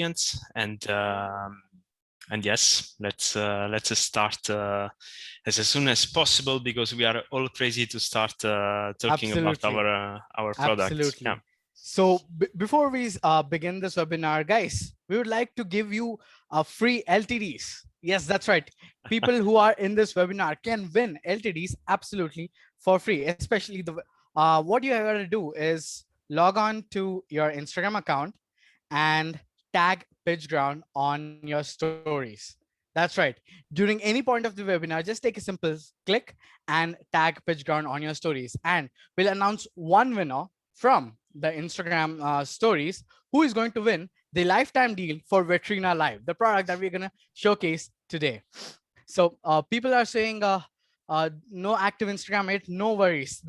audience. And yes, let's start as soon as possible, because we are all crazy to start talking about our product. Absolutely. Yeah. So before we begin this webinar, guys, we would like to give you free LTDs. Yes, that's right. People who are in this webinar can win LTDs absolutely for free. Especially what you have got to do is log on to your Instagram account and tag PitchGround on your stories. That's right. During any point of the webinar, just take a simple click and tag PitchGround on your stories, and we'll announce one winner from the Instagram stories who is going to win the lifetime deal for VetrinaLive, the product that we're going to showcase today. So people are saying no active Instagram yet. No worries.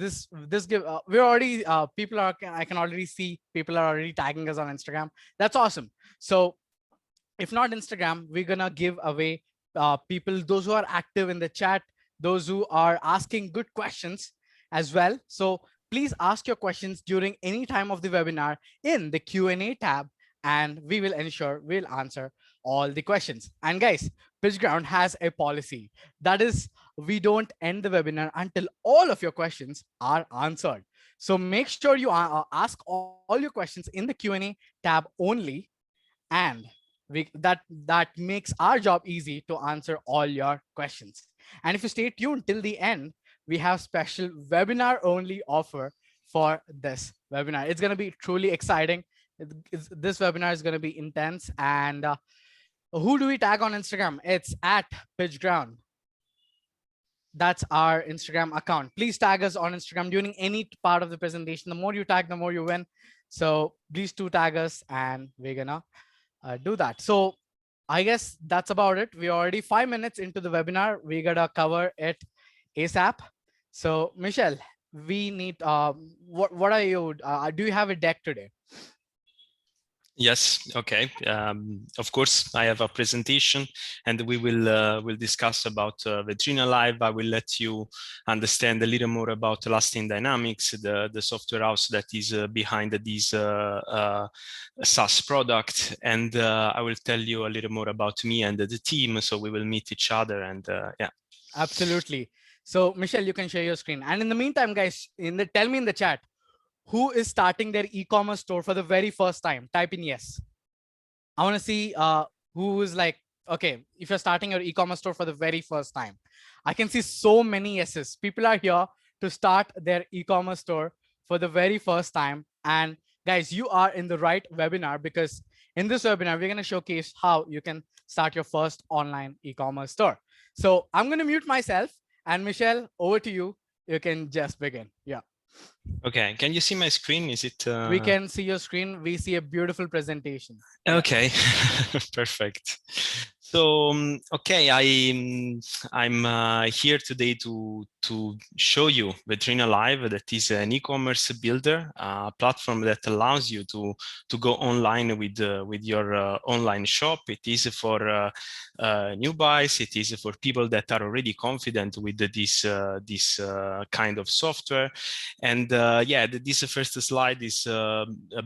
We're already people are I can already see people are already tagging us on Instagram. That's awesome. So if not Instagram, we're gonna give away people, those who are active in the chat, those who are asking good questions as well. So please ask your questions during any time of the webinar in the Q&A tab, and we will ensure we'll answer all the questions. And guys, PitchGround has a policy, that is, we don't end the webinar until all of your questions are answered. So make sure you ask all your questions in the Q&A tab only, and that makes our job easy to answer all your questions. And if you stay tuned till the end, we have special webinar only offer for this webinar. It's going to be truly exciting. This webinar is going to be intense. And who do we tag on Instagram? It's at PitchGround. That's our Instagram account. Please tag us on Instagram during any part of the presentation. The more you tag, the more you win. So please do tag us, and we're gonna do that. So I guess that's about it. We're already 5 minutes into the webinar. We gotta cover it ASAP. So Michelle, we need what are you? Do you have a deck today? Yes. Okay. Of course, I have a presentation, and we will discuss about VetrinaLive. I will let you understand a little more about Lasting Dynamics, the software house that is behind this SaaS product, and I will tell you a little more about me and the team. So we will meet each other, and yeah. Absolutely. So Michelle, you can share your screen, and in the meantime, guys, tell me in the chat, who is starting their e-commerce store for the very first time? Type in yes. I want to see who is like, okay, if you're starting your e-commerce store for the very first time. I can see so many yeses. People are here to start their e-commerce store for the very first time. And guys, you are in the right webinar, because in this webinar, we're going to showcase how you can start your first online e-commerce store. So I'm going to mute myself, and Michelle, over to you. You can just begin. Yeah. Okay, can you see my screen? Is it? We can see your screen. We see a beautiful presentation. Okay, yeah. Perfect. So okay, I'm here today to show you VetrinaLive, that is an e-commerce builder, a platform that allows you to go online with your online shop. It is for new buys. It is for people that are already confident with this kind of software. And yeah, this first slide is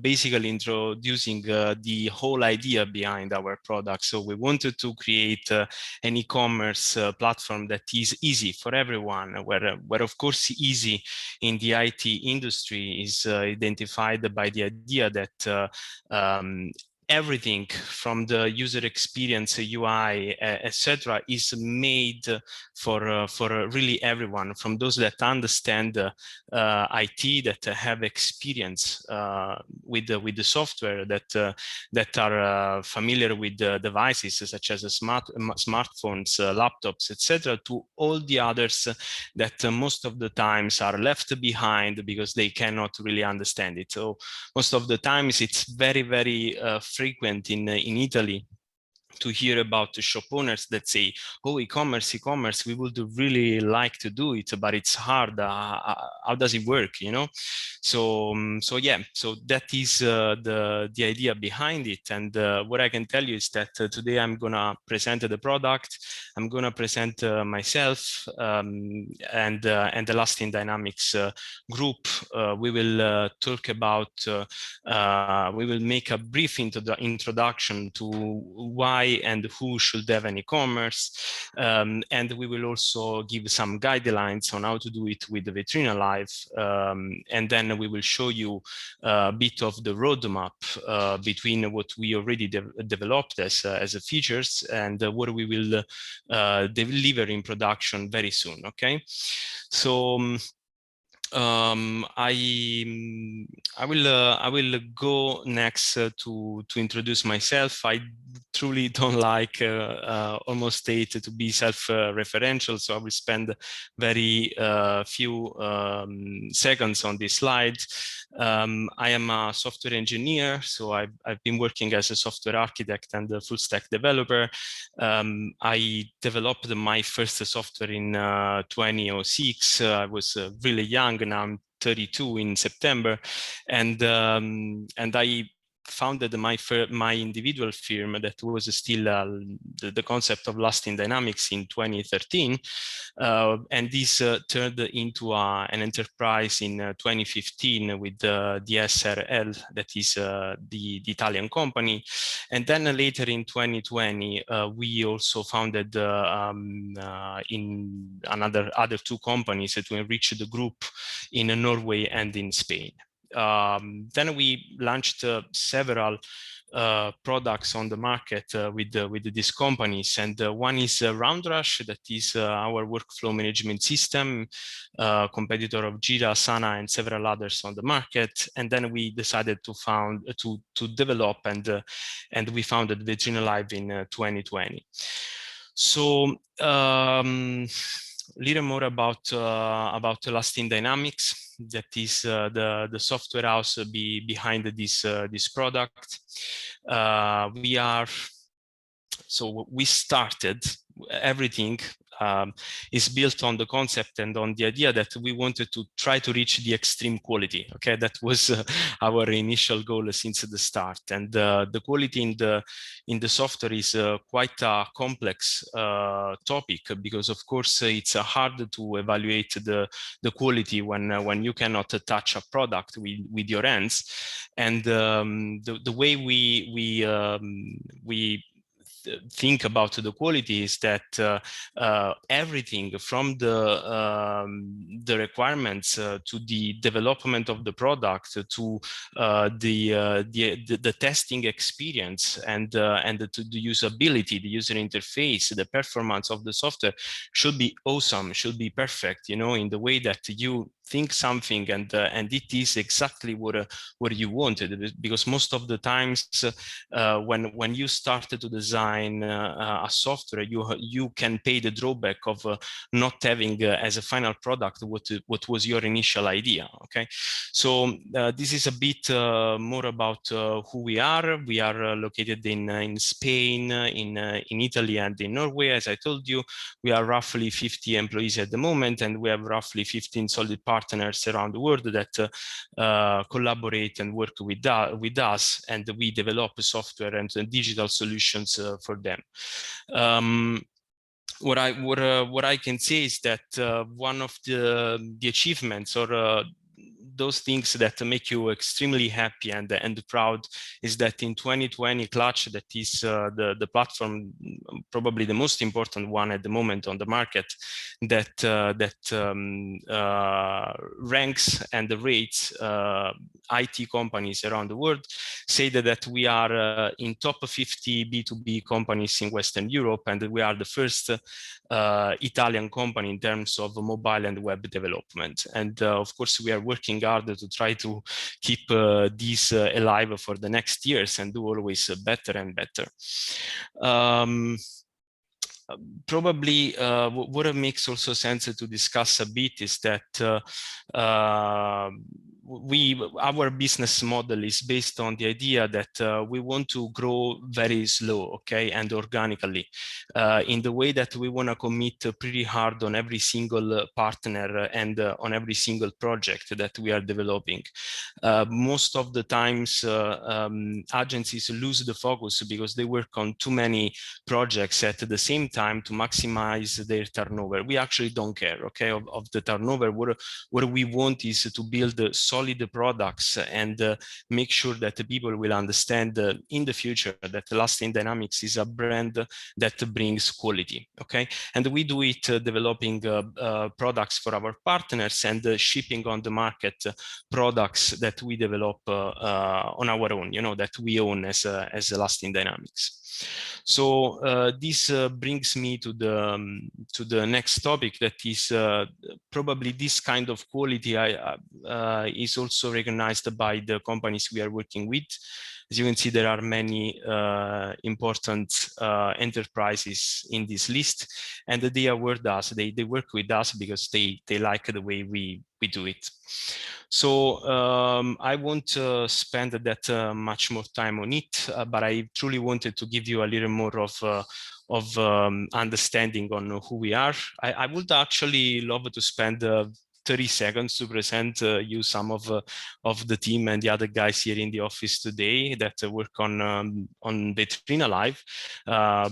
basically introducing the whole idea behind our product. So we wanted to create an e-commerce platform that is easy for everyone, where of course easy in the IT industry is identified by the idea that everything from the user experience, UI, etc., is made for really everyone, from those that understand IT, that have experience with the software, that are familiar with the devices such as smartphones, laptops, etc., to all the others that most of the times are left behind because they cannot really understand it. So most of the times it's very, very frequent in Italy to hear about the shop owners that say, oh, e-commerce, we would really like to do it, but it's hard. How does it work, you know? So yeah, so that is the idea behind it. And what I can tell you is that today I'm gonna present the product, I'm gonna present myself, and the Lasting Dynamics group. We will talk about, we will make a brief introduction to why and who should have an e-commerce, and we will also give some guidelines on how to do it with the VetrinaLive, and then we will show you a bit of the roadmap between what we already developed as features and what we will deliver in production very soon. Okay, so I will go next to introduce myself. I truly don't like almost state to be self-referential, so I will spend very few seconds on this slide. I am a software engineer, so I've been working as a software architect and a full stack developer. I developed my first software in 2006. I was really young. Now I'm 32 in September, and I founded my individual firm that was still the concept of Lasting Dynamics in 2013, and this turned into an enterprise in 2015 with the SRL, that is the Italian company. And then later in 2020, we also founded in other two companies to enrich the group in Norway and in Spain. Then we launched several products on the market with these companies, and one is Roundrush, that is our workflow management system, competitor of Jira, Asana, and several others on the market. And then we decided to develop and we founded VetrinaLive in 2020. So little more about Lasting Dynamics. That is the software house behind this product. We started everything. Is built on the concept and on the idea that we wanted to try to reach the extreme quality. Okay, that was our initial goal since the start. And the quality in the software is quite a complex topic, because of course it's hard to evaluate the quality when you cannot touch a product with your hands. And the way we think about the quality is that everything from the requirements to the development of the product to the testing experience and to the usability, the user interface, the performance of the software should be awesome, should be perfect, you know, in the way that you think something and it is exactly what you wanted. Because most of the times when you start to design a software, you can pay the drawback of not having as a final product what was your initial idea. Okay, so this is a bit more about who we are. We are located in Spain, in Italy, and in Norway. As I told you, we are roughly 50 employees at the moment, and we have roughly 15 solid partners around the world that collaborate and work with us, and we develop software and digital solutions for them. What I can say is that one of the achievements or those things that make you extremely happy and proud is that in 2020 Clutch, that is the platform, probably the most important one at the moment on the market, that ranks and rates IT companies around the world, say that we are in top 50 B2B companies in Western Europe, and we are the first Italian company in terms of mobile and web development. And of course, we are working hard to try to keep this alive for the next years and do always better and better. Probably what makes also sense to discuss a bit is that our business model is based on the idea that we want to grow very slow, okay, and organically, in the way that we want to commit pretty hard on every single partner and on every single project that we are developing. Most of the times, agencies lose the focus because they work on too many projects at the same time to maximize their turnover. We actually don't care, okay, of the turnover. What we want is to build solid products and make sure that the people will understand in the future that Lasting Dynamics is a brand that brings quality, okay? And we do it developing products for our partners and shipping on the market products that we develop on our own, you know, that we own as Lasting Dynamics. So this brings me to the next topic, that is probably this kind of quality is also recognized by the companies we are working with. As you can see, there are many important enterprises in this list, and they award us. They work with us because they like the way we do it. So I won't spend that much more time on it, but I truly wanted to give you a little more of understanding on who we are. I would actually love to spend 30 seconds to present you some of the team and the other guys here in the office today that work on VetrinaLive,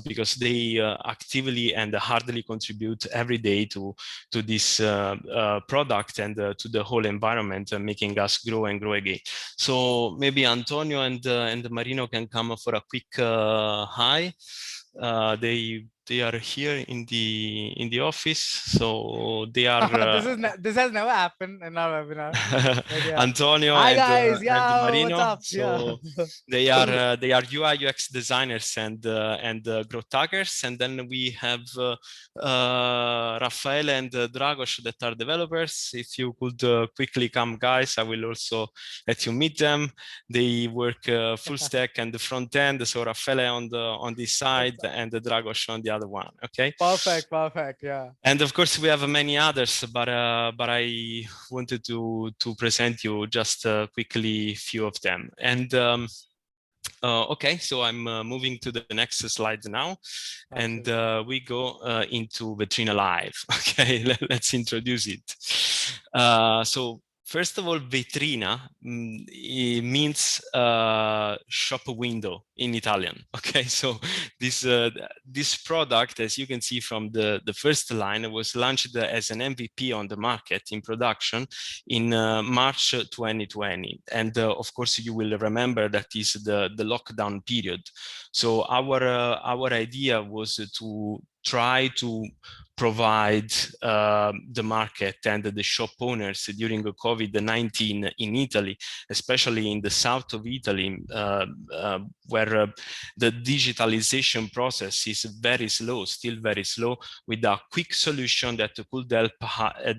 because they actively and hardly contribute every day to this product and to the whole environment, making us grow and grow again. So maybe Antonio and Marino can come for a quick hi. They are here in the office, so they are. This has never happened in our webinar. But yeah. Antonio Hi and and yo, what's Marino. up? So Yeah. they are UI UX designers and growth taggers, and then we have Raffaele and Dragos that are developers. If you could quickly come, guys, I will also let you meet them. They work full stack and the front end. So Raffaele on this side and Dragos on the other one. Okay. Perfect. Yeah. And of course, we have many others, but I wanted to present you just quickly few of them. And okay, so I'm moving to the next slide now, and we go into VetrinaLive. Okay, let's introduce it. So first of all, Vetrina it means shop window in Italian. Okay, so this product, as you can see from the first line, was launched as an MVP on the market in production in March 2020, and of course you will remember that is the lockdown period. So our idea was to try to provide the market and the shop owners during COVID-19 in Italy, especially in the south of Italy, where the digitalization process is very slow, still very slow, with a quick solution that could help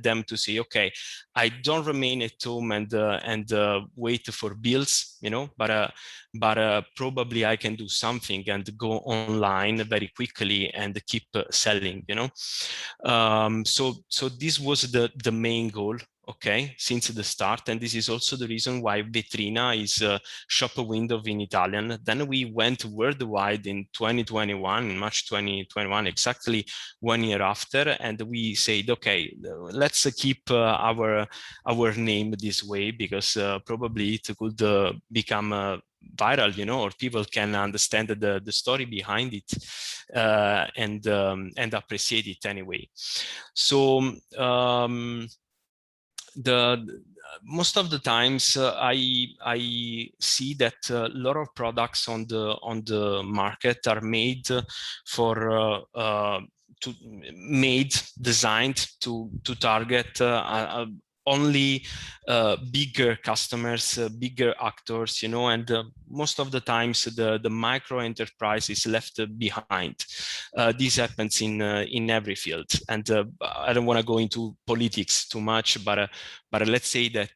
them to say, okay, I don't remain at home and wait for bills, you know, but probably I can do something and go online very quickly and keep selling, you know. So this was the main goal, okay, since the start, and this is also the reason why Vetrina is shop window in Italian. Then we went worldwide in 2021, in March 2021, exactly 1 year after, and we said, okay, let's keep our name this way, because probably it could become viral, you know, or people can understand the story behind it and appreciate it anyway. So most of the times I see that a lot of products on the market are made for designed to target only bigger customers, bigger actors, you know, and most of the times the micro enterprise is left behind. This happens in every field, and I don't want to go into politics too much, but let's say that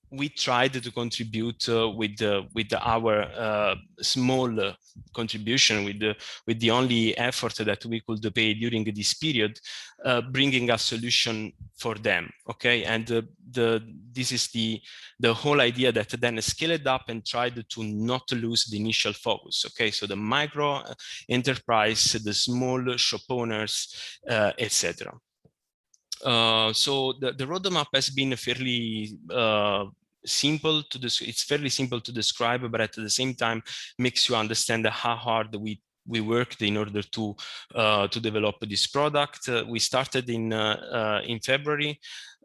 we tried to contribute with our small contribution, with the only effort that we could pay during this period, bringing a solution for them. Okay, and this is the whole idea, that then scaled up and tried to not lose the initial focus. Okay, so the micro enterprise, the small shop owners, etc. So the roadmap has been fairly simple to it's fairly simple to describe, but at the same time makes you understand how hard we worked in order to develop this product. We started in February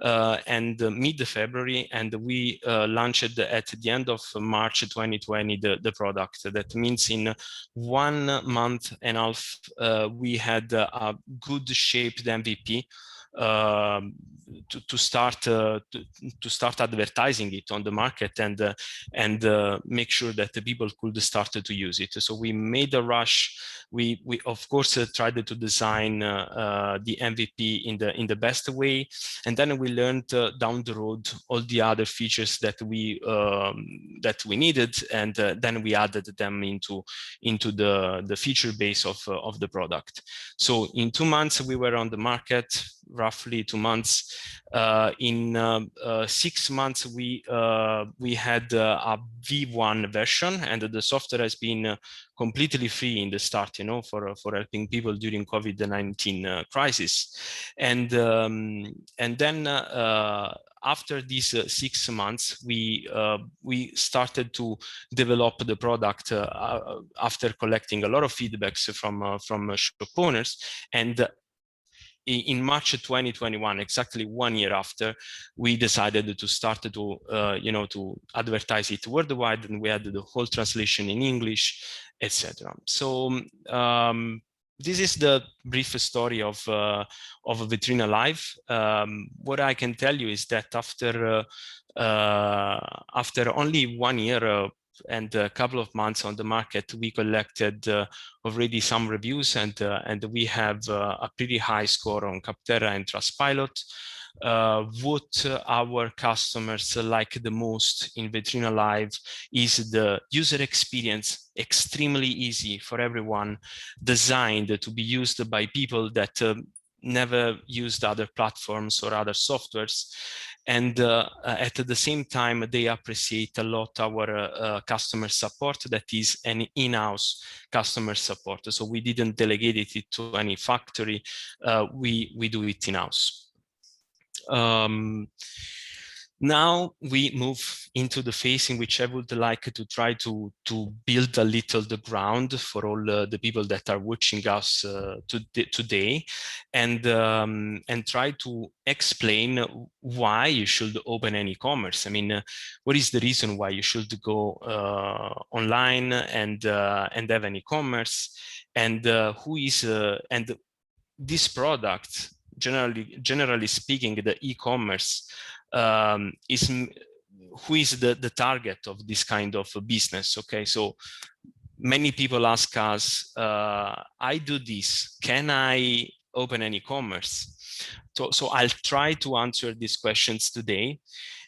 and mid-February, and we launched at the end of March 2020 the product. That means in 1 month and a half we had a good shaped MVP to start advertising it on the market and make sure that the people could start to use it. So we made a rush. We of course tried to design the MVP in the best way, and then we learned down the road all the other features that we needed, and then we added them into the feature base of the product. So in 2 months we were on the market, roughly 2 months. In 6 months we had a V1 version, and the software has been completely free in the start, you know, for helping people during COVID-19 crisis. And then after these 6 months, we started to develop the product after collecting a lot of feedbacks from shop owners. And in March 2021, exactly 1 year after, we decided to start to to advertise it worldwide, and we had the whole translation in English, etc. So this is the brief story of VetrinaLive. What I can tell you is that after only 1 year and a couple of months on the market, we collected already some reviews, and we have a pretty high score on Capterra and Trustpilot. What our customers like the most in VetrinaLive is the user experience, extremely easy for everyone, designed to be used by people that never used other platforms or other softwares. And at the same time, they appreciate a lot our customer support, that is an in-house customer support. So we didn't delegate it to any factory. We do it in-house. Now we move into the phase in which I would like to try to build a little the ground for all the people that are watching us today, and try to explain why you should open an e-commerce. I mean, what is the reason why you should go online and have an e-commerce, and who is and this product, generally speaking, the e-commerce is who is the target of this kind of business. Okay, so many people ask us, I do this, can I open an e-commerce? So I'll try to answer these questions today,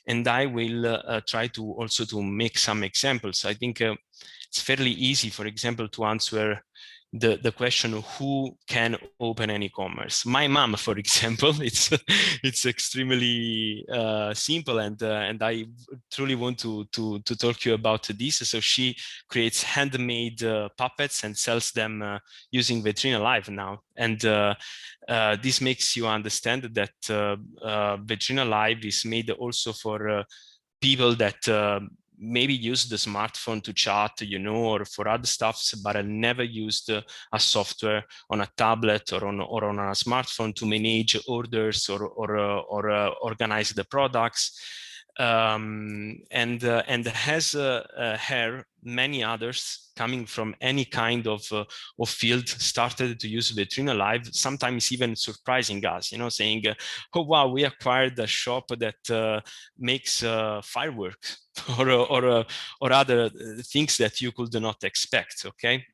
and I will try to also to make some examples. I think it's fairly easy, for example, to answer the question of who can open an e-commerce. My mom, for example, it's extremely simple, and I truly want to talk to you about this. So she creates handmade puppets and sells them using VetrinaLive now, and this makes you understand that VetrinaLive is made also for people that maybe use the smartphone to chat, you know, or for other stuffs, but I never used a software on a tablet or on a smartphone to manage orders or organize the products. And has her many others coming from any kind of field started to use VetrinaLive, sometimes even surprising us, you know, saying, oh wow, we acquired a shop that makes fireworks or other things that you could not expect. Okay,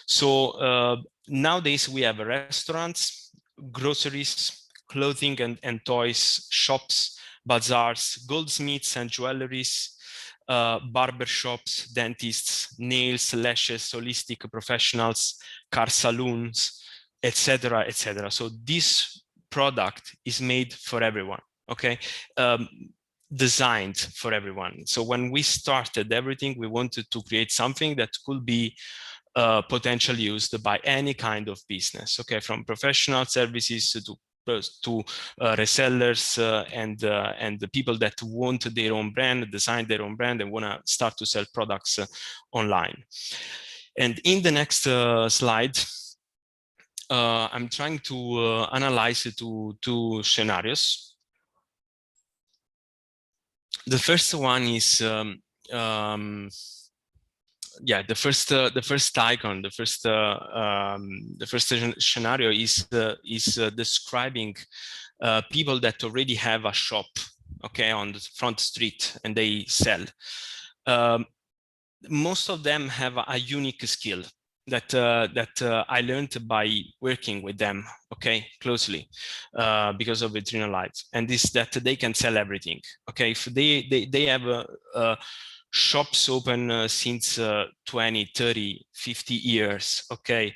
so nowadays we have restaurants, groceries, clothing and toys shops, bazaars, goldsmiths and jewelries, barber shops, dentists, nails, lashes, holistic professionals, car saloons, etc., etc. So this product is made for everyone. Okay, designed for everyone. So when we started everything, we wanted to create something that could be potentially used by any kind of business. Okay, from professional services to resellers and the people that want their own brand, design their own brand, and want to start to sell products online. And in the next slide, I'm trying to analyze two scenarios. The first one is yeah, the first icon, the first scenario is describing people that already have a shop, okay, on the front street, and they sell. Most of them have a unique skill that I learned by working with them, okay, closely, because of VetrinaLive, and is that they can sell everything. Okay, if they have shops open since 20, 30, 50 years. Okay,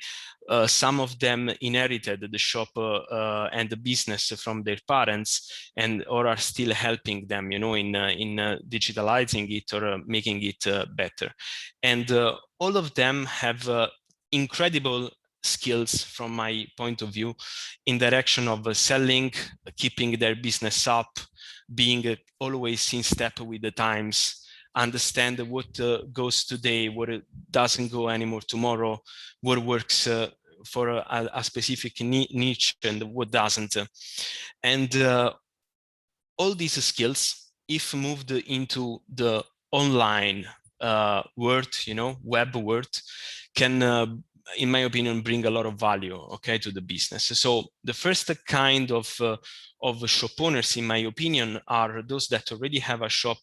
some of them inherited the shop and the business from their parents, and or are still helping them, you know, in digitalizing it or making it better. And all of them have incredible skills, from my point of view, in direction of selling, keeping their business up, being always in step with the times, understand what goes today, what doesn't go anymore tomorrow, what works for a specific niche and what doesn't. And all these skills, if moved into the online world, you know, web world, can in my opinion, bring a lot of value, okay, to the business. So the first kind of shop owners, in my opinion, are those that already have a shop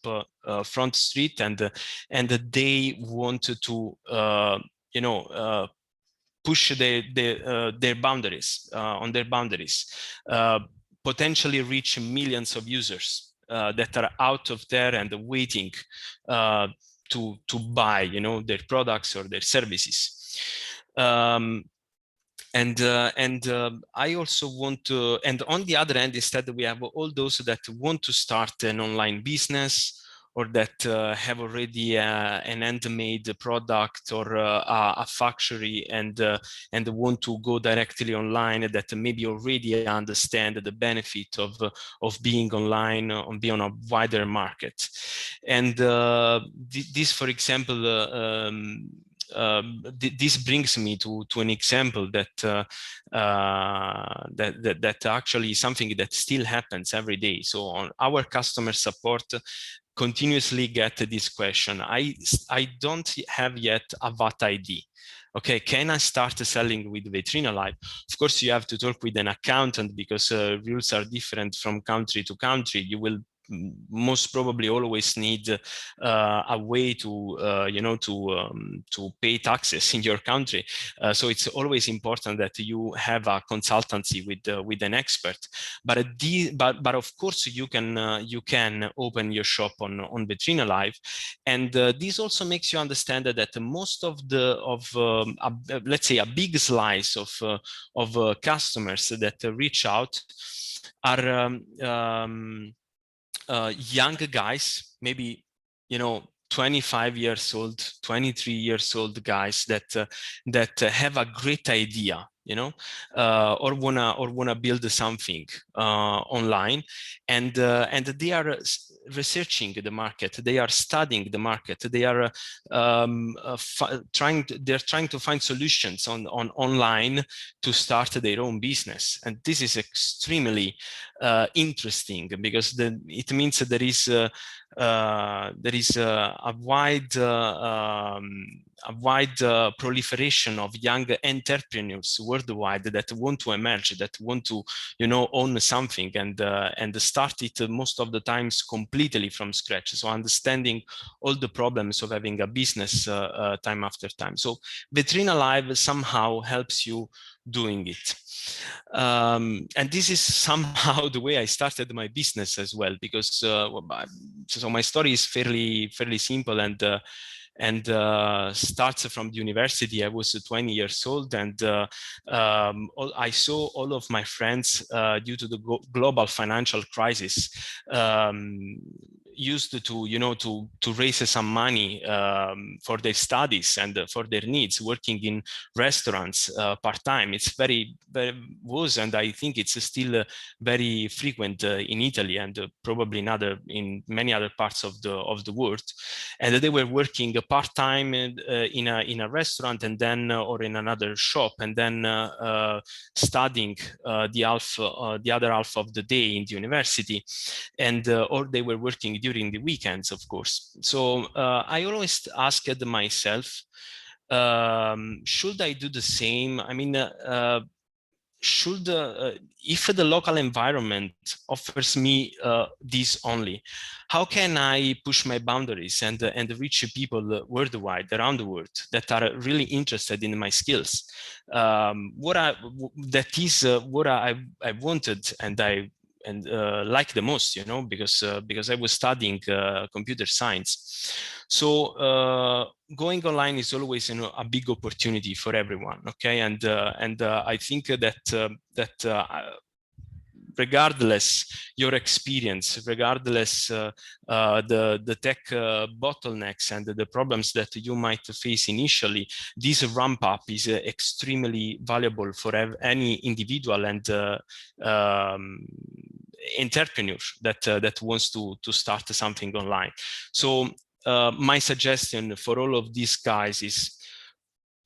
front street, and they want to you know, push their boundaries, on their boundaries, potentially reach millions of users that are out of there and waiting to buy, you know, their products or their services. I also want to, and on the other hand, instead, we have all those that want to start an online business, or that have already an handmade product or a factory, and want to go directly online, that maybe already understand the benefit of being online, on being on a wider market. And this, for example, this brings me to an example that that actually is something that still happens every day. So on our customer support continuously get this question: I don't have yet a VAT ID. Okay, can I start selling with VetrinaLive? Of course, you have to talk with an accountant, because rules are different from country to country. You will most probably always need a way to you know, to pay taxes in your country, so it's always important that you have a consultancy with an expert. But of course you can open your shop on VetrinaLive, and this also makes you understand that most of let's say a big slice of customers that reach out are young guys, maybe, you know, 25 years old, 23 years old guys that have a great idea, you know, or wanna build something online, and they are researching the market, they are studying the market, they are trying to find solutions on online to start their own business. And this is extremely interesting, because it means that there is a wide wide proliferation of young entrepreneurs worldwide that want to emerge, that want to, own something and start it most of the times completely from scratch. So understanding all the problems of having a business time after time. So VetrinaLive somehow helps you doing it. And this is somehow the way I started my business as well, because so my story is fairly simple and starts from the university. I was 20 years old, and I saw all of my friends, due to the global financial crisis, used to raise some money for their studies and for their needs, working in restaurants part-time. It's very was, and I think it's still very frequent in Italy and probably in many other parts of the world. And they were working part-time in a restaurant, and then or in another shop, and then studying the other half of the day in the university, and or they were working during the weekends, of course. So I always asked myself, should I do the same? I mean, should if the local environment offers me this only, how can I push my boundaries and reach people worldwide, around the world, that are really interested in my skills? That is what I wanted, and I like the most, because I was studying computer science. So going online is always, a big opportunity for everyone. Okay, and I think that regardless your experience, regardless the tech bottlenecks and the problems that you might face initially, this ramp up is extremely valuable for any individual and entrepreneur that wants to start something online. So my suggestion for all of these guys is,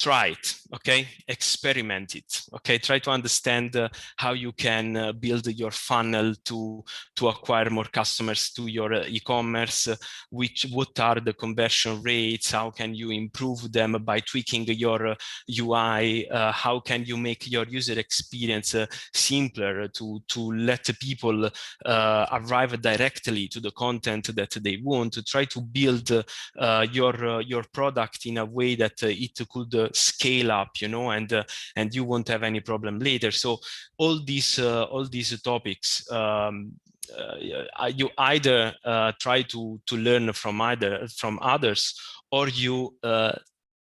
try it, okay? Experiment it, okay? Try to understand how you can build your funnel to acquire more customers to your e-commerce. What are the conversion rates? How can you improve them by tweaking your UI? How can you make your user experience simpler to let people arrive directly to the content that they want? To try to build your product in a way that it could scale up, and you won't have any problem later. So all these topics, you either try to learn from others, or you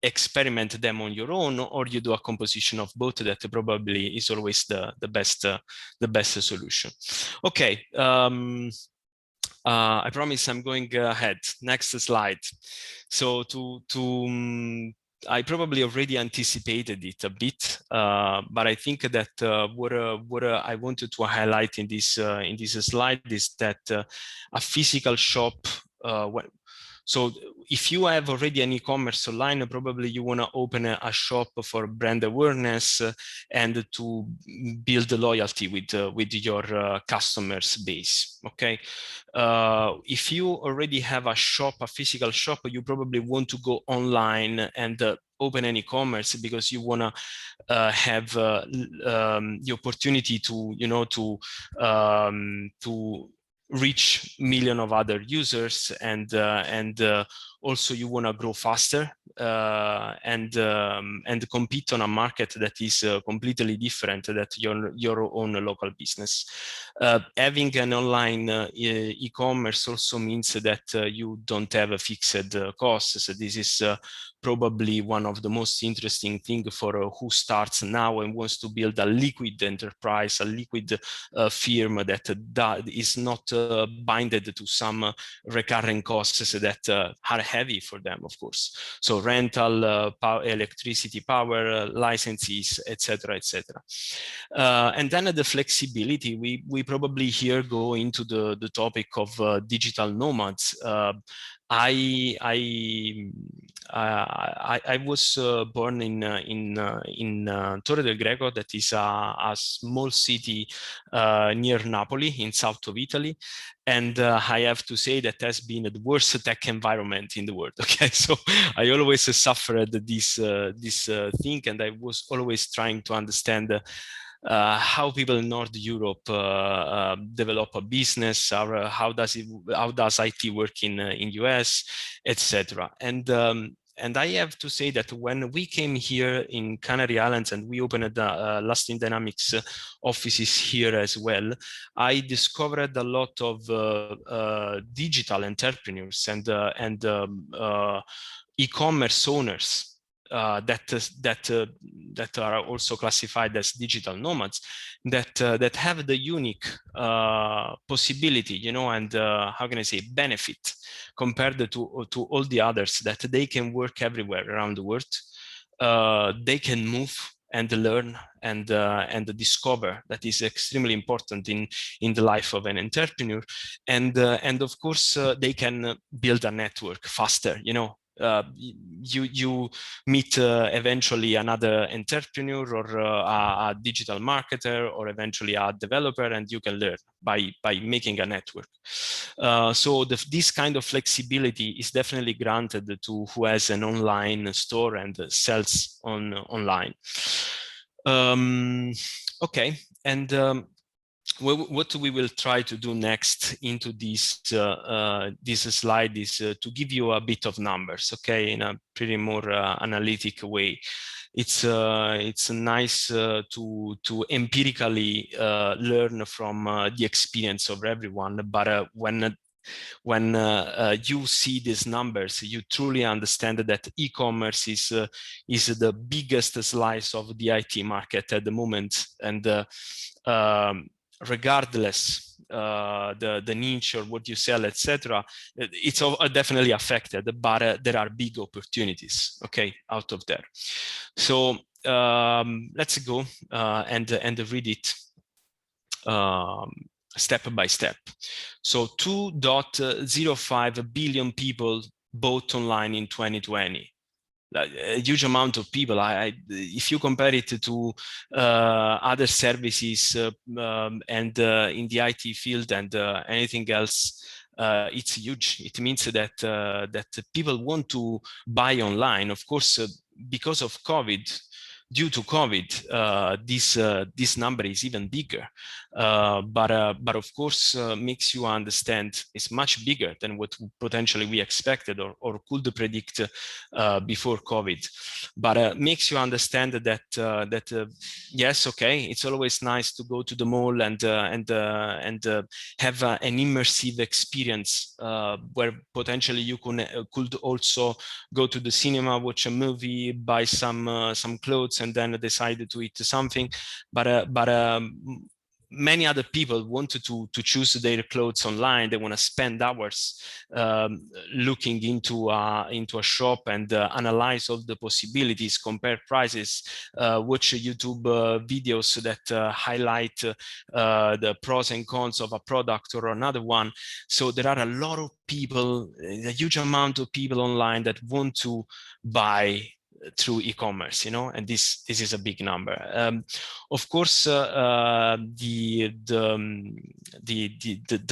experiment them on your own, or you do a composition of both. That probably is always the best solution. Okay. I promise I'm going ahead. Next slide. So I probably already anticipated it a bit, but I think that what I wanted to highlight in this slide is that a physical shop. So if you have already an e-commerce online, probably you want to open a shop for brand awareness and to build loyalty with your customers base. Okay. If you already have a physical shop, you probably want to go online and open an e-commerce because you want to have the opportunity to reach millions of other users, and also you want to grow faster and compete on a market that is completely different than your own local business. Having an online e-commerce also means that you don't have a fixed costs. So this is probably one of the most interesting things for who starts now and wants to build a liquid enterprise, a liquid firm that is not binded to some recurring costs that are heavy for them, of course. So rental, electricity, power, licenses, etc., etc. And then the flexibility. We probably here go into the topic of digital nomads. I was born in Torre del Greco, that is a small city near Napoli in south of Italy, and I have to say that has been the worst tech environment in the world. Okay, so I always suffered this thing, and I was always trying to understand how people in North Europe develop a business, or how does IT work in US, etc. And I have to say that when we came here in Canary Islands and we opened Lasting Dynamics offices here as well, I discovered a lot of digital entrepreneurs and e-commerce owners that are also classified as digital nomads, that have the unique possibility, you know, and how can I say, benefit compared to all the others, that they can work everywhere around the world. They can move and learn and discover. That is extremely important in the life of an entrepreneur, and of course they can build a network faster, you know. You meet eventually another entrepreneur, or a digital marketer, or eventually a developer, and you can learn by making a network. So this kind of flexibility is definitely granted to who has an online store and sells online. Okay, and what we will try to do next into this this slide is to give you a bit of numbers, okay, in a pretty more analytic way. It's nice to empirically learn from the experience of everyone, but when you see these numbers, you truly understand that e-commerce is the biggest slice of the IT market at the moment, and regardless the niche or what you sell, etc., it's definitely affected, but there are big opportunities, okay, out of there. So let's go and read it step by step. So 2.05 billion people bought online in 2020. A huge amount of people. If you compare it to other services and in the IT field and anything else, it's huge. It means that that people want to buy online. Of course, because of COVID, due to COVID, this number is even bigger. But of course, makes you understand it's much bigger than what potentially we expected or could predict before COVID. But makes you understand that yes, okay, it's always nice to go to the mall and have an immersive experience where potentially you could also go to the cinema, watch a movie, buy some clothes, and then decide to eat something. But many other people wanted to choose their clothes online. They want to spend hours looking into a shop and analyze all the possibilities, compare prices, watch YouTube videos that highlight the pros and cons of a product or another one. So there are a lot of people, a huge amount of people online that want to buy through e-commerce, you know, and this is a big number. Of course, the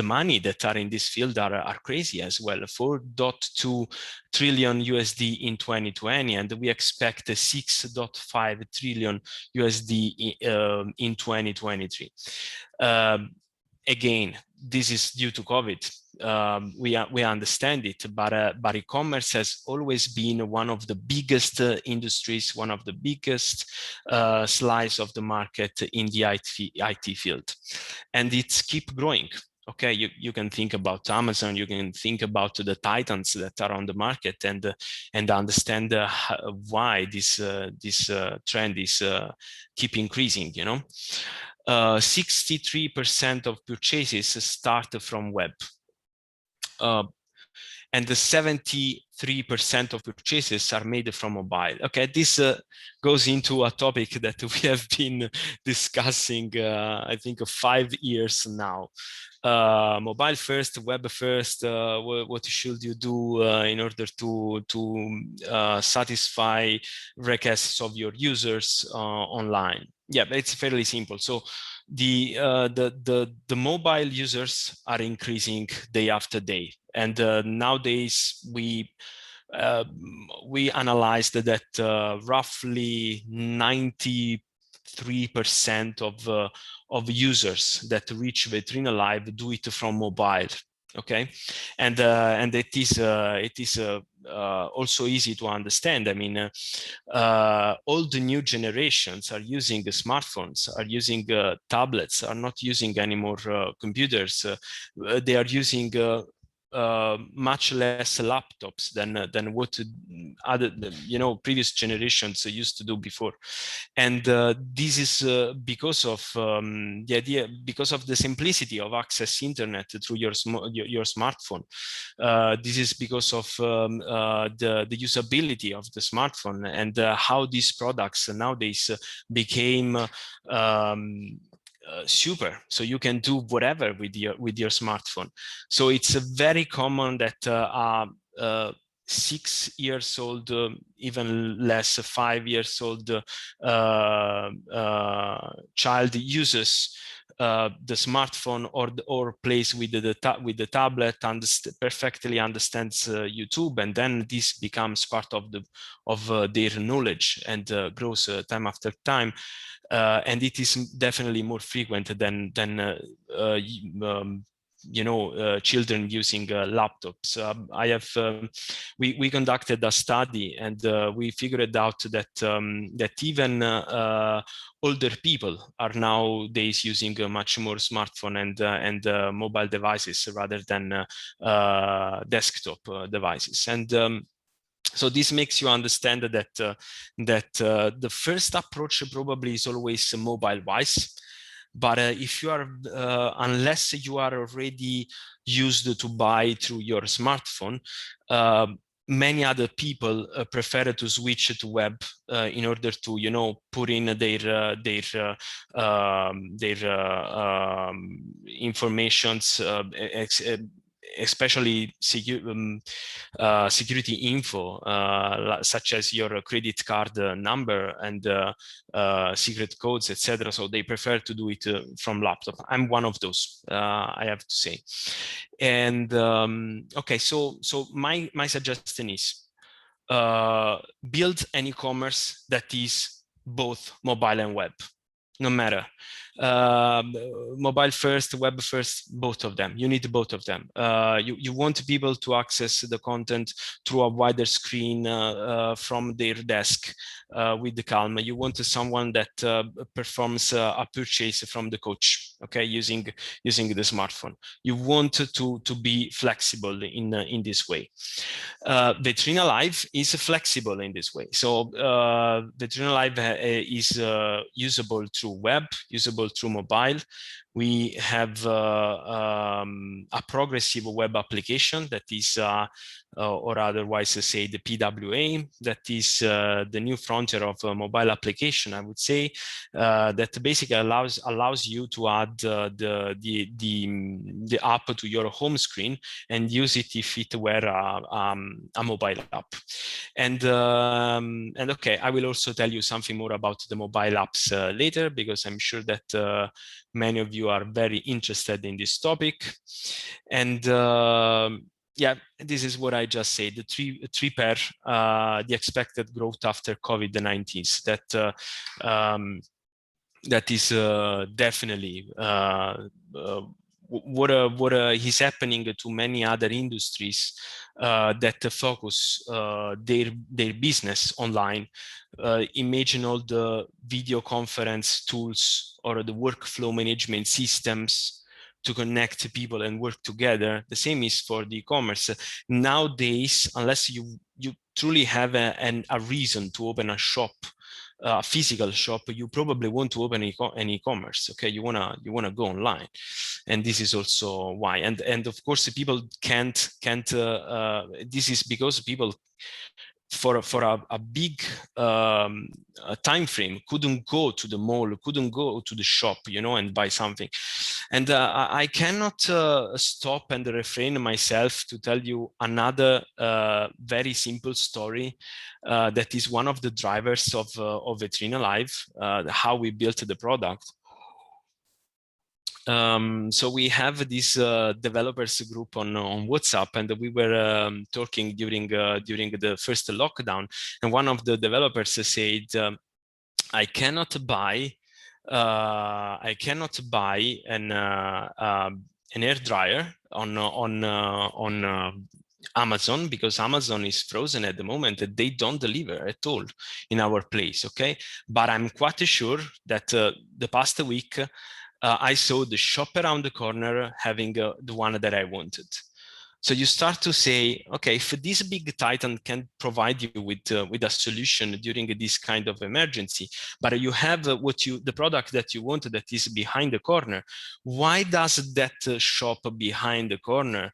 money that are in this field are crazy as well. 4.2 trillion USD in 2020, and we expect 6.5 trillion USD in 2023. Again, this is due to COVID. We understand it, but e-commerce has always been one of the biggest industries, one of the biggest slice of the market in the IT field, and it's keep growing. Okay, you can think about Amazon, you can think about the titans that are on the market, and understand why this trend is keep increasing. You know, 63% of purchases start from web. And the 73% of purchases are made from mobile. Okay, this goes into a topic that we have been discussing, I think, 5 years now. mobile first, web first. What should you do in order to satisfy requests of your users online? Yeah, it's fairly simple. So the mobile users are increasing day after day, and nowadays we analyzed that roughly 93% of users that reach VetrinaLive do it from mobile. Okay, and it is also easy to understand. I mean, all the new generations are using smartphones, are using tablets, are not using anymore computers. They are using much less laptops than what other previous generations used to do before, and this is because of because of the simplicity of access internet through your smartphone. This is because of the usability of the smartphone, and how these products nowadays became super, so you can do whatever with your smartphone. So it's very common that 6 years old, even less, 5 years old child uses the smartphone or plays with the tablet, perfectly understands YouTube, and then this becomes part of their knowledge and grows time after time. And it is definitely more frequent than children using laptops. We conducted a study, and we figured out that even older people are nowadays using much more smartphone and mobile devices rather than desktop devices. And so this makes you understand that the first approach probably is always mobile wise. But if you are, unless you are already used to buy through your smartphone, many other people prefer to switch to web in order to, put in their informations, especially security info, such as your credit card number and secret codes, etc. So they prefer to do it from laptop. I'm one of those, I have to say. And okay, so my suggestion is build an e-commerce that is both mobile and web. No matter mobile first, web first, both of them. You need both of them. You want people to access the content through a wider screen from their desk with the calm. You want someone that performs a purchase from the coach, okay, using the smartphone. You want to be flexible in this way. VetrinaLive is flexible in this way. So VetrinaLive is usable through web, usable through mobile. We have a progressive web application that is, or otherwise say the PWA, that is the new frontier of mobile application, I would say, that basically allows you to add the app to your home screen and use it if it were a mobile app. And okay, I will also tell you something more about the mobile apps later, because I'm sure that many of you are very interested in this topic. And yeah, this is what I just said, the three pair, the expected growth after COVID-19, that is definitely what is happening to many other industries that focus their business online. Imagine all the video conference tools or the workflow management systems to connect people and work together. The same is for the e-commerce. Nowadays, unless you truly have a reason to open a shop, a physical shop, you probably want to open an e-commerce. Okay, you wanna go online, and this is also why. And of course, people can't. This is because people for a big time frame couldn't go to the mall, couldn't go to the shop, you know, and buy something. And I cannot stop and refrain myself to tell you another very simple story that is one of the drivers of VetrinaLive, how we built the product. So we have this developers group on WhatsApp, and we were talking during the first lockdown, and one of the developers said, "I cannot buy an air dryer on Amazon, because Amazon is frozen at the moment. They don't deliver at all in our place. Okay, but I'm quite sure that the past week." I saw the shop around the corner having the one that I wanted. So you start to say, okay, if this big titan can provide you with a solution during this kind of emergency, but you have the product that you want that is behind the corner, why does that shop behind the corner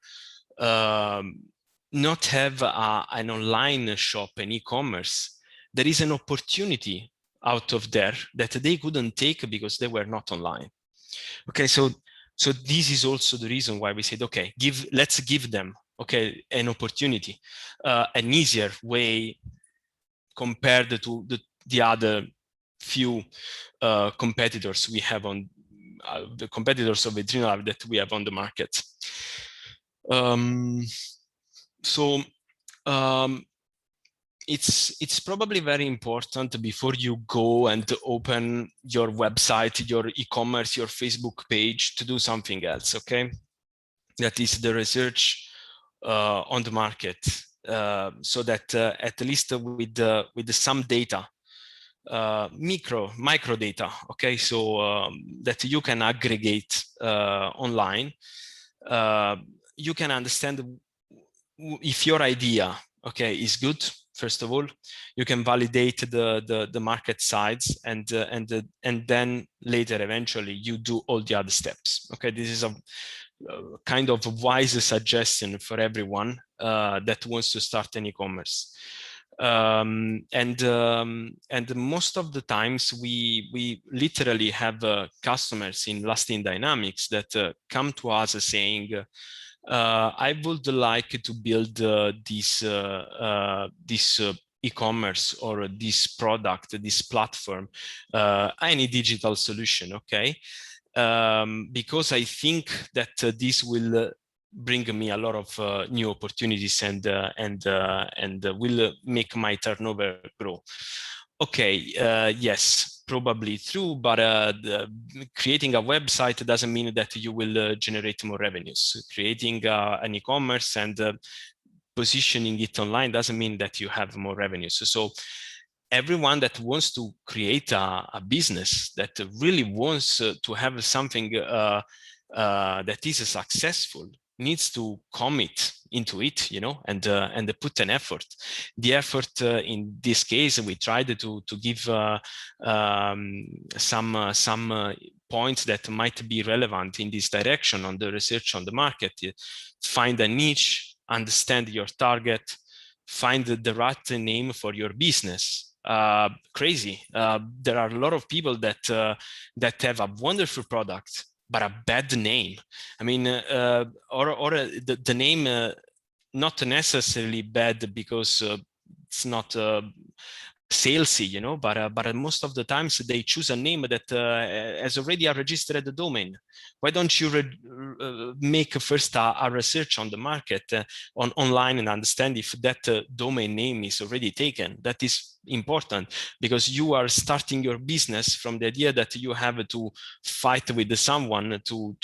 not have an online shop, an e-commerce? There is an opportunity out of there that they couldn't take because they were not online. Okay, so this is also the reason why we said, okay, let's give them, okay, an opportunity, an easier way compared to the other few competitors we have on the competitors of VetrinaLive that we have on the market. It's probably very important before you go and open your website, your e-commerce, your Facebook page, to do something else, okay? That is the research on the market, so that at least with some data, micro data, okay? So that you can aggregate online, you can understand if your idea, okay, is good. First of all, you can validate the market size, and then later, eventually, you do all the other steps. Okay, this is a kind of wise suggestion for everyone that wants to start an e-commerce. And most of the times we literally have customers in lasting dynamics that come to us saying, I would like to build this e-commerce or this product, this platform, any digital solution, okay? Because I think that this will bring me a lot of new opportunities and will make my turnover grow. Okay, yes, probably true, but creating a website doesn't mean that you will generate more revenues. Creating an e-commerce and positioning it online doesn't mean that you have more revenues. So everyone that wants to create a business, that really wants to have something that is successful, needs to commit into it, you know, and put an effort. The effort in this case, we tried to give some points that might be relevant in this direction on the research on the market. Find a niche, understand your target, find the right name for your business. Crazy. There are a lot of people that have a wonderful product but a bad name. I mean, or the name not necessarily bad because it's not salesy, you know, but most of the times they choose a name that has already a registered domain. Why don't you make first a research on the market online and understand if that domain name is already taken? That is important, because you are starting your business from the idea that you have to fight with someone to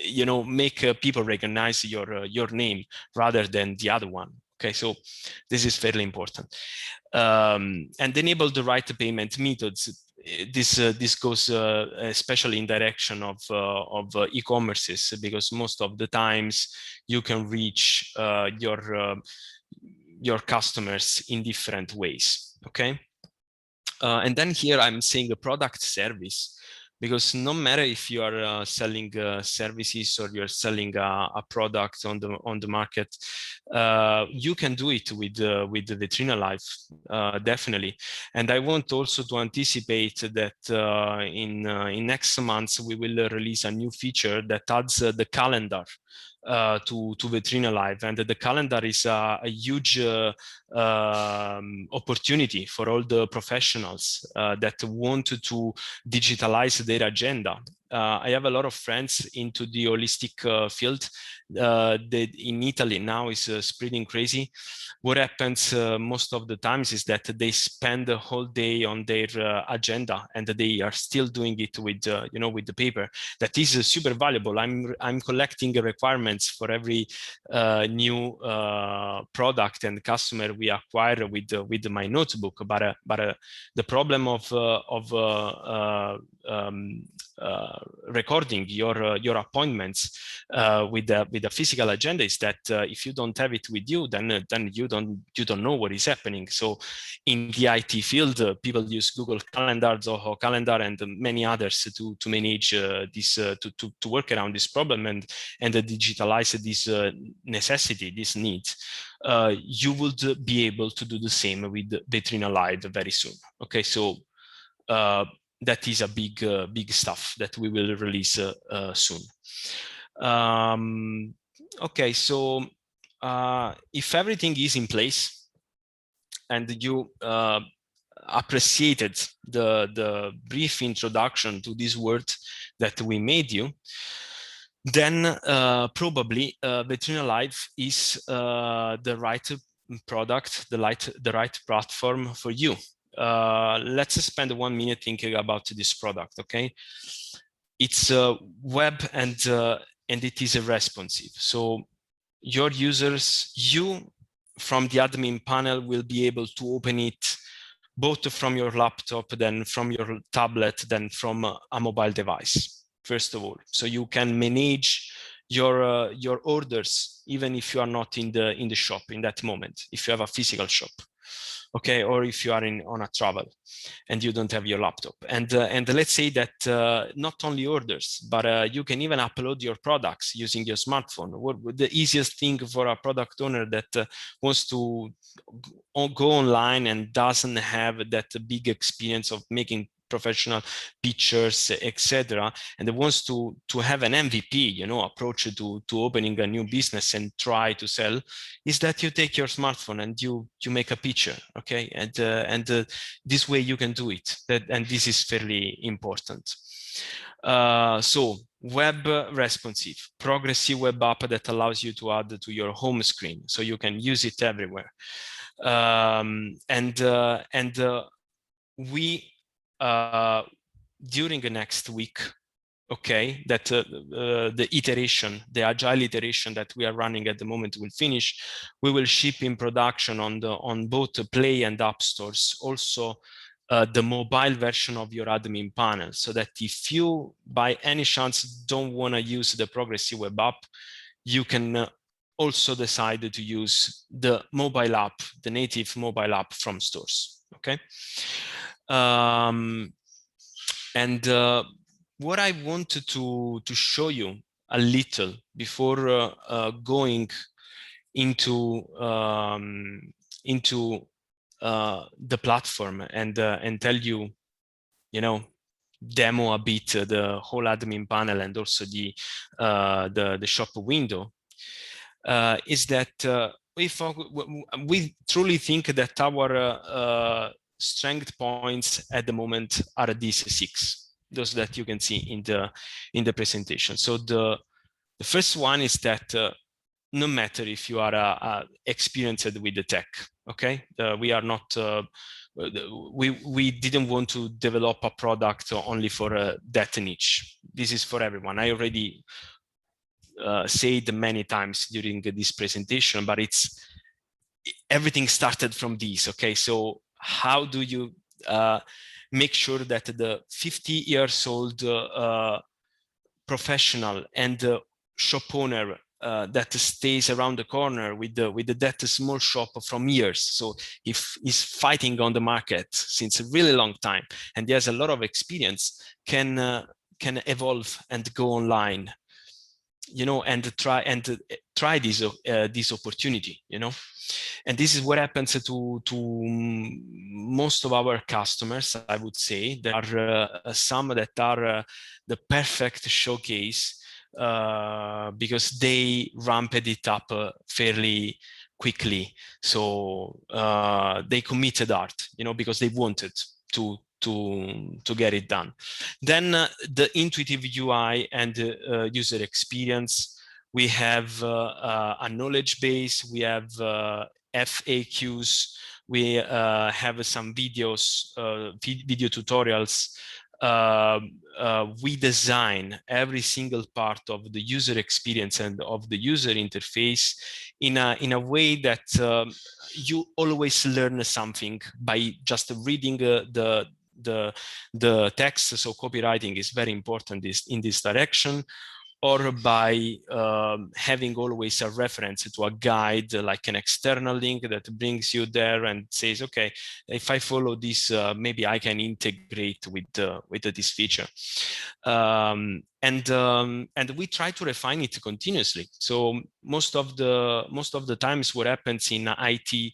you know, make people recognize your name rather than the other one. Okay, so this is fairly important. And enable the right payment methods. This goes especially in direction of e-commerces, because most of the times you can reach your customers in different ways. Okay, and then here I'm saying a product service. because no matter if you are selling services or you're selling a product on the market, you can do it with the VetrinaLive, definitely. And I want also to anticipate that in next months we will release a new feature that adds the calendar to VetrinaLive, and the calendar is a huge opportunity for all the professionals that want to digitalize their agenda. I have a lot of friends into the holistic field that in Italy now is spreading crazy. What happens most of the times is that they spend the whole day on their agenda, and they are still doing it with with the paper. That is super valuable. I'm collecting requirements for every new product and customer we acquire with my notebook. But the problem of recording your appointments with a physical agenda is that if you don't have it with you, then you don't know what is happening. So in the IT field, people use Google Calendar, Zoho Calendar, and many others to manage this to work around this problem and digitalize this necessity, this need. You would be able to do the same with VetrinaLive very soon. Okay, so that is a big stuff that we will release soon. Okay, so if everything is in place and you appreciated the brief introduction to this word that we made you, then probably VetrinaLive is the right product, the right platform for you. Let's spend 1 minute thinking about this product. Okay, it's web and it is responsive. So your users, you from the admin panel will be able to open it both from your laptop, then from your tablet, then from a mobile device, first of all. So you can manage your orders even if you are not in the shop in that moment, if you have a physical shop. Okay, or if you are on a travel and you don't have your laptop. And let's say that not only orders, but you can even upload your products using your smartphone. What the easiest thing for a product owner that wants to go online and doesn't have that big experience of making professional pictures, etc., and wants to have an MVP, approach to opening a new business and try to sell, is that you take your smartphone and you make a picture, okay, and this way you can do it. And this is fairly important. So web responsive, progressive web app that allows you to add to your home screen, so you can use it everywhere. We during the next week, okay, that the agile iteration that we are running at the moment will finish. We will ship in production on both the Play and App stores also the mobile version of your admin panel, so that if you by any chance don't want to use the progressive web app, you can also decide to use the mobile app, the native mobile app from stores. Okay. What I wanted to show you a little before going into the platform and tell you, demo a bit the whole admin panel and also the shop window, is that we truly think that our strength points at the moment are these 6, those that you can see in the presentation. So the first one is that no matter if you are experienced with the tech, okay, we are not we didn't want to develop a product only for that niche. This is for everyone. I already said many times during this presentation, but everything started from this. Okay, so how do you make sure that the 50 years old professional and shop owner that stays around the corner with that small shop from years. So if he's fighting on the market since a really long time and he has a lot of experience, can evolve and go online, and try this opportunity, And this is what happens to most of our customers, I would say. There are some that are the perfect showcase because they ramped it up fairly quickly. So they committed art, because they wanted to get it done. Then the intuitive UI and user experience. We have a knowledge base. We have FAQs. We have some videos, video tutorials. We design every single part of the user experience and of the user interface in a way that you always learn something by just reading the text. So copywriting is very important in this direction, or by having always a reference to a guide, like an external link that brings you there and says, okay, if I follow this, maybe I can integrate with this feature. And we try to refine it continuously. So most of the times what happens in IT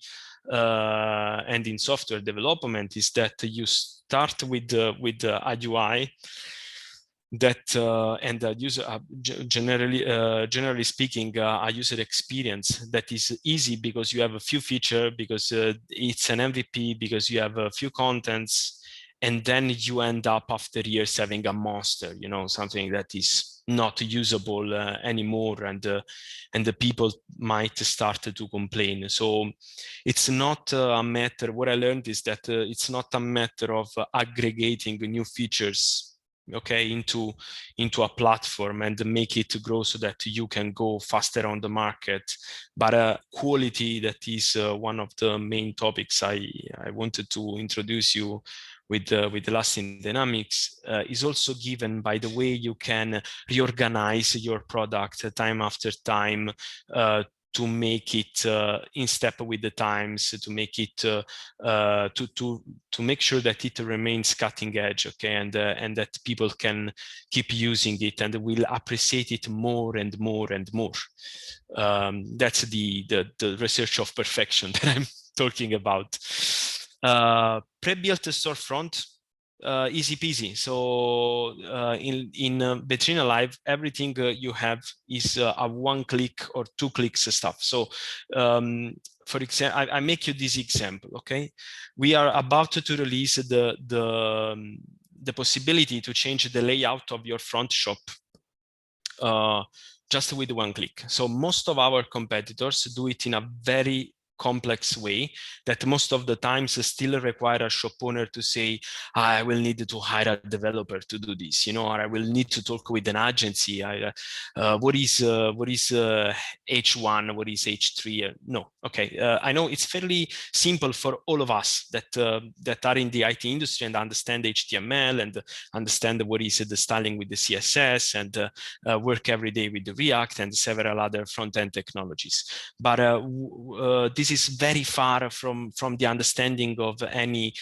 and in software development is that you start with a UI that and a user generally speaking a user experience that is easy because you have a few features, because it's an MVP, because you have a few contents, and then you end up after years having a monster, something that is not usable anymore, and the people might start to complain. So it's not a matter, what I learned is that it's not a matter of aggregating new features, okay, into a platform and make it grow so that you can go faster on the market, but quality, that is one of the main topics I wanted to introduce you with the lasting dynamics, is also given by the way you can reorganize your product time after time, to make it in step with the times, to make it to make sure that it remains cutting edge, okay, and that people can keep using it and will appreciate it more and more and more. That's the research of perfection that I'm talking about. Pre-built storefront. Easy peasy. So in VetrinaLive, everything you have is a one-click or two-clicks stuff. So for example, I make you this example. Okay, we are about to release the possibility to change the layout of your front shop just with one click. So most of our competitors do it in a very complex way that most of the times still require a shop owner to say, I will need to hire a developer to do this, or I will need to talk with an agency. What is H1? What is H3? No, okay. I know it's fairly simple for all of us that are in the IT industry and understand HTML and understand what is the styling with the CSS and work every day with the React and several other front-end technologies. But this is very far from the understanding of any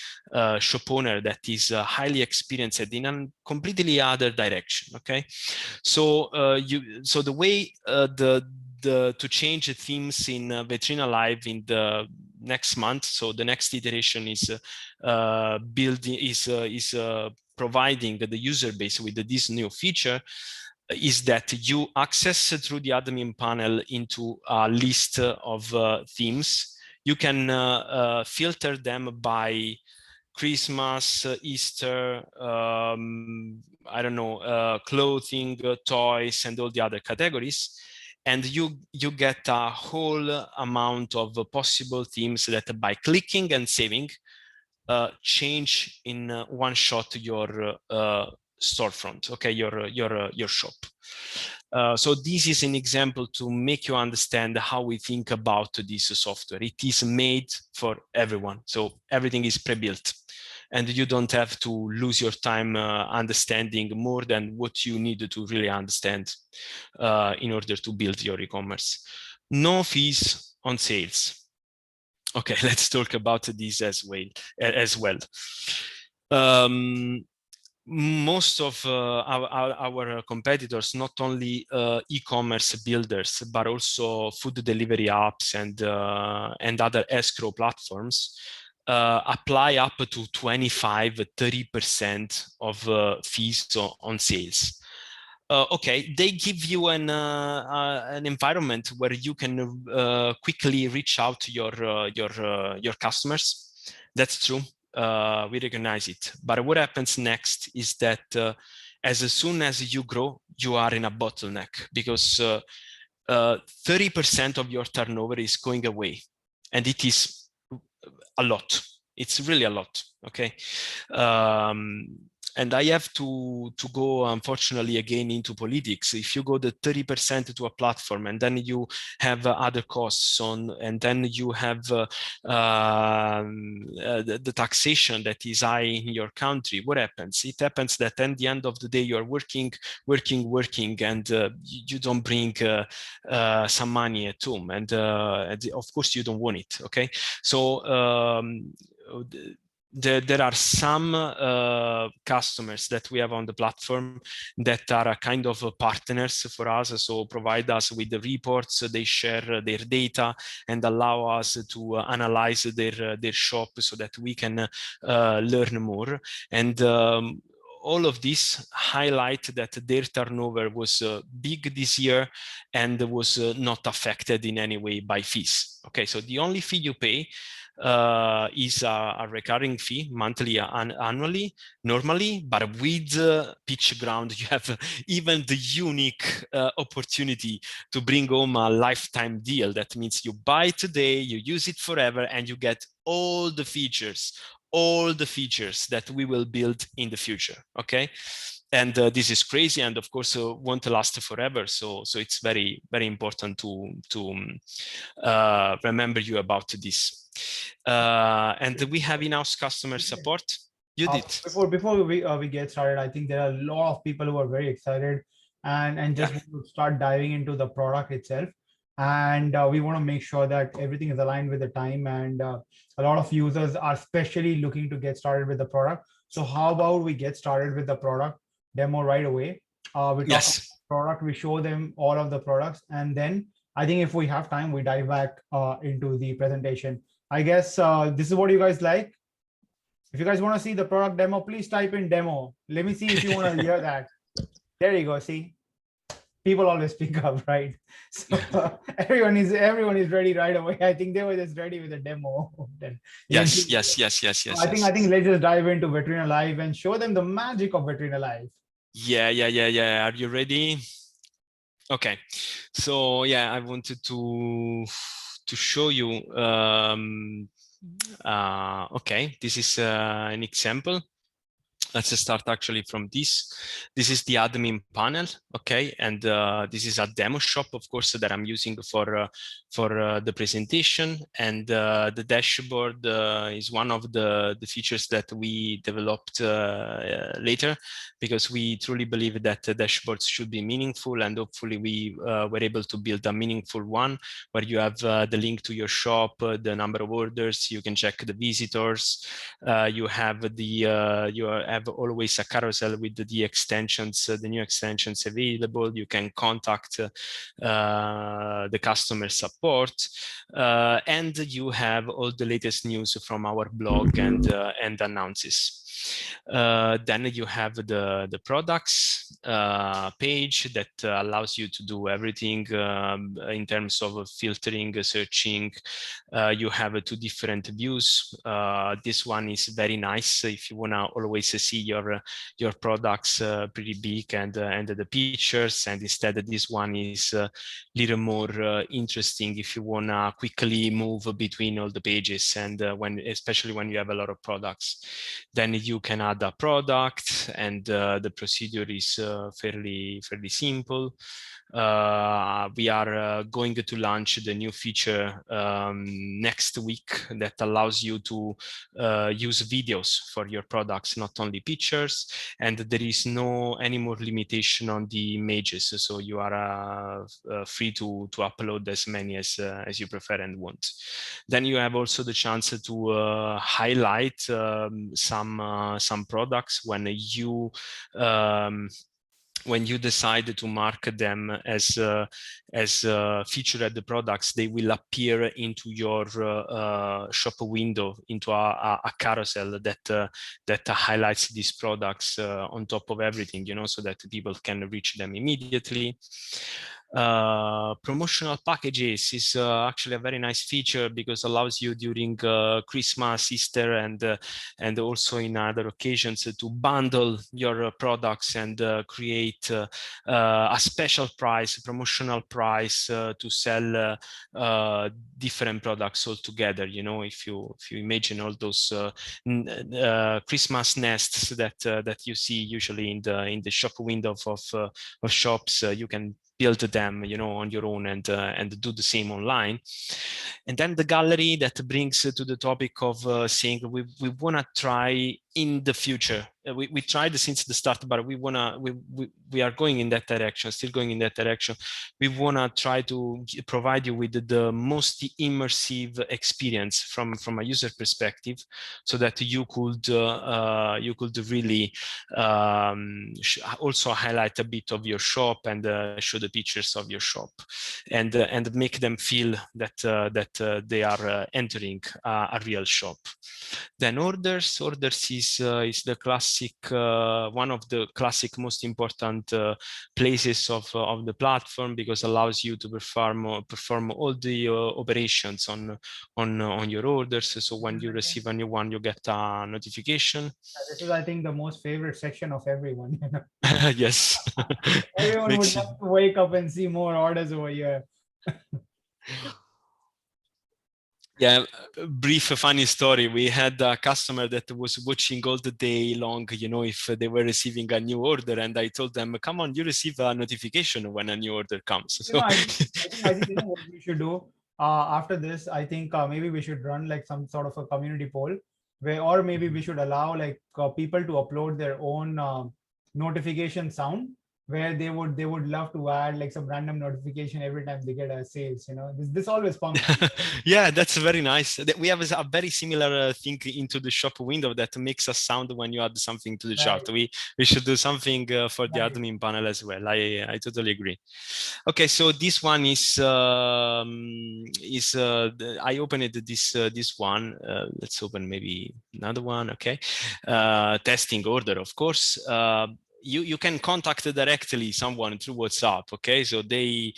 shop owner that is highly experienced in a completely other direction. Okay, so the way to change the themes in VetrinaLive in the next month. So the next iteration is providing the user base with this new feature, is that you access through the admin panel into a list of themes. You can filter them by Christmas, Easter, I don't know, clothing, toys, and all the other categories. And you get a whole amount of possible themes that by clicking and saving, change in one shot your storefront, okay, your shop. So this is an example to make you understand how we think about this software. It is made for everyone, so everything is pre-built. and you don't have to lose your time understanding more than what you need to really understand in order to build your e-commerce. No fees on sales. Okay, let's talk about this as well. Most of our competitors, not only e-commerce builders, but also food delivery apps and other escrow platforms, apply up to 25-30% of fees on sales. Okay, they give you an environment where you can quickly reach out to your customers. That's true. We recognize it. But what happens next is that as soon as you grow, you are in a bottleneck, because 30% of your turnover is going away, and it is a lot. It's really a lot. Okay. And I have to go, unfortunately, again into politics. If you go the 30% to a platform, and then you have other costs on, and then you have the taxation that is high in your country, what happens? It happens that at the end of the day, you are working, and you don't bring some money at home, and of course you don't want it. Okay, so there are some customers that we have on the platform that are a kind of partners for us, so provide us with the reports. They share their data and allow us to analyze their shop so that we can learn more. And all of this highlight that their turnover was big this year and was not affected in any way by fees. Okay, so the only fee you pay is a recurring fee, monthly and annually, normally, but with PitchGround, you have even the unique opportunity to bring home a lifetime deal. That means you buy today, you use it forever, and you get all the features that we will build in the future. Okay. And this is crazy, and of course won't last forever. So it's very, very important to remember you about this. And we have in-house customer support. You did. Before we get started, I think there are a lot of people who are very excited and just want to start diving into the product itself. And we want to make sure that everything is aligned with the time. And a lot of users are especially looking to get started with the product. So how about we get started with the product demo right away? We talk about product, we show them all of the products, and then I think if we have time, we dive back into the presentation. I guess this is what you guys like. If you guys want to see the product demo, please type in demo. Let me see if you want to hear that. There you go. See, people always speak up, right? So everyone is ready right away. I think they were just ready with the demo. Yes. I think let's just dive into VetrinaLive and show them the magic of VetrinaLive. Yeah. Are you ready? Okay. So yeah, I wanted to show you. Okay, this is an example. Let's start actually from this. This is the admin panel, okay, and this is a demo shop, of course, that I'm using for the presentation. And the dashboard is one of the features that we developed later, because we truly believe that dashboards should be meaningful, and hopefully we were able to build a meaningful one where you have the link to your shop, the number of orders, you can check the visitors, you have always a carousel with the extensions, the new extensions available. You can contact the customer support, and you have all the latest news from our blog and announces. Then you have the products page that allows you to do everything in terms of filtering, searching. You have two different views. This one is very nice if you want to always see your products pretty big and the pictures, and instead this one is a little more interesting if you want to quickly move between all the pages, and especially when you have a lot of products. Then you can add a product, and the procedure is fairly simple. We are going to launch the new feature next week that allows you to use videos for your products, not only pictures, and there is no any more limitation on the images, so you are free to upload as many as you prefer and want. Then you have also the chance to highlight some products when you decide to mark them as featured products. They will appear into your shop window, into a carousel that highlights these products on top of everything, so that people can reach them immediately. Promotional packages is actually a very nice feature, because allows you during Christmas, Easter, and also in other occasions to bundle your products and create a special price, promotional price, to sell different products all together. If you imagine all those Christmas nests that you see usually in the shop window of shops, you can build them, on your own and do the same online. And then the gallery that brings to the topic of saying we want to try in the future. We tried since the start, but we are going in that direction, still going in that direction. We want to try to provide you with the most immersive experience from a user perspective, so that you could really also highlight a bit of your shop and show the pictures of your shop, and make them feel that they are entering a real shop. Then orders is the classic, one of the classic most important places of the platform, because allows you to perform all the operations on your orders. So when you receive a new one, you get a notification. This is, I think, the most favorite section of everyone. Yes. Everyone would love to wake up and see more orders over here. Yeah, brief funny story. We had a customer that was watching all the day long, if they were receiving a new order, and I told them, come on, you receive a notification when a new order comes. So I think what we should do after this, I think maybe we should run like some sort of a community poll, or maybe we should allow like people to upload their own notification sound, where they would love to add like some random notification every time they get a sales. This always pumps. Yeah, that's very nice. We have a very similar thing into the shop window that makes a sound when you add something to the chart. We should do something for the admin panel as well. I totally agree. Okay, so this one is I opened this one. Let's open maybe another one. Okay, testing order, of course. You can contact directly someone through WhatsApp. Okay, so they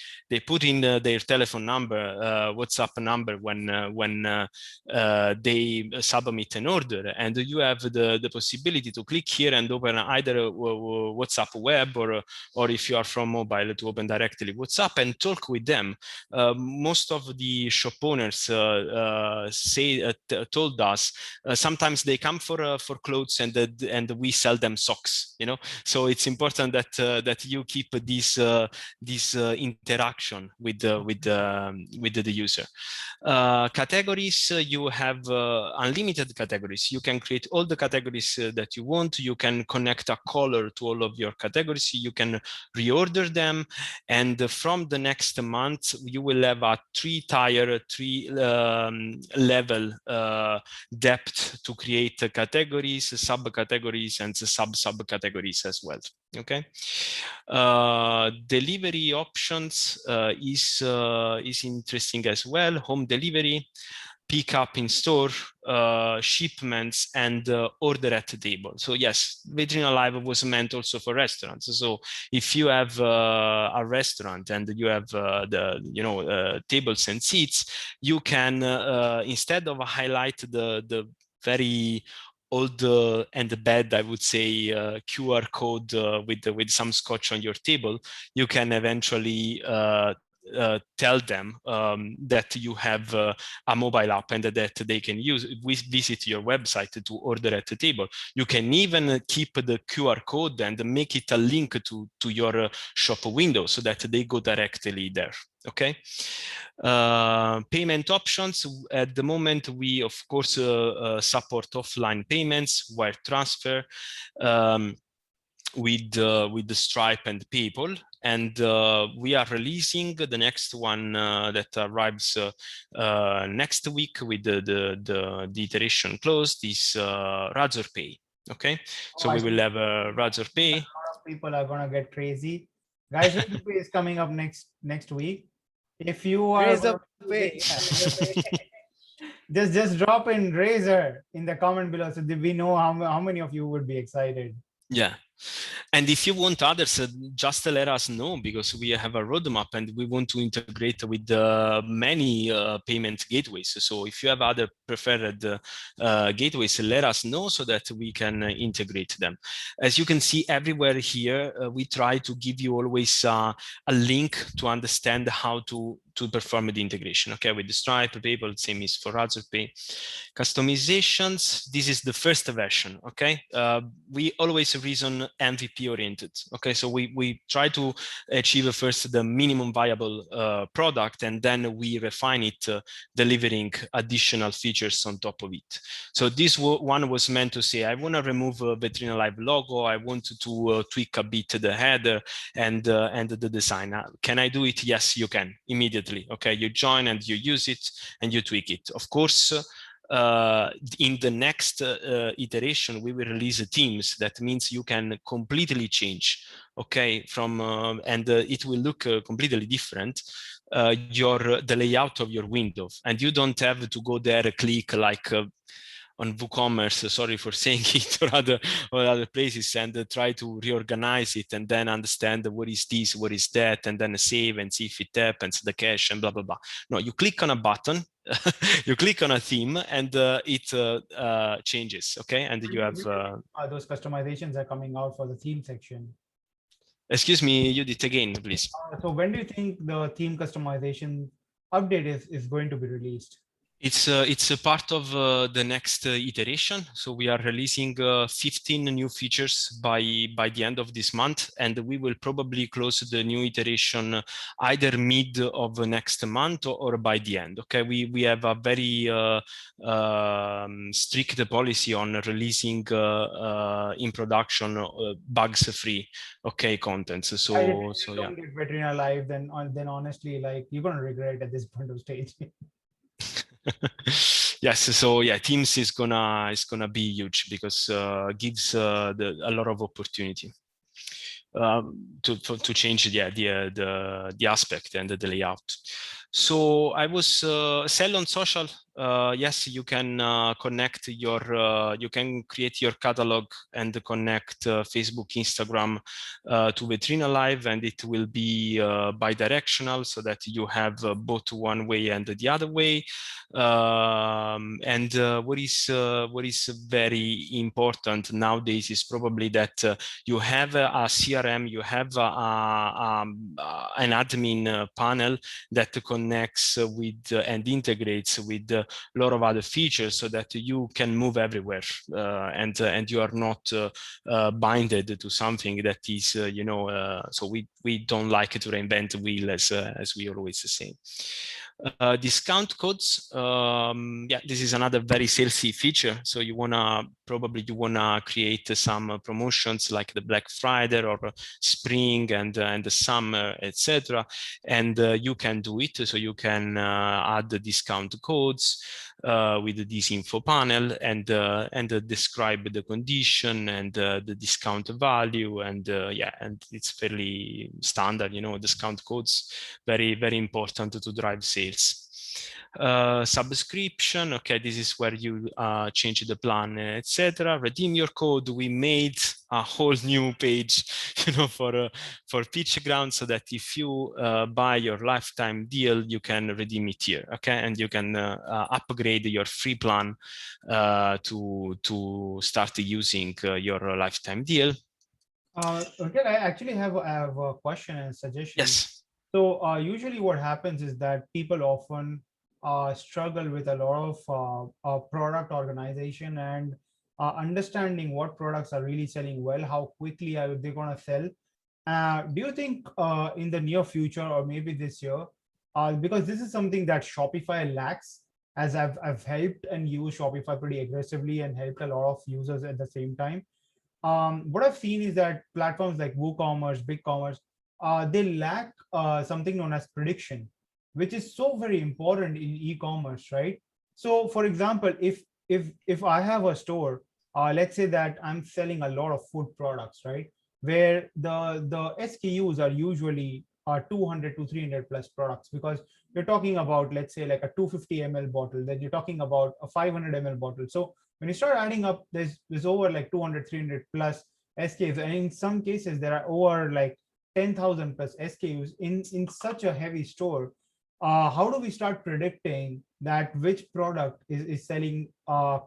put in their telephone number, WhatsApp number when they submit an order, and you have the possibility to click here and open either WhatsApp web or if you are from mobile, to open directly WhatsApp and talk with them. Most of the shop owners told us sometimes they come for clothes and we sell them socks. So it's important that you keep this interaction with the user. Categories, you have unlimited categories. You can create all the categories that you want. You can connect a color to all of your categories. You can reorder them, and from the next month you will have a three level depth to create categories, subcategories, and subcategories as well. Okay, delivery options is interesting as well. Home delivery, pick up in store, shipments, and order at the table. So yes, VetrinaLive was meant also for restaurants. So if you have a restaurant and you have tables and seats, you can instead of highlight the very old and bad, I would say, QR code with some scotch on your table, you can eventually tell them that you have a mobile app and that they can use. Visit your website to order at the table. You can even keep the QR code and make it a link to your shop window so that they go directly there. Okay. Payment options. At the moment, we of course support offline payments, wire transfer, with the Stripe and PayPal, and we are releasing the next one that arrives next week with the iteration closed is Razorpay. Okay, so we will have Razorpay. A lot of people are gonna get crazy, guys. Razorpay is coming up next week. If you are Razorpay, just drop in Razor in the comment below, so that we know how many of you would be excited. Yeah. And if you want others, just let us know, because we have a roadmap and we want to integrate with many payment gateways. So if you have other preferred gateways, let us know so that we can integrate them. As you can see everywhere here, we try to give you always a link to understand how to perform the integration. Okay, with the Stripe, PayPal, same is for Razorpay. Customizations, this is the first version. Okay, we always reason MVP oriented. Okay, so we try to achieve first the minimum viable product, and then we refine it, delivering additional features on top of it. So this one was meant to say, I want to remove a VetrinaLive logo, I want to tweak a bit the header and the design. Can I do it? Yes, you can immediately. Okay, you join and you use it and you tweak it. Of course, in the next iteration, we will release themes. That means you can completely change, okay, from and it will look completely different. The layout of your window, and you don't have to go there, click like on WooCommerce, sorry for saying it, or other places, and try to reorganize it and then understand what is this, what is that, and then save and see if it happens, the cache and blah, blah, blah. No, you click on a button, you click on a theme, and it changes, okay? And you have... those customizations are coming out for the theme section. Excuse me, Judith, again, please. So when do you think the theme customization update is going to be released? It's a part of the next iteration. So we are releasing 15 new features by the end of this month, and we will probably close the new iteration either mid of next month or by the end. Okay, we have a very strict policy on releasing in production bugs-free, okay, content. So yeah. Don't get VetrinaLive, then honestly, like, you're gonna regret at this point of stage. Yes, so yeah, Teams is gonna be huge, because gives a lot of opportunity to change the aspect and the layout. So I was sell on social. Yes, you can connect your you can create your catalog and connect Facebook, Instagram to VetrinaLive, and it will be bi-directional, so that you have both one way and the other way. And what is very important nowadays is probably that you have a CRM, you have an admin panel that connects with and integrates with a lot of other features, so that you can move everywhere, and you are not binded to something that is so we don't like to reinvent the wheel, as we always say. Discount codes, yeah, this is another very salesy feature. So you wanna create some promotions like the Black Friday or spring and the summer, etc. And you can do it. So you can add the discount codes with this info panel, and describe the condition and the discount value, and yeah, and it's fairly standard, discount codes, very, very important to drive sales. Subscription, okay, this is where you change the plan, etc. Redeem your code. We made a whole new page, for PitchGround, so that if you buy your lifetime deal, you can redeem it here, okay, and you can upgrade your free plan to start using your lifetime deal. Okay, I actually have a question and suggestion. Yes. So usually what happens is that people often struggle with a lot of product organization and understanding what products are really selling well, how quickly are they going to sell. Do you think in the near future or maybe this year, because this is something that Shopify lacks, as I've helped and used Shopify pretty aggressively and helped a lot of users at the same time. What I've seen is that platforms like WooCommerce, BigCommerce, they lack something known as prediction, which is so very important in e-commerce, right? So, for example, if I have a store, let's say that I'm selling a lot of food products, right, where the SKUs are usually 200 to 300 plus products, because you're talking about, let's say, like a 250 ml bottle, then you're talking about a 500 ml bottle. So when you start adding up, there's over like 200, 300 plus SKUs, and in some cases there are over like 10,000 plus SKUs in such a heavy store. How do we start predicting that which product is selling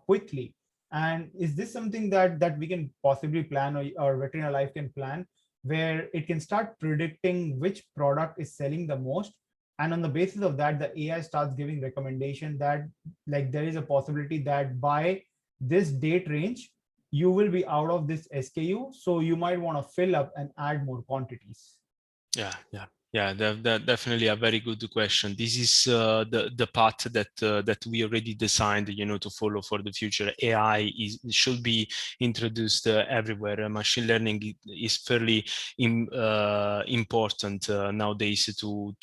quickly? And is this something that we can possibly plan, or VetrinaLive can plan, where it can start predicting which product is selling the most? And on the basis of that, the AI starts giving recommendation that, like, there is a possibility that by this date range, you will be out of this SKU. So you might want to fill up and add more quantities. Yeah, definitely a very good question. This is the path that we already designed, to follow for the future. AI should be introduced everywhere. Machine learning is fairly important nowadays to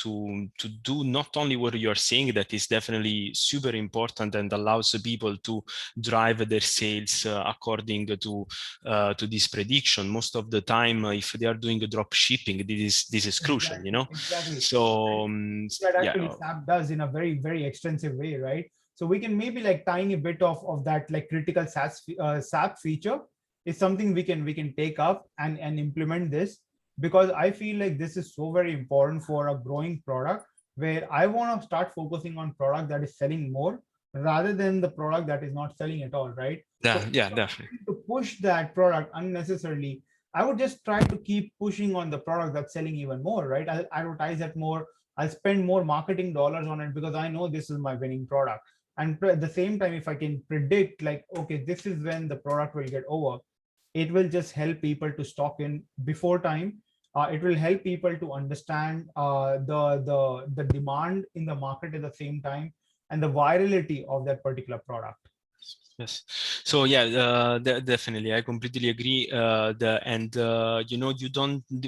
do not only what you are saying, that is definitely super important and allows people to drive their sales according to this prediction. Most of the time, if they are doing drop shipping, this is crucial, Exactly. So That actually yeah. SAP does in a very, very extensive way, right? So we can maybe like tiny bit of that like critical SAP feature is something we can take up and implement this, because I feel like this is so very important for a growing product, where I want to start focusing on product that is selling more rather than the product that is not selling at all, right? So Yeah, definitely. to push that product unnecessarily, I would just try to keep pushing on the product that's selling even more, right? I'll advertise it more. I'll spend more marketing dollars on it because I know this is my winning product. And at the same time, if I can predict, like, okay, this is when the product will get over, it will just help people to stock in before time. It will help people to understand the demand in the market at the same time, and the virality of that particular product. Yes. So yeah, definitely, I completely agree.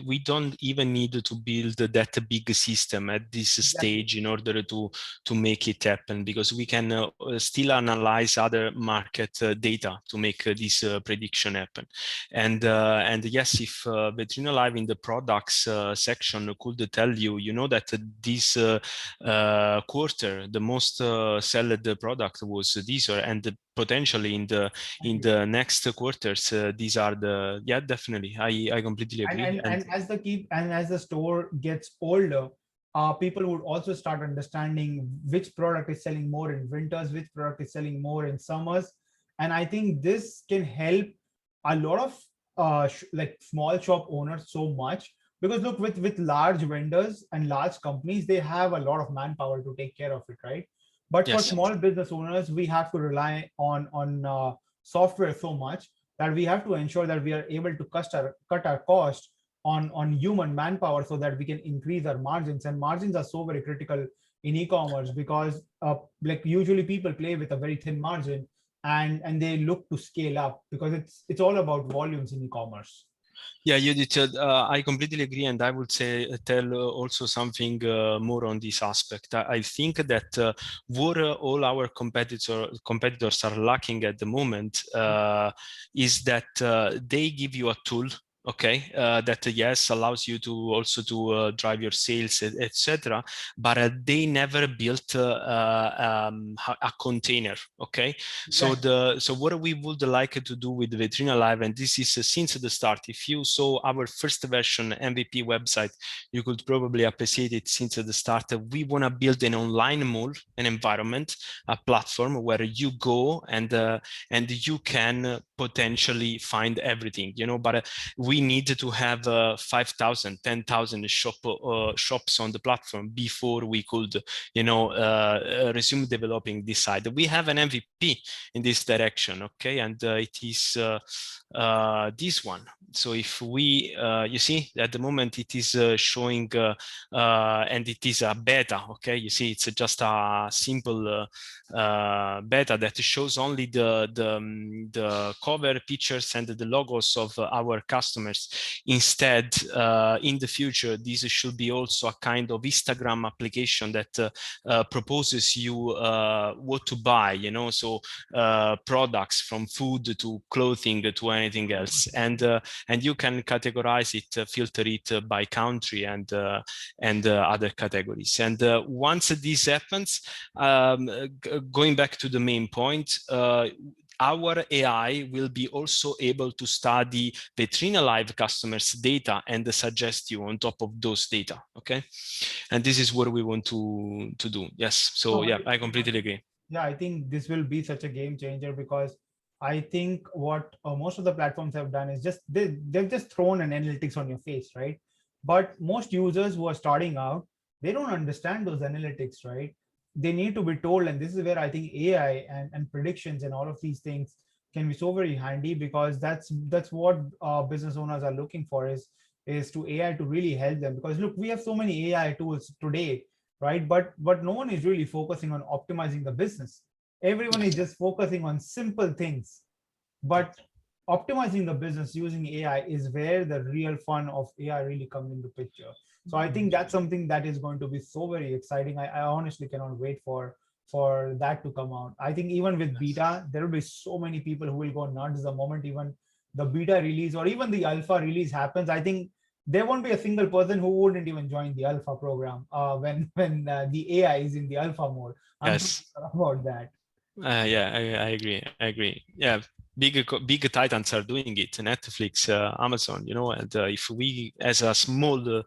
We don't even need to build that big system at this stage in order to make it happen, because we can still analyze other market data to make this prediction happen. And yes, if VetrinaLive in the products section could tell you, that this quarter the most sold product was this, and potentially in the next quarters, these are definitely, I completely agree. And as the store gets older, people would also start understanding which product is selling more in winters, which product is selling more in summers. And I think this can help a lot of like small shop owners so much, because look, with large vendors and large companies, they have a lot of manpower to take care of it, right? But for Yes. small business owners, we have to rely on software so much that we have to ensure that we are able to cut our cost on human manpower, so that we can increase our margins. And margins are so very critical in e-commerce, because like usually people play with a very thin margin, and they look to scale up, because it's all about volumes in e-commerce. Yeah, Judith, I completely agree, and I would say tell also something more on this aspect. I think that what all our competitors are lacking at the moment is that they give you a tool, okay, that yes allows you to also to drive your sales, etc. But they never built a container, okay. So what we would like to do with VetrinaLive, and this is since the start. If you saw our first version MVP website, you could probably appreciate it since the start. We want to build an online mall, an environment, a platform where you go and you can potentially find everything, but we need to have 5,000, 10,000 shops on the platform before we could, resume developing this side. We have an MVP in this direction, okay, and it is this one. So if we, you see, at the moment it is showing, and it is a beta, okay, you see, it's just a simple beta that shows only the cover pictures and the logos of our customers. Instead, in the future, this should be also a kind of Instagram application that proposes you what to buy, so products from food to clothing to anything else, and you can categorize it, filter it by country and other categories. And once this happens, going back to the main point, our AI will be also able to study VetrinaLive customers' data and suggest you on top of those data. Okay, and this is what we want to do. Yes. So yeah, I completely agree. Yeah, I think this will be such a game changer, because I think what most of the platforms have done is just they've just thrown an analytics on your face, right? But most users who are starting out, they don't understand those analytics, right? They need to be told, and this is where I think AI and predictions and all of these things can be so very handy, because that's what business owners are looking for, is to AI to really help them. Because look, we have so many AI tools today, right? But no one is really focusing on optimizing the business. Everyone is just focusing on simple things. But optimizing the business using AI is where the real fun of AI really comes into picture. So I think that's something that is going to be so very exciting. I honestly cannot wait for that to come out. I think even with beta, there will be so many people who will go nuts the moment even the beta release or even the alpha release happens. I think there won't be a single person who wouldn't even join the alpha program when the AI is in the alpha mode. I'm Yes. sure about that. Yeah, I agree. Yeah, big titans are doing it. Netflix, Amazon, and if we, as a small,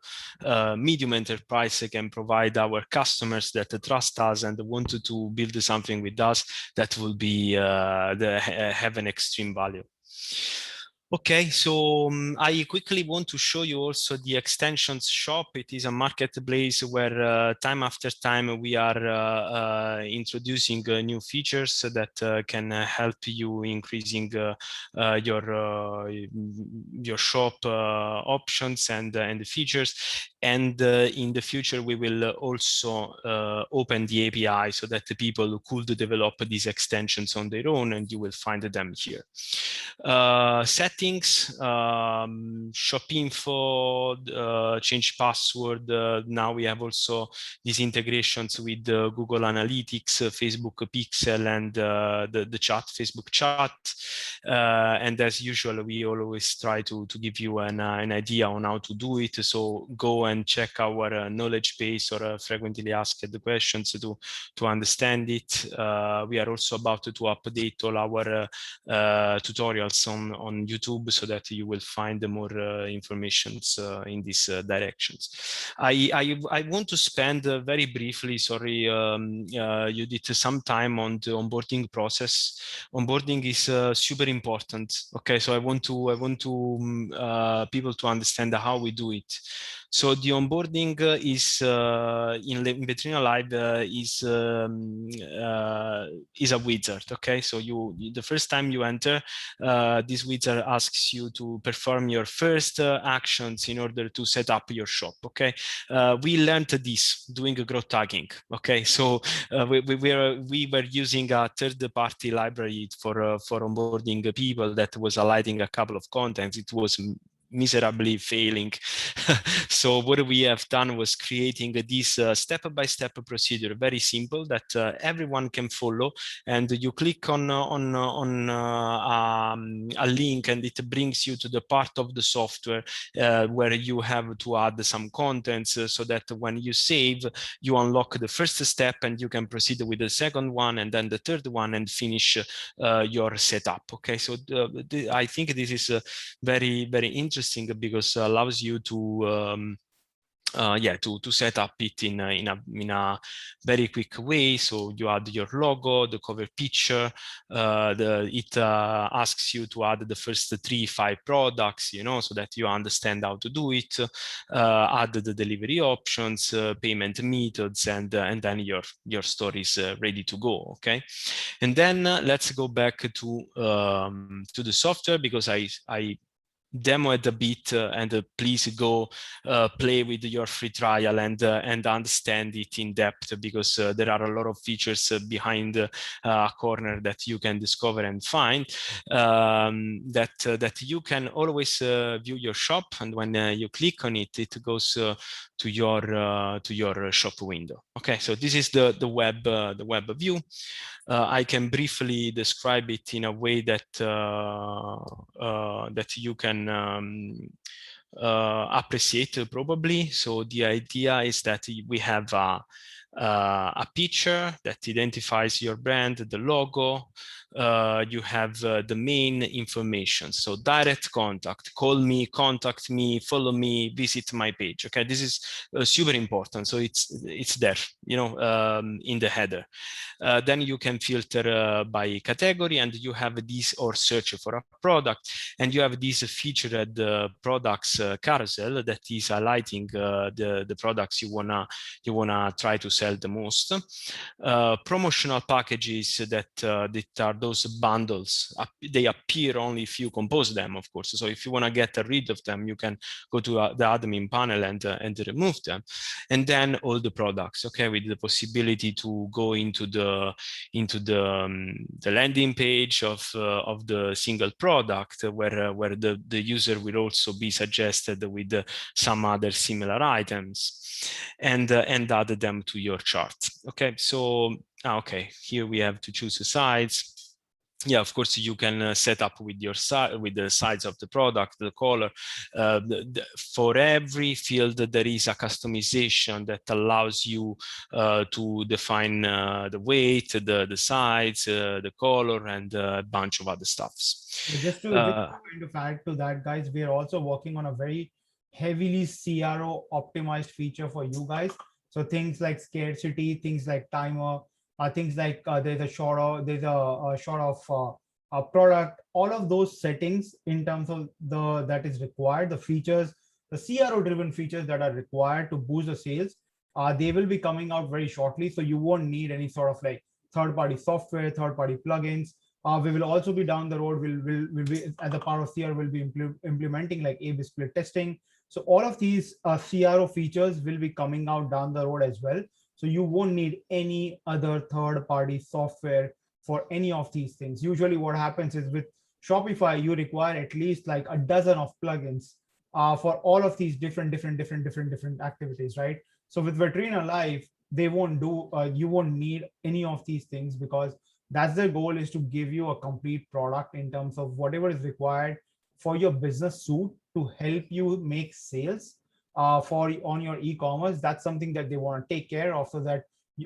medium enterprise, can provide our customers that trust us and wanted to build something with us, that will be have an extreme value. Okay, so I quickly want to show you also the extensions shop. It is a marketplace where time after time we are introducing new features that can help you increasing your shop options and features. And in the future, we will also open the API so that the people could develop these extensions on their own, and you will find them here. Settings, shop info, change password. Now we have also these integrations with Google Analytics, Facebook Pixel, and the chat, Facebook chat. And as usual, we always try to give you an idea on how to do it. So go and check our knowledge base or frequently asked questions to understand it. We are also about to update all our tutorials on YouTube so that you will find more information in these directions. I want to spend very briefly, sorry, you did some time on the onboarding process. Onboarding is super important. Okay, so I want to people to understand how we do it. So the onboarding is in VetrinaLive is a wizard. Okay, so the first time you enter, this wizard asks you to perform your first actions in order to set up your shop. Okay, we learned this doing growth tagging. Okay, so we were using a third-party library for onboarding people that was aligning a couple of contents. It was miserably failing. So what we have done was creating this step-by-step procedure, very simple, that everyone can follow. And you click on a link, and it brings you to the part of the software where you have to add some contents, so that when you save, you unlock the first step, and you can proceed with the second one, and then the third one, and finish your setup. Okay, so I think this is very, very interesting, because allows you to to set up it in a very quick way. So you add your logo, the cover picture, it asks you to add the first 3-5 products, so that you understand how to do it, add the delivery options, payment methods, and then your store is ready to go. Okay, and then let's go back to the software, because I demo it a bit, and please go play with your free trial and understand it in depth, because there are a lot of features behind a corner that you can discover and find, that you can always view your shop, and when you click on it, it goes to your shop window. Okay, so this is the web view. I can briefly describe it in a way that that you can appreciate probably. So the idea is that we have a picture that identifies your brand, the logo. You have the main information, so direct contact, call me, contact me, follow me, visit my page. Okay, this is super important, so it's there, in the header. Then you can filter by category, and you have this, or search for a product, and you have this featured products carousel that is highlighting the products you wanna try to sell the most. Promotional packages that are those bundles. They appear only if you compose them, of course. So if you wanna get rid of them, you can go to the admin panel and remove them. And then all the products, okay, with the possibility to go into the landing page of the single product, where the user will also be suggested with some other similar items, and add them to your chart. Okay, so okay, here we have to choose the size. Yeah, of course, you can set up with your with the size of the product, the color. For every field, there is a customization that allows you to define the weight, the size, the color, and a bunch of other stuffs. Just to kind of add to that, guys, we are also working on a very heavily CRO optimized feature for you guys. So things like scarcity, things like timer, things like there's a short of a product. All of those settings in terms of that is required, the features, the CRO driven features that are required to boost the sales, they will be coming out very shortly. So you won't need any sort of like third-party software, third-party plugins. We will also be down the road, will be as a part of CRO, will be implementing like A/B split testing. So all of these CRO features will be coming out down the road as well. So you won't need any other third-party software for any of these things. Usually what happens is with Shopify, you require at least like a dozen of plugins for all of these different activities, right? So with VetrinaLive, they won't do, you won't need any of these things, because that's their goal, is to give you a complete product in terms of whatever is required for your business suite to help you make sales on your e-commerce. That's something that they want to take care of, so that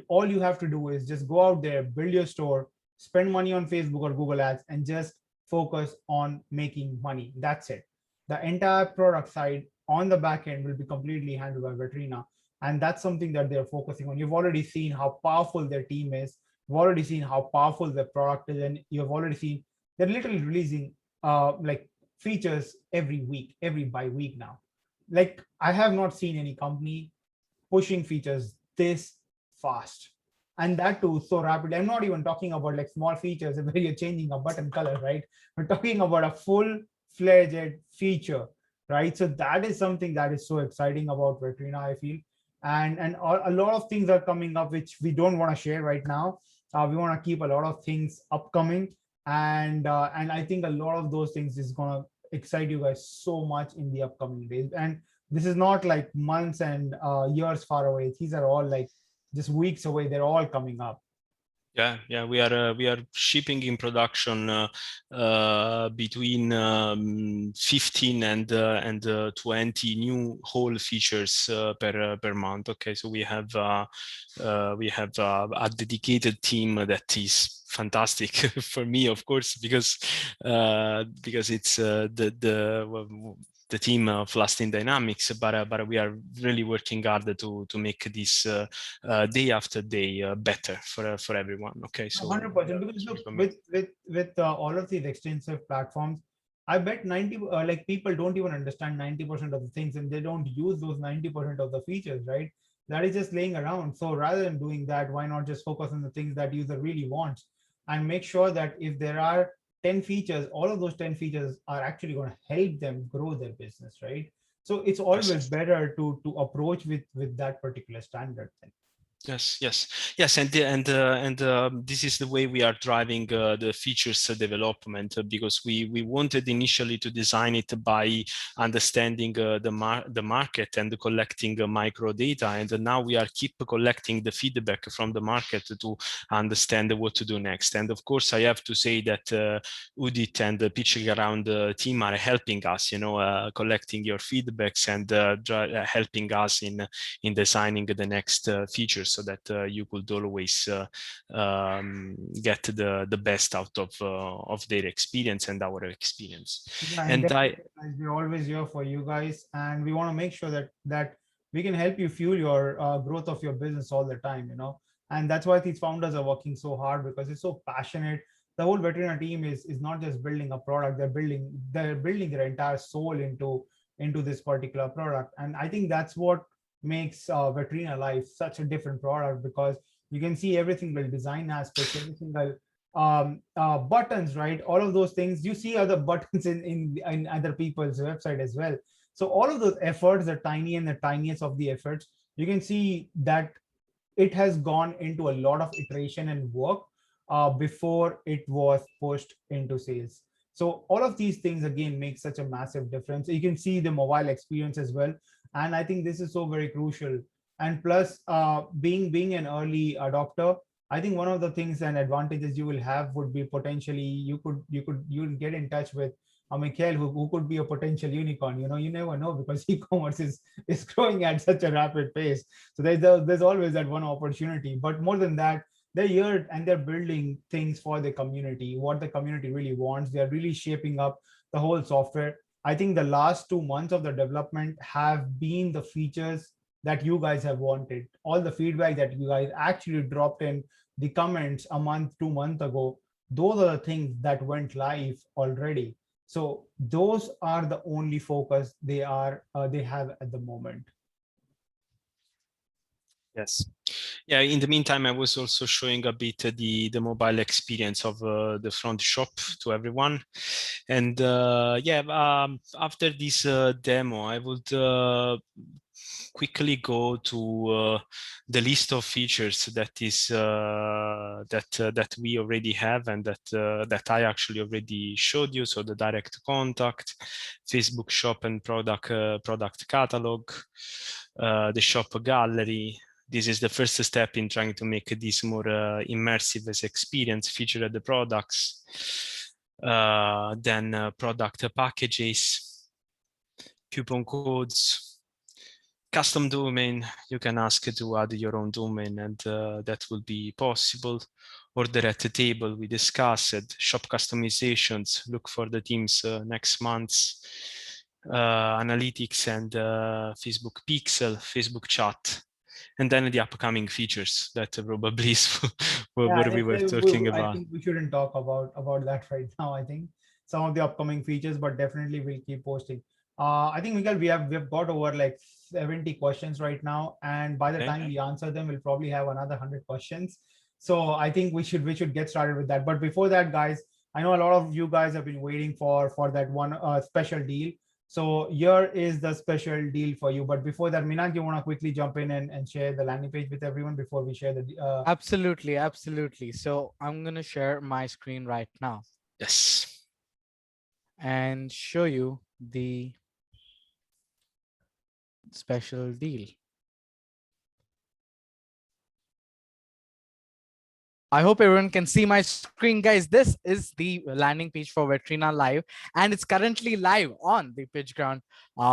all you have to do is just go out there, build your store, spend money on Facebook or Google ads, and just focus on making money. That's it. The entire product side on the back end will be completely handled by Vetrina. And that's something that they're focusing on. You've already seen how powerful their team is. You've already seen how powerful their product is, and you've already seen they're literally releasing like features every week, every by week now. Like I have not seen any company pushing features this fast, and that too so rapidly. I'm not even talking about like small features where you're changing a button color, right? We're talking about a full-fledged feature, right? So that is something that is so exciting about Vetrina, I feel. And a lot of things are coming up which we don't want to share right now. We want to keep a lot of things upcoming, and I think a lot of those things is gonna excite you guys so much in the upcoming days. And this is not like months and years far away. These are all like just weeks away. They're all coming up. Yeah, we are shipping in production between 15 and 20 new whole features per month. Okay, so we have a dedicated team that is fantastic for me, of course, because it's the team of Lasting Dynamics, but we are really working hard to make this day after day better for everyone. Okay, so 100%, because look, with all of these extensive platforms, I bet 90 like people don't even understand 90% of the things, and they don't use those 90% of the features, right? That is just laying around. So rather than doing that, why not just focus on the things that user really wants, and make sure that if there are 10 features, all of those 10 features are actually going to help them grow their business, right? So it's always better to approach with that particular standard thing. Yes, and this is the way we are driving the features development, because we wanted initially to design it by understanding the market and collecting micro data, and now we are keep collecting the feedback from the market to understand what to do next. And of course, I have to say that Udit and the PitchGround team are helping us, collecting your feedbacks and helping us in designing the next features, so that you could always get the best out of their experience and our experience. Yeah, and we're always here for you guys, and we want to make sure that we can help you fuel your growth of your business all the time, and that's why these founders are working so hard, because it's so passionate. The whole Vetrina team is not just building a product; they're building their entire soul into this particular product, and I think that's what makes VetrinaLive such a different product, because you can see every single design aspect, every single buttons, right? All of those things. You see other buttons in other people's website as well. So all of those efforts, the tiny and the tiniest of the efforts, you can see that it has gone into a lot of iteration and work before it was pushed into sales. So all of these things again make such a massive difference. You can see the mobile experience as well, and I think this is so very crucial. And plus, being an early adopter, I think one of the things and advantages you will have would be potentially you'll get in touch with Mikhail, who could be a potential unicorn. You never know, because e-commerce is growing at such a rapid pace. So there's always that one opportunity. But more than that, they're here and they're building things for the community, what the community really wants. They're really shaping up the whole software. I think the last 2 months of the development have been the features that you guys have wanted. All the feedback that you guys actually dropped in the comments a month, 2 months ago, those are the things that went live already. So those are the only focus they have at the moment. Yes. Yeah, in the meantime, I was also showing a bit the mobile experience of the front shop to everyone. And after this demo, I would quickly go to the list of features that is that we already have, and that I actually already showed you. So the direct contact, Facebook shop and product catalog, the shop gallery. This is the first step in trying to make this more immersive as experience, feature the products, then product packages, coupon codes, custom domain. You can ask to add your own domain, and that will be possible. Order at the table, we discussed. Shop customizations, look for the teams next month. Analytics and Facebook Pixel, Facebook chat. And then the upcoming features that probably is what we were talking about. I think we shouldn't talk about that right now. I think some of the upcoming features, but definitely we'll keep posting. I think, Miguel, we've got over like 70 questions right now, and by the time we answer them, we'll probably have another 100 questions. So I think we should get started with that. But before that, guys, I know a lot of you guys have been waiting for that one special deal. So here is the special deal for you. But before that, Minant, you want to quickly jump in and share the landing page with everyone before we share the... Absolutely. So I'm going to share my screen right now. Yes. And show you the special deal. I hope everyone can see my screen, guys. This is the landing page for VetrinaLive, and it's currently live on the PitchGround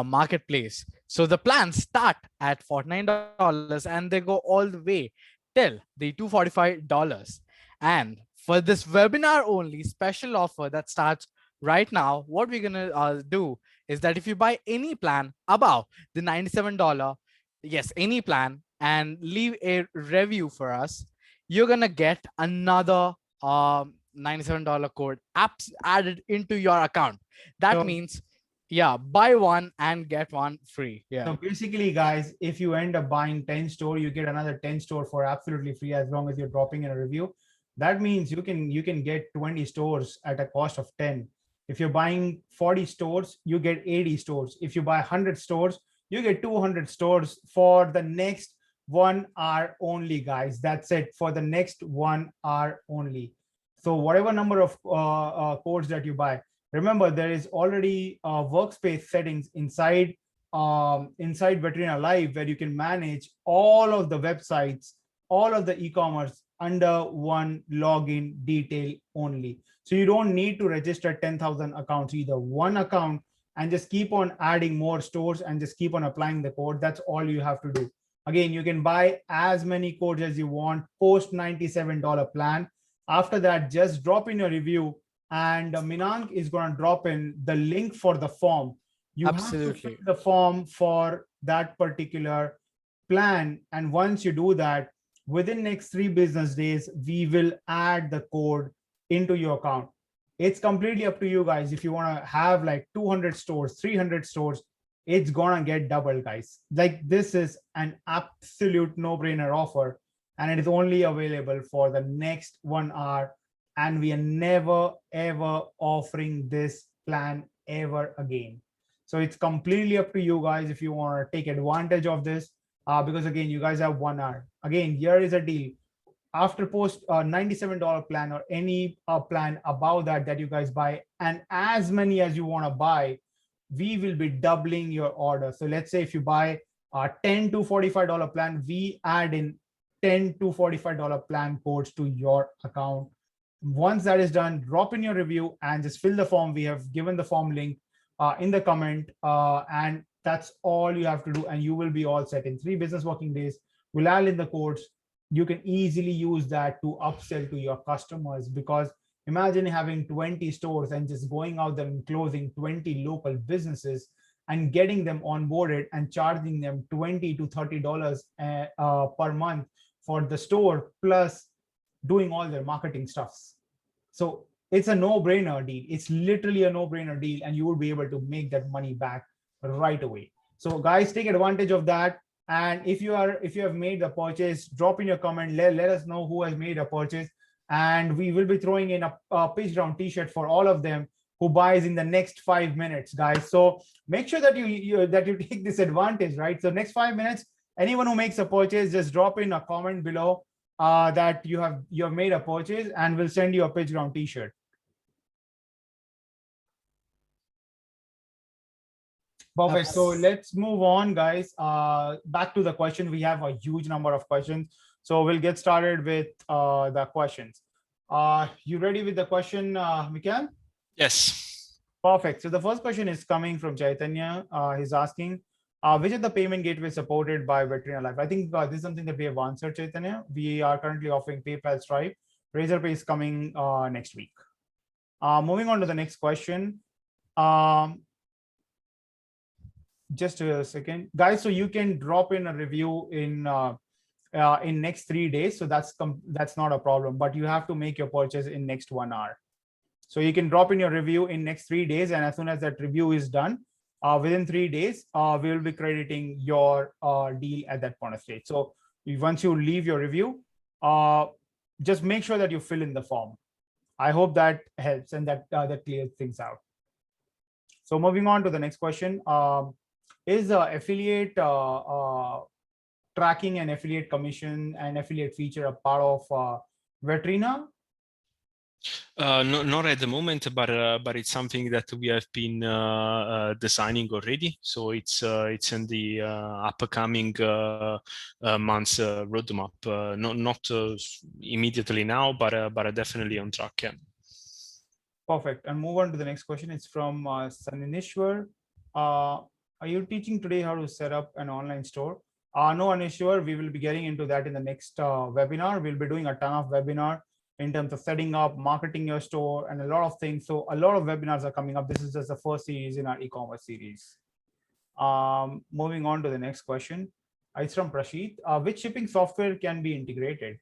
marketplace. So the plans start at $49 and they go all the way till the $245. And For this webinar only special offer that starts right now, what we're gonna do is that if you buy any plan above the $97, yes, any plan, and leave a review for us, you're gonna get another $97 code apps added into your account. That So, means, yeah, buy one and get one free. Yeah, so basically, guys, if you end up buying 10 store, you get another 10 store for absolutely free as long as you're dropping in a review. That means you can get 20 stores at a cost of 10. If you're buying 40 stores, you get 80 stores. If you buy 100 stores, you get 200 stores for the next 1 hour only, guys. That's it, for the next 1 hour only. So whatever number of codes that you buy, remember there is already workspace settings inside VetrinaLive where you can manage all of the websites, all of the e-commerce under one login detail only. So you don't need to register 10,000 accounts, either one account, and just keep on adding more stores and just keep on applying the code. That's all you have to do. Again, you can buy as many codes as you want post $97 plan. After that, just drop in your review, and Minank is going to drop in the link for the form. You have to fill absolutely. the form for that particular plan. And once you do that, within next 3 business days, we will add the code into your account. It's completely up to you guys. If you want to have like 200 stores, 300 stores, it's gonna get double, guys. Like, this is an absolute no-brainer offer, and it is only available for the next 1 hour. And we are never ever offering this plan ever again. So it's completely up to you guys if you want to take advantage of this, because again, you guys have 1 hour. Again, here is a deal. After post $97 plan or any plan above that you guys buy, and as many as you want to buy, we will be doubling your order. So let's say if you buy a $10 to $45 plan, we add in $10 to $45 plan codes to your account. Once that is done, drop in your review and just fill the form. We have given the form link in the comment, and that's all you have to do, and you will be all set. In 3 business working days, we'll add in the codes. You can easily use that to upsell to your customers, because imagine having 20 stores and just going out there and closing 20 local businesses and getting them onboarded and charging them $20 to $30 per month for the store, plus doing all their marketing stuffs. So it's a no-brainer deal. It's literally a no-brainer deal, and you will be able to make that money back right away. So guys, take advantage of that. And if you have made the purchase, drop in your comment. Let us know who has made a purchase, and we will be throwing in a PitchGround t-shirt for all of them who buys in the next 5 minutes, guys. So make sure that you take this advantage, right? So next 5 minutes, anyone who makes a purchase, just drop in a comment below that you have made a purchase, and we'll send you a PitchGround t-shirt. Perfect. So let's move on, guys. Back to the question. We have a huge number of questions, so we'll get started with the questions. You ready with the question, Mikhail? Yes. Perfect. So the first question is coming from Chaitanya. He's asking, which of the payment gateways supported by VetrinaLive? I think this is something that we have answered, Chaitanya. We are currently offering PayPal, Stripe. Razorpay is coming next week. Moving on to the next question. Just a second, guys. So you can drop in a review in next 3 days. So that's not a problem, but you have to make your purchase in next 1 hour. So you can drop in your review in next 3 days, and as soon as that review is done, within 3 days, we will be crediting your deal at that point of stage. So once you leave your review, just make sure that you fill in the form. I hope that helps and that clears things out. So moving on to the next question. Is affiliate tracking and affiliate commission and affiliate feature a part of Vetrina? No, not at the moment, but it's something that we have been designing already. So it's in the upcoming months roadmap. Not immediately now, but definitely on track. Yeah. Perfect. And move on to the next question. It's from Saninishwar. Are you teaching today how to set up an online store? No, Anishwar, we will be getting into that in the next webinar. We'll be doing a ton of webinar in terms of setting up, marketing your store, and a lot of things. So a lot of webinars are coming up. This is just the first series in our e-commerce series. Moving on to the next question. It's from Prashit. Which shipping software can be integrated?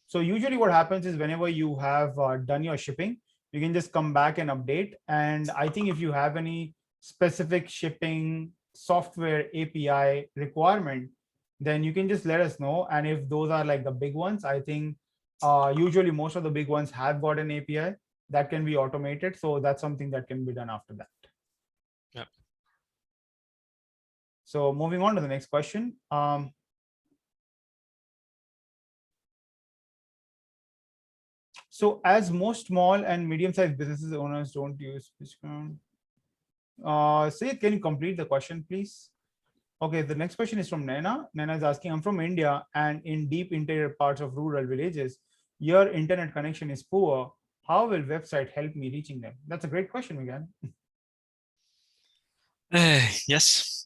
So usually what happens is whenever you have done your shipping, you can just come back and update. And I think if you have any specific shipping software API requirement, then you can just let us know. And if those are like the big ones, I think usually most of the big ones have got an API that can be automated. So that's something that can be done after that. Yeah. So moving on to the next question. So as most small and medium-sized businesses owners don't use PitchGround. Sayed, can you complete the question, please? Okay, the next question is from Naina. Naina is asking, I'm from India and in deep interior parts of rural villages, your internet connection is poor. How will website help me reaching them? That's a great question, Miguel. Yes.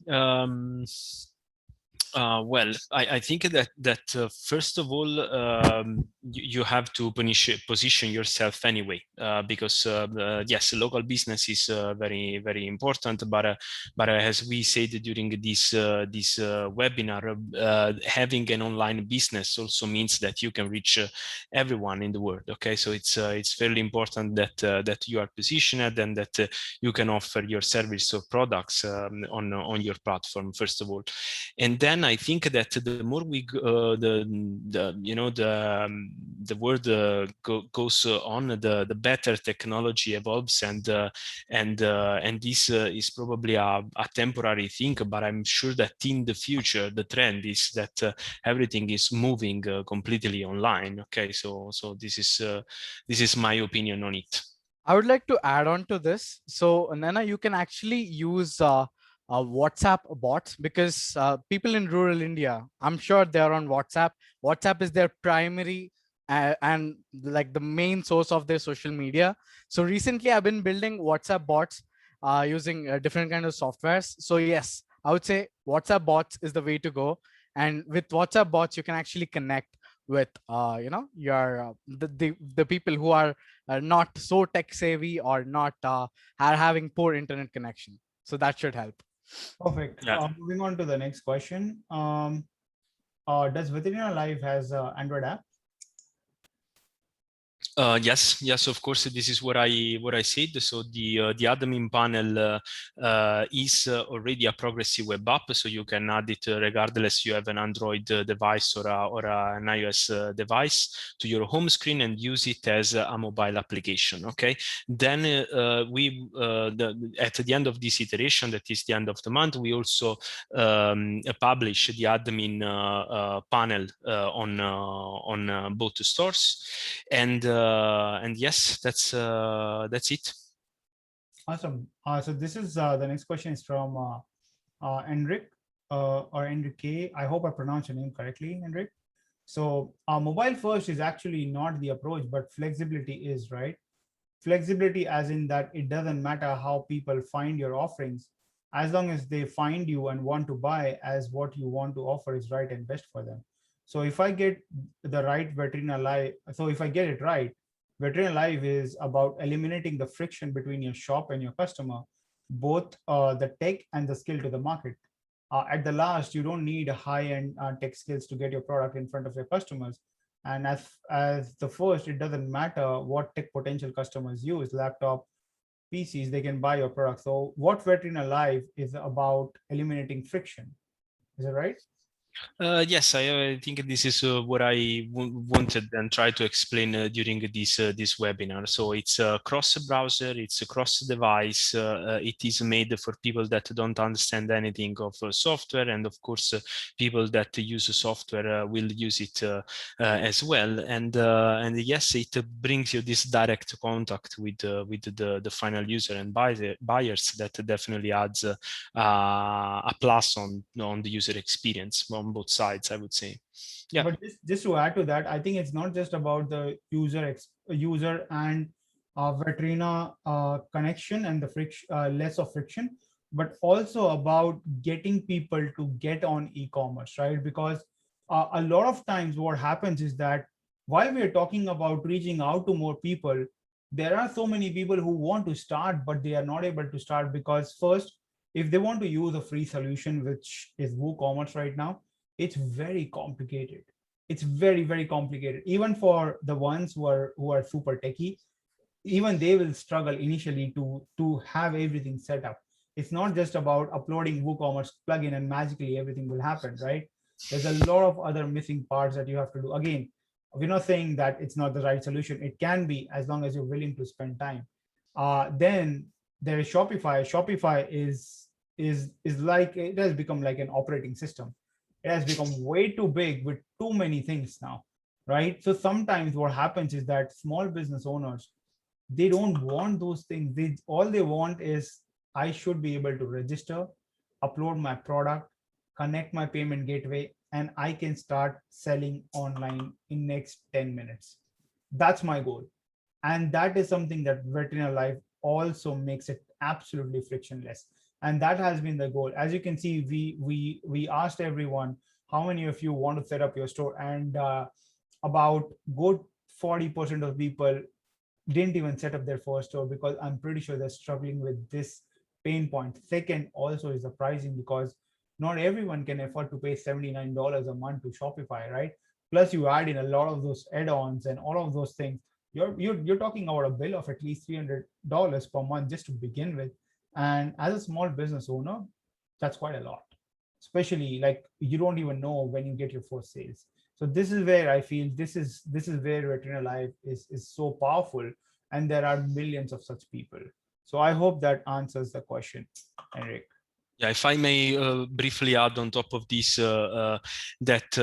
Well, I think that first of all, you have to position yourself anyway, because yes, local business is very important. But as we said during this webinar, having an online business also means that you can reach everyone in the world. Okay, so it's fairly important that you are positioned and that you can offer your service or products on your platform first of all, and then I think that the more we the word goes on, the better technology evolves, and this is probably a temporary thing, but I'm sure that in the future the trend is that everything is moving completely online. Okay, so this is my opinion on it. I would like to add on to this. So Nana, you can actually use WhatsApp bots, because people in rural India, I'm sure they're on WhatsApp. WhatsApp is their primary and like the main source of their social media. So recently I've been building WhatsApp bots using different kind of softwares. So yes, I would say WhatsApp bots is the way to go. And with WhatsApp bots, you can actually connect with your the people who are not so tech savvy or not are having poor internet connection. So that should help. Perfect. Yeah. Moving on to the next question. Does VetrinaLive has an Android app? Yes, of course. This is what I said. So the admin panel is already a progressive web app, so you can add it regardless you have an Android device or an iOS device to your home screen and use it as a mobile application. Okay. Then at the end of this iteration, that is the end of the month, we also publish the admin panel on both stores, and yes, that's it. Awesome. So this is the next question is from Enric or Enrique. I hope I pronounced your name correctly, Enric. So mobile first is actually not the approach, but flexibility is, right? Flexibility as in that it doesn't matter how people find your offerings, as long as they find you and want to buy as what you want to offer is right and best for them. So if I get the right VetrinaLive, so if I get it right, VetrinaLive is about eliminating the friction between your shop and your customer, both the tech and the skill to the market. At the last, you don't need high-end tech skills to get your product in front of your customers. And as the first, it doesn't matter what tech potential customers use, laptop, PCs, they can buy your product. So what VetrinaLive is about eliminating friction. Is that right? Yes, I think this is what I wanted and try to explain during this webinar. So it's cross-browser, it's cross-device. It is made for people that don't understand anything of software, and of course, people that use software will use it as well. And yes, it brings you this direct contact with the final user and buyers. That definitely adds a plus on the user experience on both sides, I would say. Yeah. But just to add to that, I think it's not just about the user and Vetrina connection and the friction, less of friction, but also about getting people to get on e-commerce, right? Because a lot of times what happens is that while we're talking about reaching out to more people, there are so many people who want to start, but they are not able to start because first, if they want to use a free solution, which is WooCommerce right now, it's very complicated. It's very, very complicated. Even for the ones who are super techy, even they will struggle initially to have everything set up. It's not just about uploading WooCommerce plugin and magically everything will happen, right? There's a lot of other missing parts that you have to do. Again, we're not saying that it's not the right solution. It can be, as long as you're willing to spend time. Then there is Shopify. Shopify is like, it has become like an operating system. It has become way too big with too many things now, right? So sometimes what happens is that small business owners, they don't want those things. All they want is, I should be able to register, upload my product, connect my payment gateway, and I can start selling online in next 10 minutes. That's my goal. And that is something that VetrinaLive also makes it absolutely frictionless. And that has been the goal. As you can see, we asked everyone, how many of you want to set up your store? And about good 40% of people didn't even set up their first store, because I'm pretty sure they're struggling with this pain point. Second, also is the pricing, because not everyone can afford to pay $79 a month to Shopify, right? Plus, you add in a lot of those add-ons and all of those things. You're talking about a bill of at least $300 per month just to begin with. And as a small business owner, that's quite a lot. Especially like, you don't even know when you get your first sales. So this is where I feel this is where VetrinaLive is so powerful, and there are millions of such people. So I hope that answers the question, Henrik. Yeah, if I may briefly add on top of this, that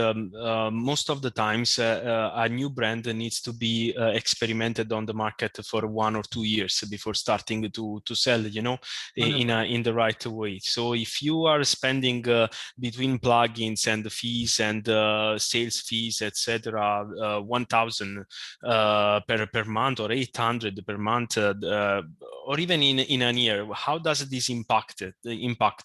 most of the times a new brand needs to be experimented on the market for 1 or 2 years before starting to sell, you know, in the right way. So if you are spending between plugins and the fees and sales fees, etc., 1,000 per month or 800 per month, or even in a year, how does this impact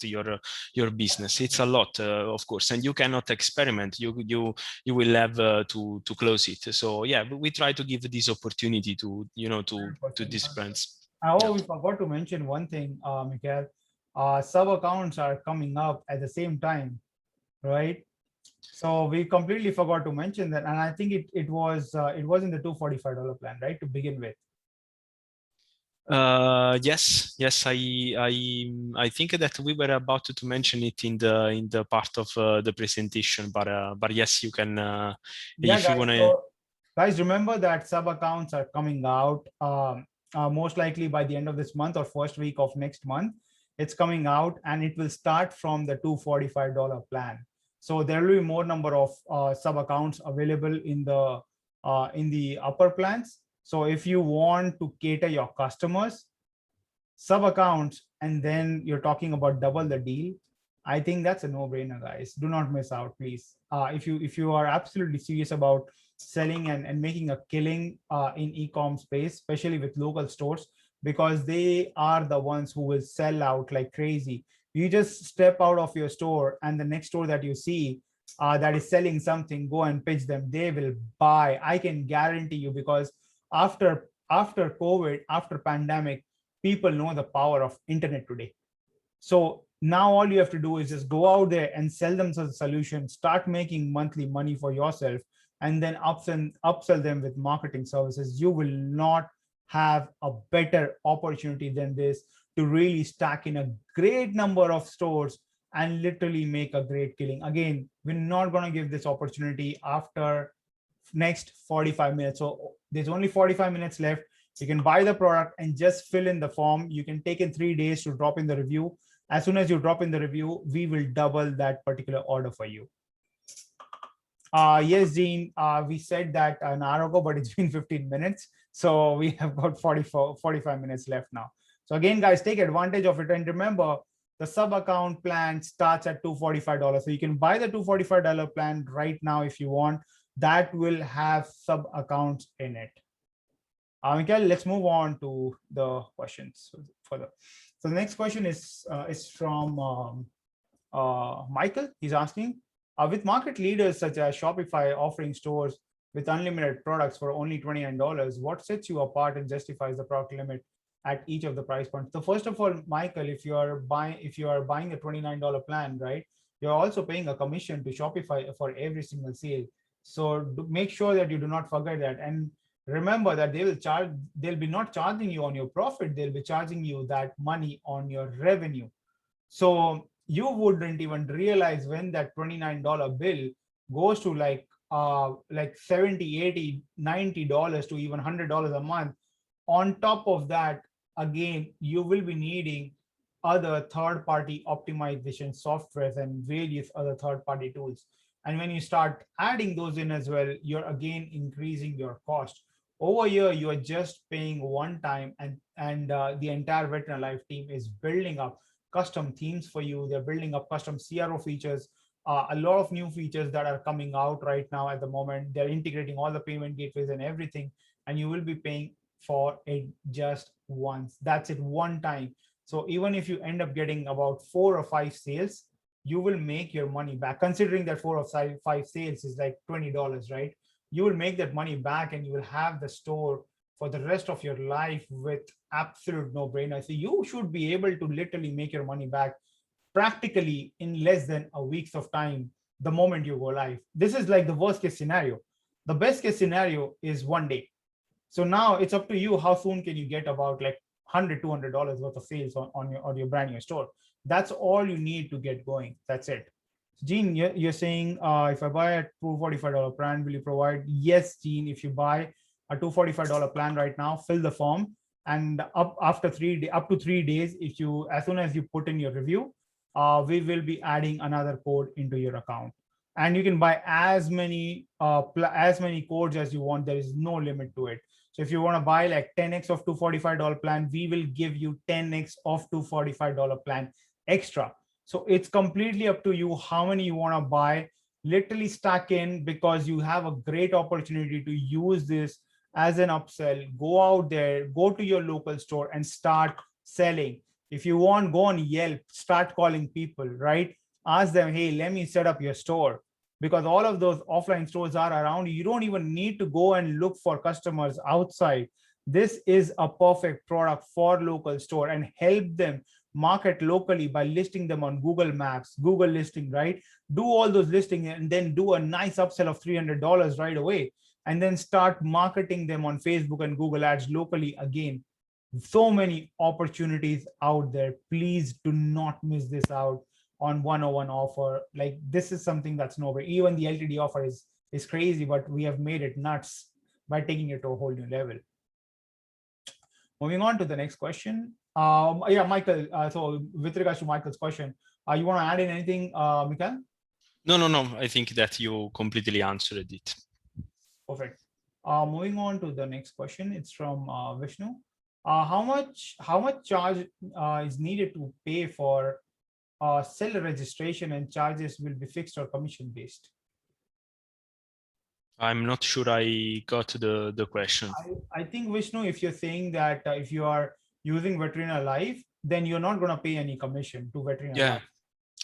your business? It's a lot, of course, and you cannot experiment. You will have to close it. So yeah, we try to give this opportunity to these brands. We forgot to mention one thing, Mikhail. Sub accounts are coming up at the same time, right? So we completely forgot to mention that, and I think it was in the $245 plan, right, to begin with. Yes, I think that we were about to mention it in the part of the presentation, but yes, you can if you want to. So, guys, remember that sub accounts are coming out most likely by the end of this month or first week of next month. It's coming out, and it will start from the $245 plan. So there will be more number of sub accounts available in the upper plans. So if you want to cater your customers, sub accounts, and then you're talking about double the deal, I think that's a no-brainer, guys. Do not miss out, please. If you are absolutely serious about selling and making a killing in e-com space, especially with local stores, because they are the ones who will sell out like crazy. You just step out of your store, and the next store that you see that is selling something, go and pitch them. They will buy. I can guarantee you, because after COVID, after pandemic, people know the power of internet today. So now all you have to do is just go out there and sell them as a solution, start making monthly money for yourself, and then upsell them with marketing services. You will not have a better opportunity than this to really stack in a great number of stores and literally make a great killing. Again, we're not going to give this opportunity after next 45 minutes. So there's only 45 minutes left. You can buy the product and just fill in the form. You can take in 3 days to drop in the review. As soon as you drop in the review, we will double that particular order for you. Yes, Jean, we said that an hour ago, but it's been 15 minutes. So we have got 45 minutes left now. So again, guys, take advantage of it. And remember, the sub account plan starts at $245. So you can buy the $245 plan right now if you want. That will have sub accounts in it. Mikhail, let's move on to the questions further. So the next question is from Michael. He's asking, with market leaders such as Shopify offering stores with unlimited products for only $29, what sets you apart and justifies the product limit at each of the price points? So first of all, Michael, if you are buying a $29 plan, right, you're also paying a commission to Shopify for every single sale. So make sure that you do not forget that. And remember that they'll be not charging you on your profit, they'll be charging you that money on your revenue. So you wouldn't even realize when that $29 bill goes to like 70, 80, $90 to even $100 a month. On top of that, again, you will be needing other third-party optimization softwares and various other third-party tools. And when you start adding those in as well, you're again increasing your cost. Over here, you are just paying one time, and the entire VetrinaLive team is building up custom themes for you. They're building up custom CRO features, a lot of new features that are coming out right now at the moment. They're integrating all the payment gateways and everything, and you will be paying for it just once. That's it, one time. So even if you end up getting about 4 or 5 sales, you will make your money back. Considering that 4 or 5 sales is like $20, right? You will make that money back, and you will have the store for the rest of your life with absolute no-brainer. So you should be able to literally make your money back practically in less than a week's of time the moment you go live. This is like the worst case scenario. The best case scenario is 1 day. So now it's up to you how soon can you get about like $100, $200 worth of sales on your brand new store. That's all you need to get going. That's it. Gene, you're saying if I buy a $245 plan, will you provide? Yes, Gene, if you buy a $245 plan right now, fill the form, and up to 3 days, as soon as you put in your review, we will be adding another code into your account. And you can buy as many codes as you want. There is no limit to it. So if you want to buy like 10x of $245 plan, we will give you 10x of $245 plan extra. So it's completely up to you how many you want to buy. Literally stack in, because you have a great opportunity to use this as an upsell. Go out there, go to your local store and start selling. If you want, go on Yelp, start calling people, right? Ask them, hey, let me set up your store. Because all of those offline stores are around. You don't even need to go and look for customers outside. This is a perfect product for local store, and help them market locally by listing them on Google Maps, Google listing, right? Do all those listings and then do a nice upsell of $300 right away. And then start marketing them on Facebook and Google Ads locally again. So many opportunities out there. Please do not miss this out on 101 offer. Like, this is something that's nowhere. Even the LTD offer is crazy, but we have made it nuts by taking it to a whole new level. Moving on to the next question. Yeah, Michael. So with regards to Michael's question, you want to add in anything, Michael? No. I think that you completely answered it. Perfect. Moving on to the next question. It's from Vishnu. How much charge is needed to pay for seller registration, and charges will be fixed or commission based? I'm not sure I got the question. I think, Vishnu, if you're saying that if you are using VetrinaLive, then you're not going to pay any commission to VetrinaLive. Yeah,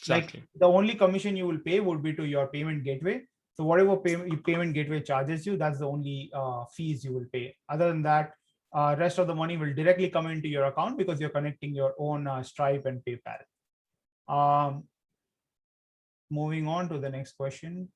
exactly. Like, the only commission you will pay would be to your payment gateway. So whatever payment gateway charges you, that's the only fees you will pay. Other than that, rest of the money will directly come into your account, because you're connecting your own Stripe and PayPal. Moving on to the next question.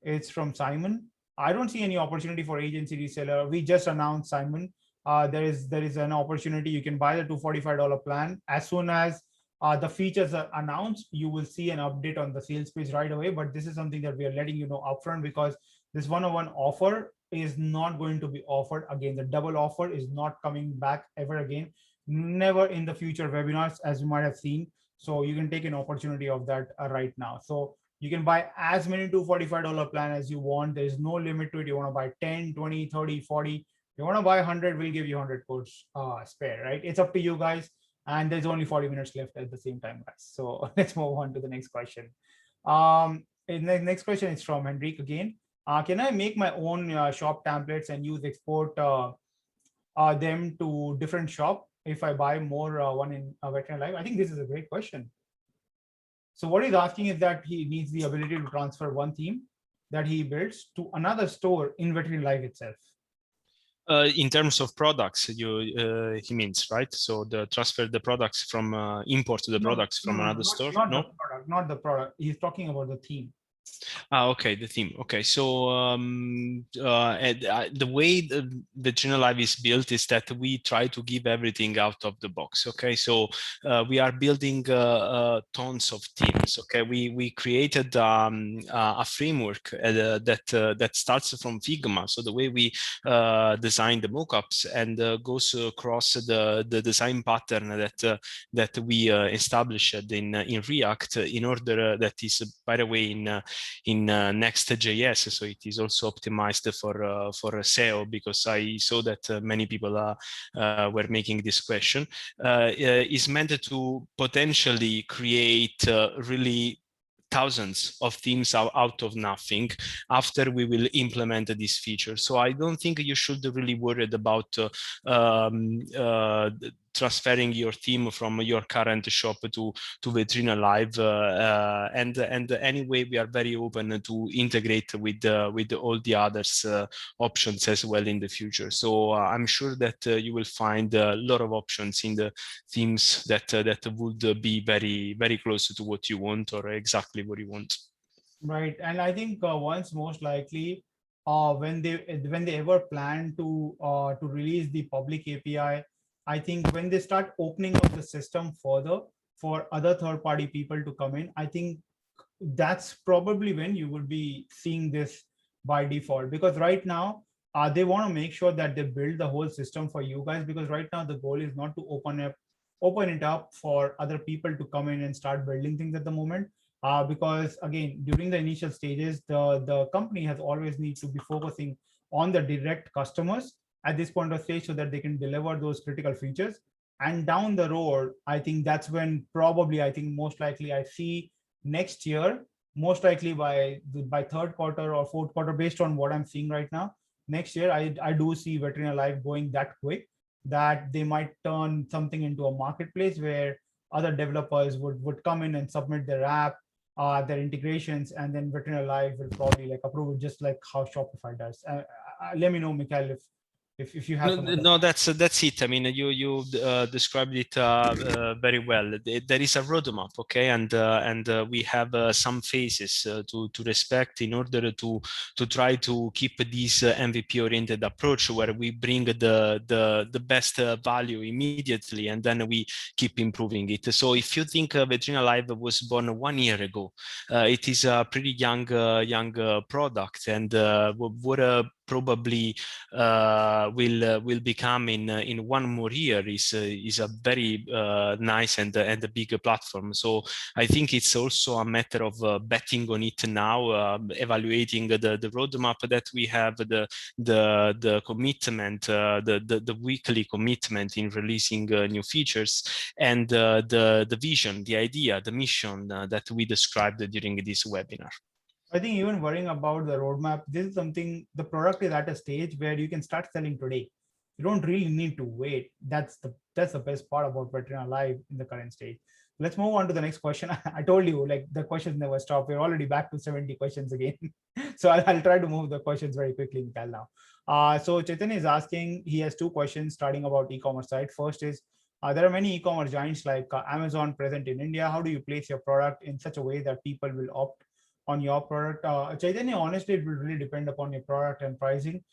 It's from Simon. I don't see any opportunity for agency reseller. We just announced, Simon. There is an opportunity. You can buy the $245 plan. As soon as the features are announced, you will see an update on the sales page right away. But this is something that we are letting you know upfront, because this 101 offer is not going to be offered again. The double offer is not coming back ever again. Never in the future webinars, as you might have seen. So you can take an opportunity of that right now. So you can buy as many $245 plan as you want. There is no limit to it. You want to buy 10, 20, 30, 40. You want to buy 100, we'll give you 100 codes spare, right? It's up to you guys. And there's only 40 minutes left at the same time, guys. So let's move on to the next question. The next question is from Henrik again. Can I make my own shop templates and export them to different shop if I buy more one in VetrinaLive? I think this is a great question. So what he's asking is that he needs the ability to transfer one theme that he builds to another store in VetrinaLive itself. In terms of products, he means, right? So the transfer the products from import the products from another store. Not the product, not the product. He's talking about the theme. Okay, the theme. Okay, so the way the VetrinaLive is built is that we try to give everything out of the box. Okay, so we are building tons of themes. Okay, we created a framework that starts from Figma. So the way we design the mockups and goes across the design pattern that we established in React in order that is, by the way, in Next.js, so it is also optimized for SEO, because I saw that many people were making this question. Is meant to potentially create really thousands of themes out of nothing after we will implement this feature. So I don't think you should really worried about transferring your theme from your current shop to VetrinaLive, and anyway we are very open to integrate with all the others options as well in the future. So I'm sure that you will find a lot of options in the themes that would be very close to what you want, or exactly what you want. Right, and I think once most likely when they ever plan to release the public API, I think when they start opening up the system further for other third-party people to come in, I think that's probably when you will be seeing this by default, because right now they want to make sure that they build the whole system for you guys, because right now the goal is not to open it up for other people to come in and start building things at the moment. Because again, during the initial stages, the company has always need to be focusing on the direct customers at this point of stage, so that they can deliver those critical features. And down the road, I think that's when probably, I think most likely I see next year, most likely by third quarter or fourth quarter, based on what I'm seeing right now, next year, I do see VetrinaLive going that quick that they might turn something into a marketplace where other developers would come in and submit their app, their integrations, and then VetrinaLive will probably like approve it, just like how Shopify does. Let me know, Mikhail, if you have no, that's it. I mean, you described it very well. There is a roadmap, okay, and we have some phases to respect in order to try to keep this MVP oriented approach, where we bring the best value immediately, and then we keep improving it. So if you think VetrinaLive was born 1 year ago, it is a pretty young product, and what probably will become in 1 more year is a very nice and a big platform. So I think it's also a matter of betting on it now, evaluating the roadmap that we have, the commitment, the weekly commitment in releasing new features, and the vision, the idea, the mission that we described during this webinar. I think even worrying about the roadmap, this is something, the product is at a stage where you can start selling today. You don't really need to wait. That's the best part about VetrinaLive in the current stage. Let's move on to the next question. I told you, like, the questions never stop. We're already back to 70 questions again. So I'll try to move the questions very quickly, Mikhail, now. So Chaitanya is asking, he has 2 questions starting about e-commerce side. First is, there are many e-commerce giants like Amazon present in India. How do you place your product in such a way that people will opt on your product? Chaitanya, honestly, it will really depend upon your product and pricing,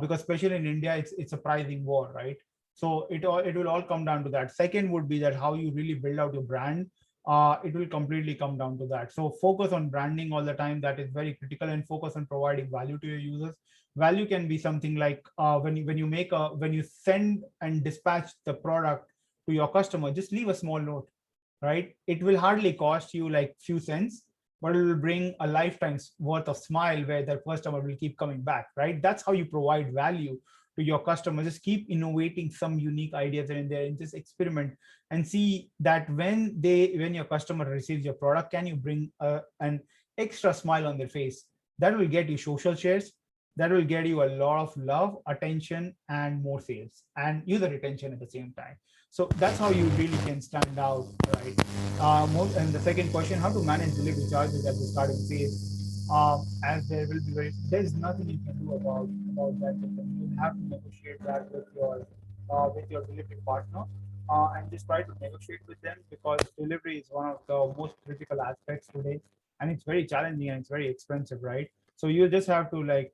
because especially in India, it's a pricing war, right? So it will all come down to that. Second would be that how you really build out your brand. It will completely come down to that. So focus on branding all the time. That is very critical, and focus on providing value to your users. Value can be something like when you send and dispatch the product to your customer, just leave a small note, right? It will hardly cost you like few cents, but it will bring a lifetime's worth of smile where the customer will keep coming back, right? That's how you provide value to your customers. Just keep innovating some unique ideas in there, and just experiment and see that when your customer receives your product, can you bring an extra smile on their face? That will get you social shares. That will get you a lot of love, attention, and more sales and user retention at the same time. So that's how you really can stand out, right? And the second question, how to manage delivery charges at the starting phase? as there's nothing you can do about that. You have to negotiate that with your delivery partner, and just try to negotiate with them, because delivery is one of the most critical aspects today, and it's very challenging and it's very expensive, right? So you just have to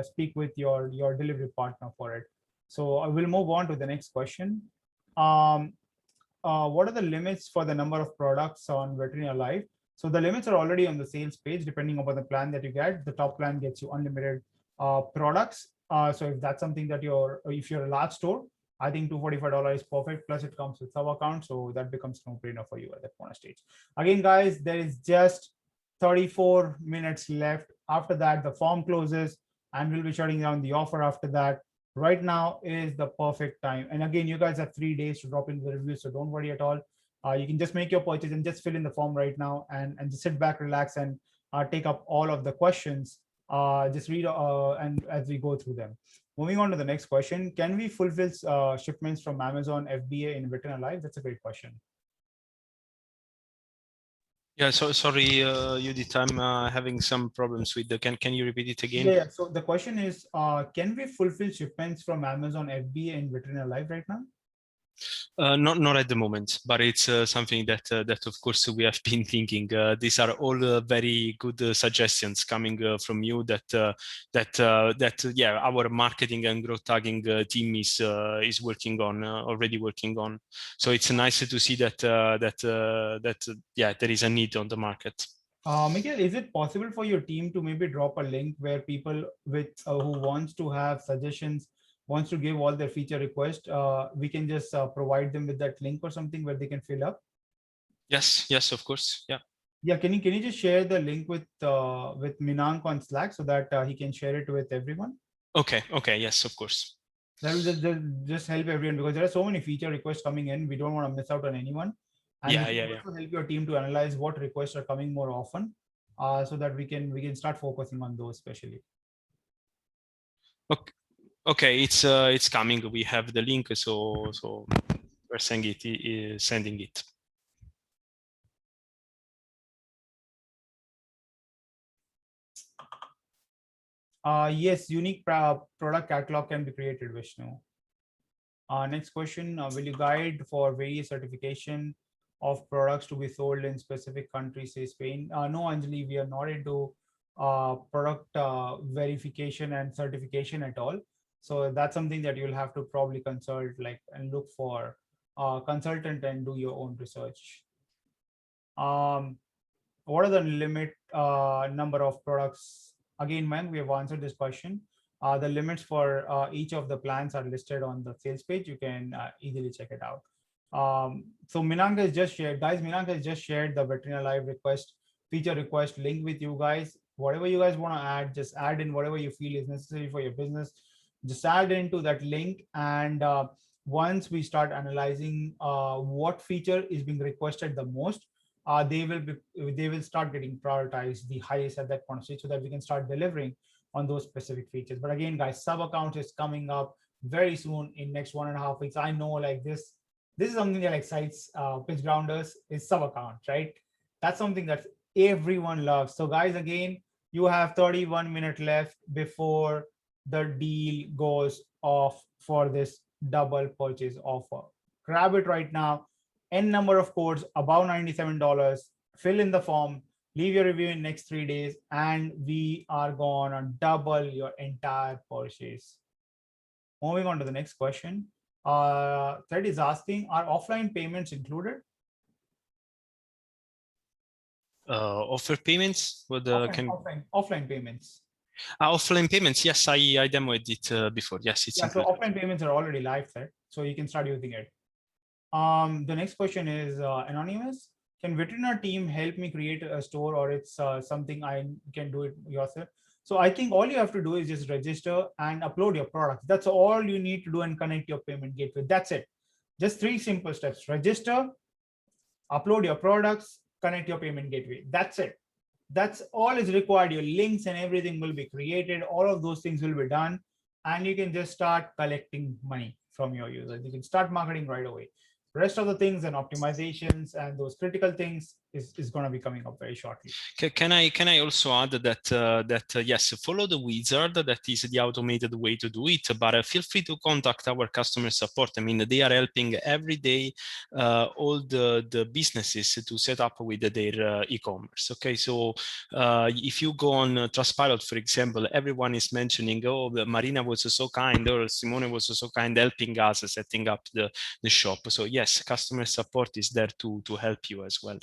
speak with your delivery partner for it. So I will move on to the next question. Um, what are the limits for the number of products on VetrinaLive? So the limits are already on the sales page, depending upon the plan that you get. The top plan gets you unlimited products. So if that's something that if you're a large store, I think $245 is perfect. Plus it comes with sub account, so that becomes no brainer for you at that point of stage. Again, guys, there is just 34 minutes left. After that, the form closes, and we'll be shutting down the offer after that. Right now is the perfect time. And again, you guys have 3 days to drop in the review, so don't worry at all. You can just make your purchase and just fill in the form right now, and just sit back, relax, and take up all of the questions. Just read and as we go through them. Moving on to the next question: can we fulfill shipments from Amazon FBA in VetrinaLive? That's a great question. Yeah, so sorry, Judith, I'm having some problems with the. Can you repeat it again? Yeah. So the question is, can we fulfill shipments from Amazon FBA in VetrinaLive right now? Not at the moment, but it's something that of course we have been thinking. These are all very good suggestions coming from you. That yeah, our marketing and growth tagging team is working on already working on. So it's nice to see that yeah, there is a need on the market. Miguel, is it possible for your team to maybe drop a link where people with who wants to have suggestions, wants to give all their feature requests, we can just provide them with that link or something where they can fill up? Yes, of course. Yeah. Yeah, can you just share the link with Minank on Slack so that he can share it with everyone? Okay. Yes, of course. That will just help everyone, because there are so many feature requests coming in. We don't want to miss out on anyone. And Yeah. also help your team to analyze what requests are coming more often, so that we can start focusing on those especially. Okay, it's coming. We have the link, so we're sending it. Yes, unique product catalog can be created, Vishnu. Next question, will you guide for various certification of products to be sold in specific countries, say Spain? No, Anjali, we are not into product verification and certification at all. So that's something that you'll have to probably consult and look for a consultant and do your own research. What are the limit number of products? Again, man, we have answered this question. The limits for each of the plans are listed on the sales page. You can easily check it out. So Minank has just shared, guys. Minank has just shared the VetrinaLive feature request link with you guys. Whatever you guys want to add, just add in whatever you feel is necessary for your business. Just add into that link, and once we start analyzing what feature is being requested the most, they will start getting prioritized the highest at that point of stage, so that we can start delivering on those specific features. But again, guys, sub account is coming up very soon in next 1.5 weeks. I know, like this is something that excites PitchGrounders, is sub account, right? That's something that everyone loves. So guys, again, you have 31 minutes left before the deal goes off for this double purchase offer. Grab it right now. N number of codes above $97. Fill in the form, leave your review in next 3 days, and we are going to double your entire purchase. Moving on to the next question. Thread is asking, are offline payments included? Offer payments? Offline payments. Offline payments, yes, I demoed it before. Yes, it's included. So offline payments are already live there, so you can start using it. The next question is anonymous. Can Vetrina team help me create a store, or it's something I can do it yourself? So I think all you have to do is just register and upload your products. That's all you need to do, and connect your payment gateway. That's it. Just 3 simple steps: register, upload your products, connect your payment gateway. That's it. That's all is required. Your links and everything will be created. All of those things will be done, and you can just start collecting money from your users. You can start marketing right away. Rest of the things and optimizations and those critical things, is going to be coming up very shortly. Can I also add that yes, follow the wizard. That is the automated way to do it. But feel free to contact our customer support. I mean, they are helping every day all the businesses to set up with their e-commerce. Okay, so if you go on Trustpilot, for example, everyone is mentioning, oh, Marina was so kind, or Simone was so kind, helping us setting up the shop. So yes, customer support is there to help you as well.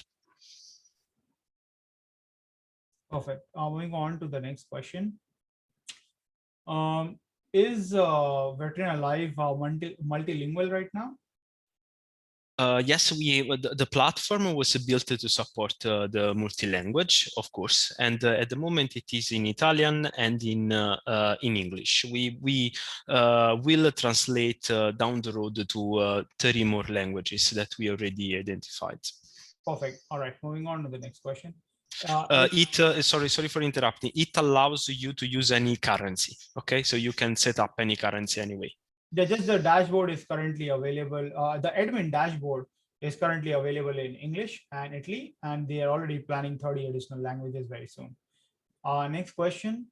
Perfect. Moving on to the next question. Is VetrinaLive multilingual right now? Yes, the platform was built to support the multi-language, of course, and at the moment it is in Italian and in English. We will translate down the road to 30 more languages that we already identified. Perfect. All right, moving on to the next question. Sorry for interrupting. It allows you to use any currency. Okay, so you can set up any currency anyway. Just the dashboard is currently available. The admin dashboard is currently available in English and Italy, and they are already planning 30 additional languages very soon. Next question.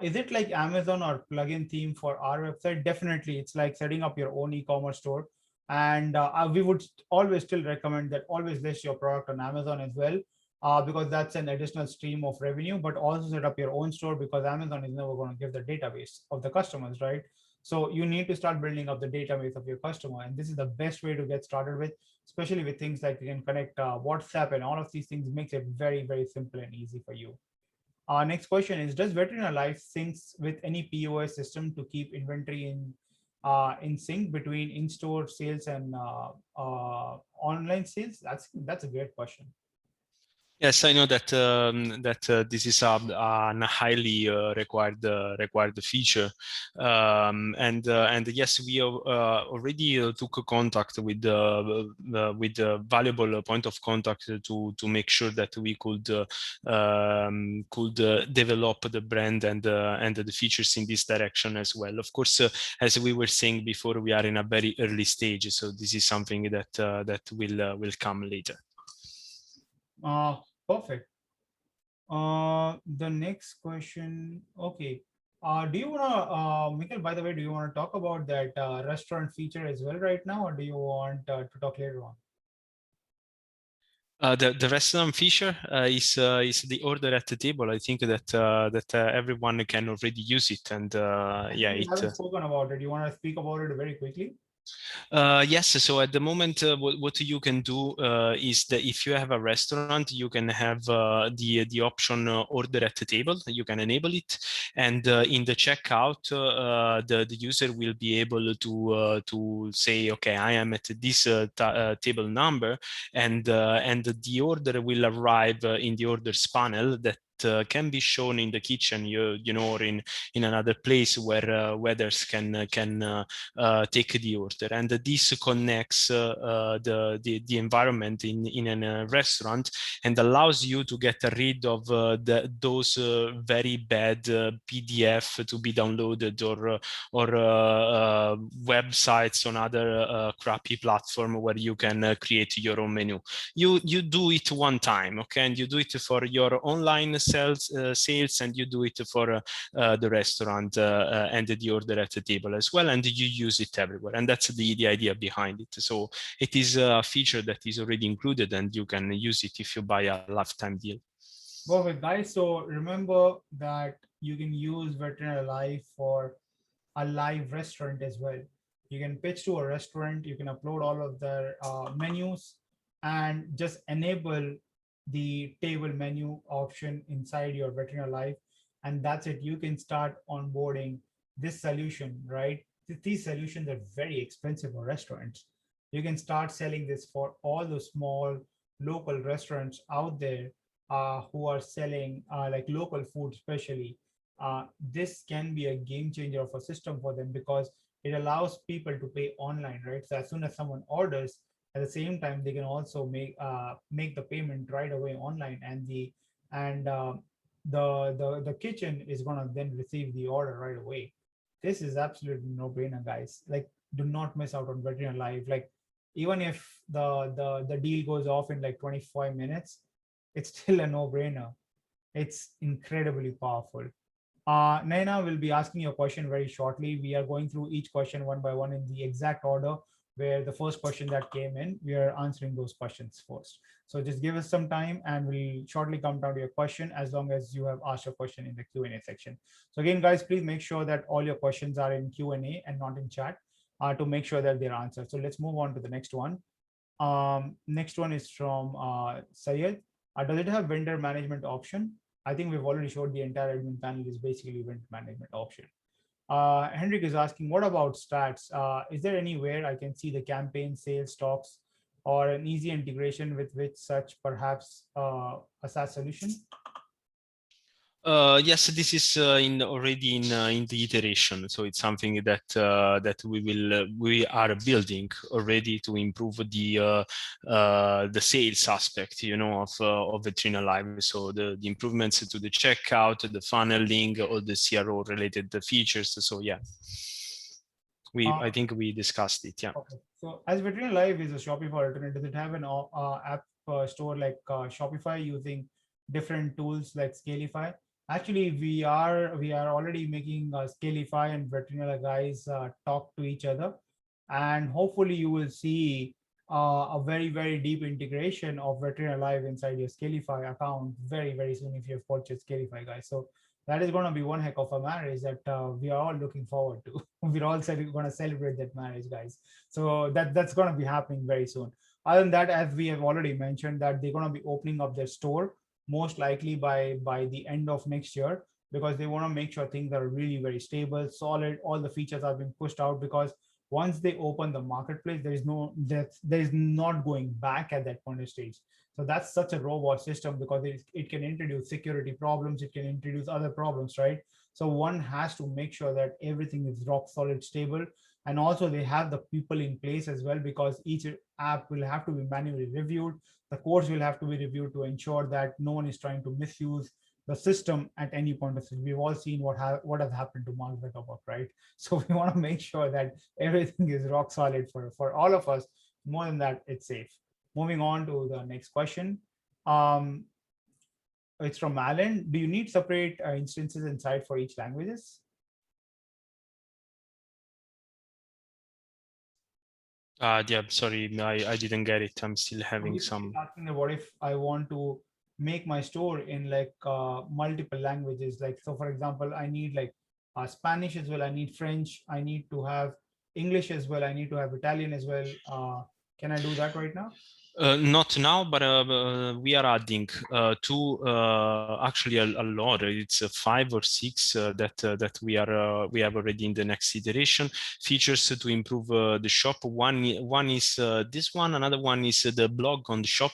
Is it like Amazon or plugin theme for our website? Definitely. It's like setting up your own e-commerce store. And we would always still recommend that always list your product on Amazon as well, because that's an additional stream of revenue, but also set up your own store because Amazon is never going to give the database of the customers, right? So you need to start building up the database of your customer. And this is the best way to get started with, especially with things like you can connect WhatsApp and all of these things makes it very, very simple and easy for you. Our next question is, does VetrinaLive syncs with any POS system to keep inventory in sync between in-store sales and online sales? That's a great question. Yes, I know that this is a highly required feature, and yes, we already took contact with the valuable point of contact to make sure that we could develop the brand and the features in this direction as well. Of course, as we were saying before, we are in a very early stage, so this is something that will come later. Perfect. The next question. Okay. Do you want to, Mikhail, by the way, do you want to talk about that restaurant feature as well right now, or do you want to talk later on? The restaurant feature is the order at the table. I think that everyone can already use it, and yeah, we haven't spoken about it. You want to speak about it very quickly? Yes, so at the moment, what you can do is that if you have a restaurant, you can have the option order at the table. You can enable it, and in the checkout, the user will be able to say, okay, I am at this table number, and the order will arrive in the orders panel that can be shown in the kitchen, you know, or in another place where waiters can take the order, and this connects the environment in a restaurant and allows you to get rid of those very bad PDF to be downloaded or websites on other crappy platform where you can create your own menu. You do it one time, okay, and you do it for your online sales, and you do it for the restaurant and the order at the table as well, and you use it everywhere, and that's the idea behind it. So it is a feature that is already included, and you can use it if you buy a lifetime deal. Perfect, guys. So remember that you can use VetrinaLive for a live restaurant as well. You can pitch to a restaurant, you can upload all of their menus and just enable the table menu option inside your VetrinaLive, and that's it. You can start onboarding this solution, right? These solutions are very expensive for restaurants. You can start selling this for all the small local restaurants out there who are selling like local food, especially. This can be a game changer of a system for them because it allows people to pay online, right? So as soon as someone orders, at the same time they can also make the payment right away online, and the kitchen is going to then receive the order right away. This is absolutely no brainer, guys. Like, do not miss out on VetrinaLive. Like, even if the deal goes off in like 25 minutes, it's still a no-brainer. It's incredibly powerful. Naina will be asking your question very shortly. We are going through each question one by one in the exact order where the first question that came in, we are answering those questions first. So just give us some time and we'll shortly come down to your question as long as you have asked your question in the Q&A section. So again, guys, please make sure that all your questions are in Q&A and not in chat to make sure that they're answered. So let's move on to the next one. Next one is from Sayed. Does it have vendor management option? I think we've already showed the entire admin panel is basically vendor management option. Henrik is asking, what about stats? Is there anywhere I can see the campaign, sales, stocks, or an easy integration with which such perhaps a SaaS solution? Yes, this is already in the iteration. So it's something that that we are building already to improve the sales aspect, you know, of VetrinaLive. So the improvements to the checkout, the funneling, all the CRO related features. So yeah, I think we discussed it. Yeah. Okay. So as VetrinaLive is a Shopify alternative, does it have an app store like Shopify using different tools like Scalify? Actually, we are already making Scalify and Vetrina guys talk to each other, and hopefully you will see a very deep integration of VetrinaLive inside your Scalify account very soon if you have purchased Scalify, guys. So that is going to be one heck of a marriage that we are all looking forward to. We're all going to celebrate that marriage, guys. So that's going to be happening very soon. Other than that, as we have already mentioned, that they're going to be opening up their store most likely by the end of next year, because they want to make sure things are really very stable, solid. All the features are being pushed out, because once they open the marketplace, there is not going back at that point of stage. So that's such a robust system, because it can introduce security problems, it can introduce other problems, right? So one has to make sure that everything is rock solid, stable. And also they have the people in place as well, because each app will have to be manually reviewed. The codes will have to be reviewed to ensure that no one is trying to misuse the system at any point of time. We've all seen what has happened to Mark Zuckerberg, right? So we want to make sure that everything is rock solid for all of us. More than that, it's safe. Moving on to the next question. It's from Alan. Do you need separate instances inside for each languages? Yeah, sorry, I didn't get it. I'm still having some. Asking what if I want to make my store in like multiple languages? Like, so for example, I need like Spanish as well. I need French. I need to have English as well. I need to have Italian as well. Can I do that right now? Not now, but we are adding actually a lot. It's 5 or 6 that we have already in the next iteration. Features to improve the shop. One is this one. Another one is the blog on the shop,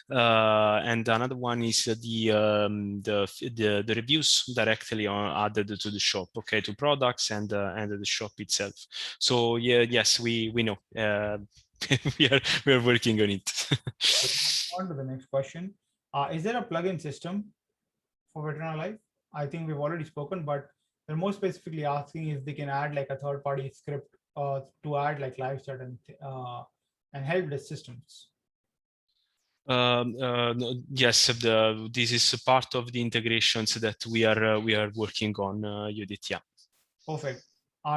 and another one is the reviews directly added to the shop. Okay, to products and the shop itself. So yeah, yes, we know. we are working on it. On to the next question. Is there a plugin system for VetrinaLive? I think we've already spoken, but they're more specifically asking if they can add like a third-party script to add like live chat and help desk systems. Yes, this is part of the integrations that we are working on, Judith. Yeah. Perfect.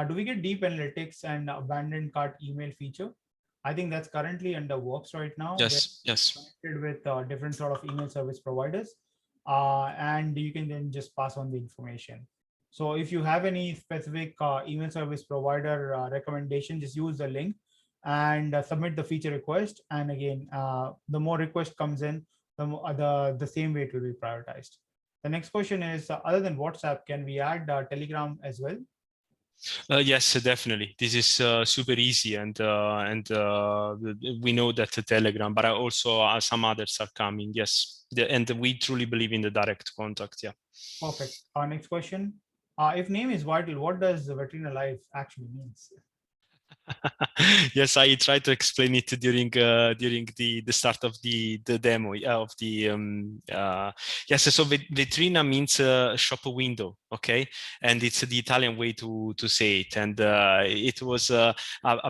Do we get deep analytics and abandoned cart email feature? I think that's currently under works right now. Yes. Yes. Connected with different sort of email service providers, and you can then just pass on the information. So if you have any specific email service provider recommendation, just use the link and submit the feature request. And again, the more request comes in, the same way it will be prioritized. The next question is, other than WhatsApp, can we add Telegram as well? Yes, definitely. This is super easy, and we know that Telegram, but also some others are coming. Yes, and we truly believe in the direct contact. Yeah. Perfect. Next question. If name is vital, what does VetrinaLive actually means? Yes, I tried to explain it during the start of the demo of the yes. So vetrina means shop window, okay, and it's the Italian way to say it, and it was a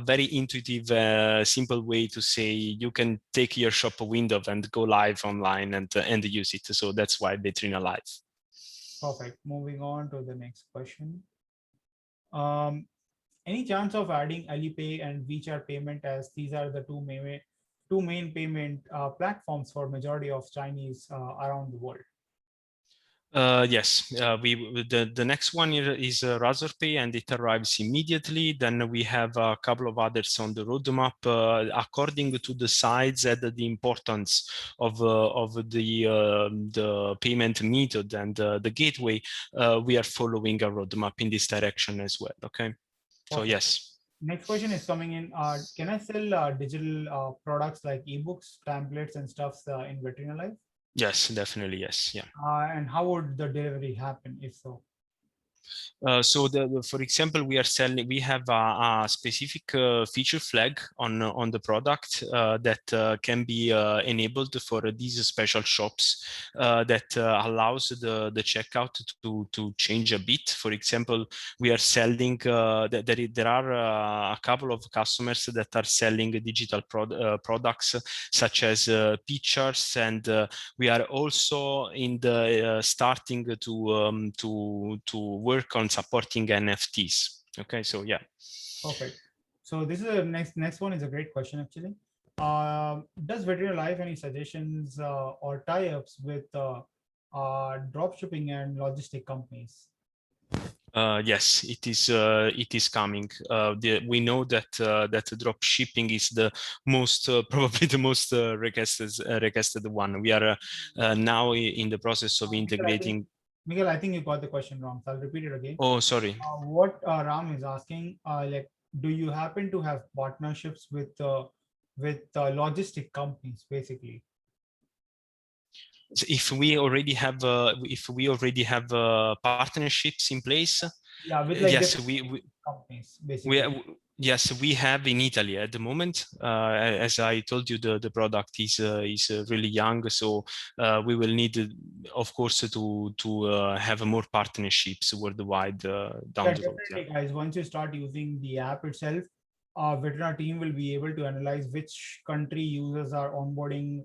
very intuitive, simple way to say you can take your shop window and go live online and use it. So that's why VetrinaLive. Perfect. Moving on to the next question. Any chance of adding Alipay and WeChat payment, as these are the two main payment platforms for majority of Chinese around the world? Yes, the next one is Razorpay, and it arrives immediately. Then we have a couple of others on the roadmap, according to the size and the importance of the payment method and the gateway. We are following a roadmap in this direction as well. Okay, so Perfect. yes. Next question is coming in. Can I sell digital products like ebooks, templates, and stuffs in VetrinaLive? Yes, definitely. Yes. Yeah. And how would the delivery happen if so? So for example, we have a specific feature flag on the product that can be enabled for these special shops that allows the checkout to change a bit. For example, we are selling there are a couple of customers that are selling digital products such as pictures, and we are also in the starting to work on supporting NFTs. Okay, so yeah. Perfect. So this is a next one is a great question actually. Does VetrinaLive any suggestions or tie-ups with drop shipping and logistic companies? Yes, it is coming. We know that that drop shipping is the most probably the most requested one. We are now in the process of integrating. Miguel, I think you got the question wrong. So I'll repeat it again. Oh, sorry. What Ram is asking, like, do you happen to have partnerships with logistic companies, basically? If we already have partnerships in place, Yeah, with like yes, different companies, basically. yes, we have in Italy at the moment. As I told you, the product is really young, so we will need, of course, to have more partnerships worldwide down Yeah, the road. Yeah. definitely, guys. Once you start using the app itself, Vetrina team will be able to analyze which country users are onboarding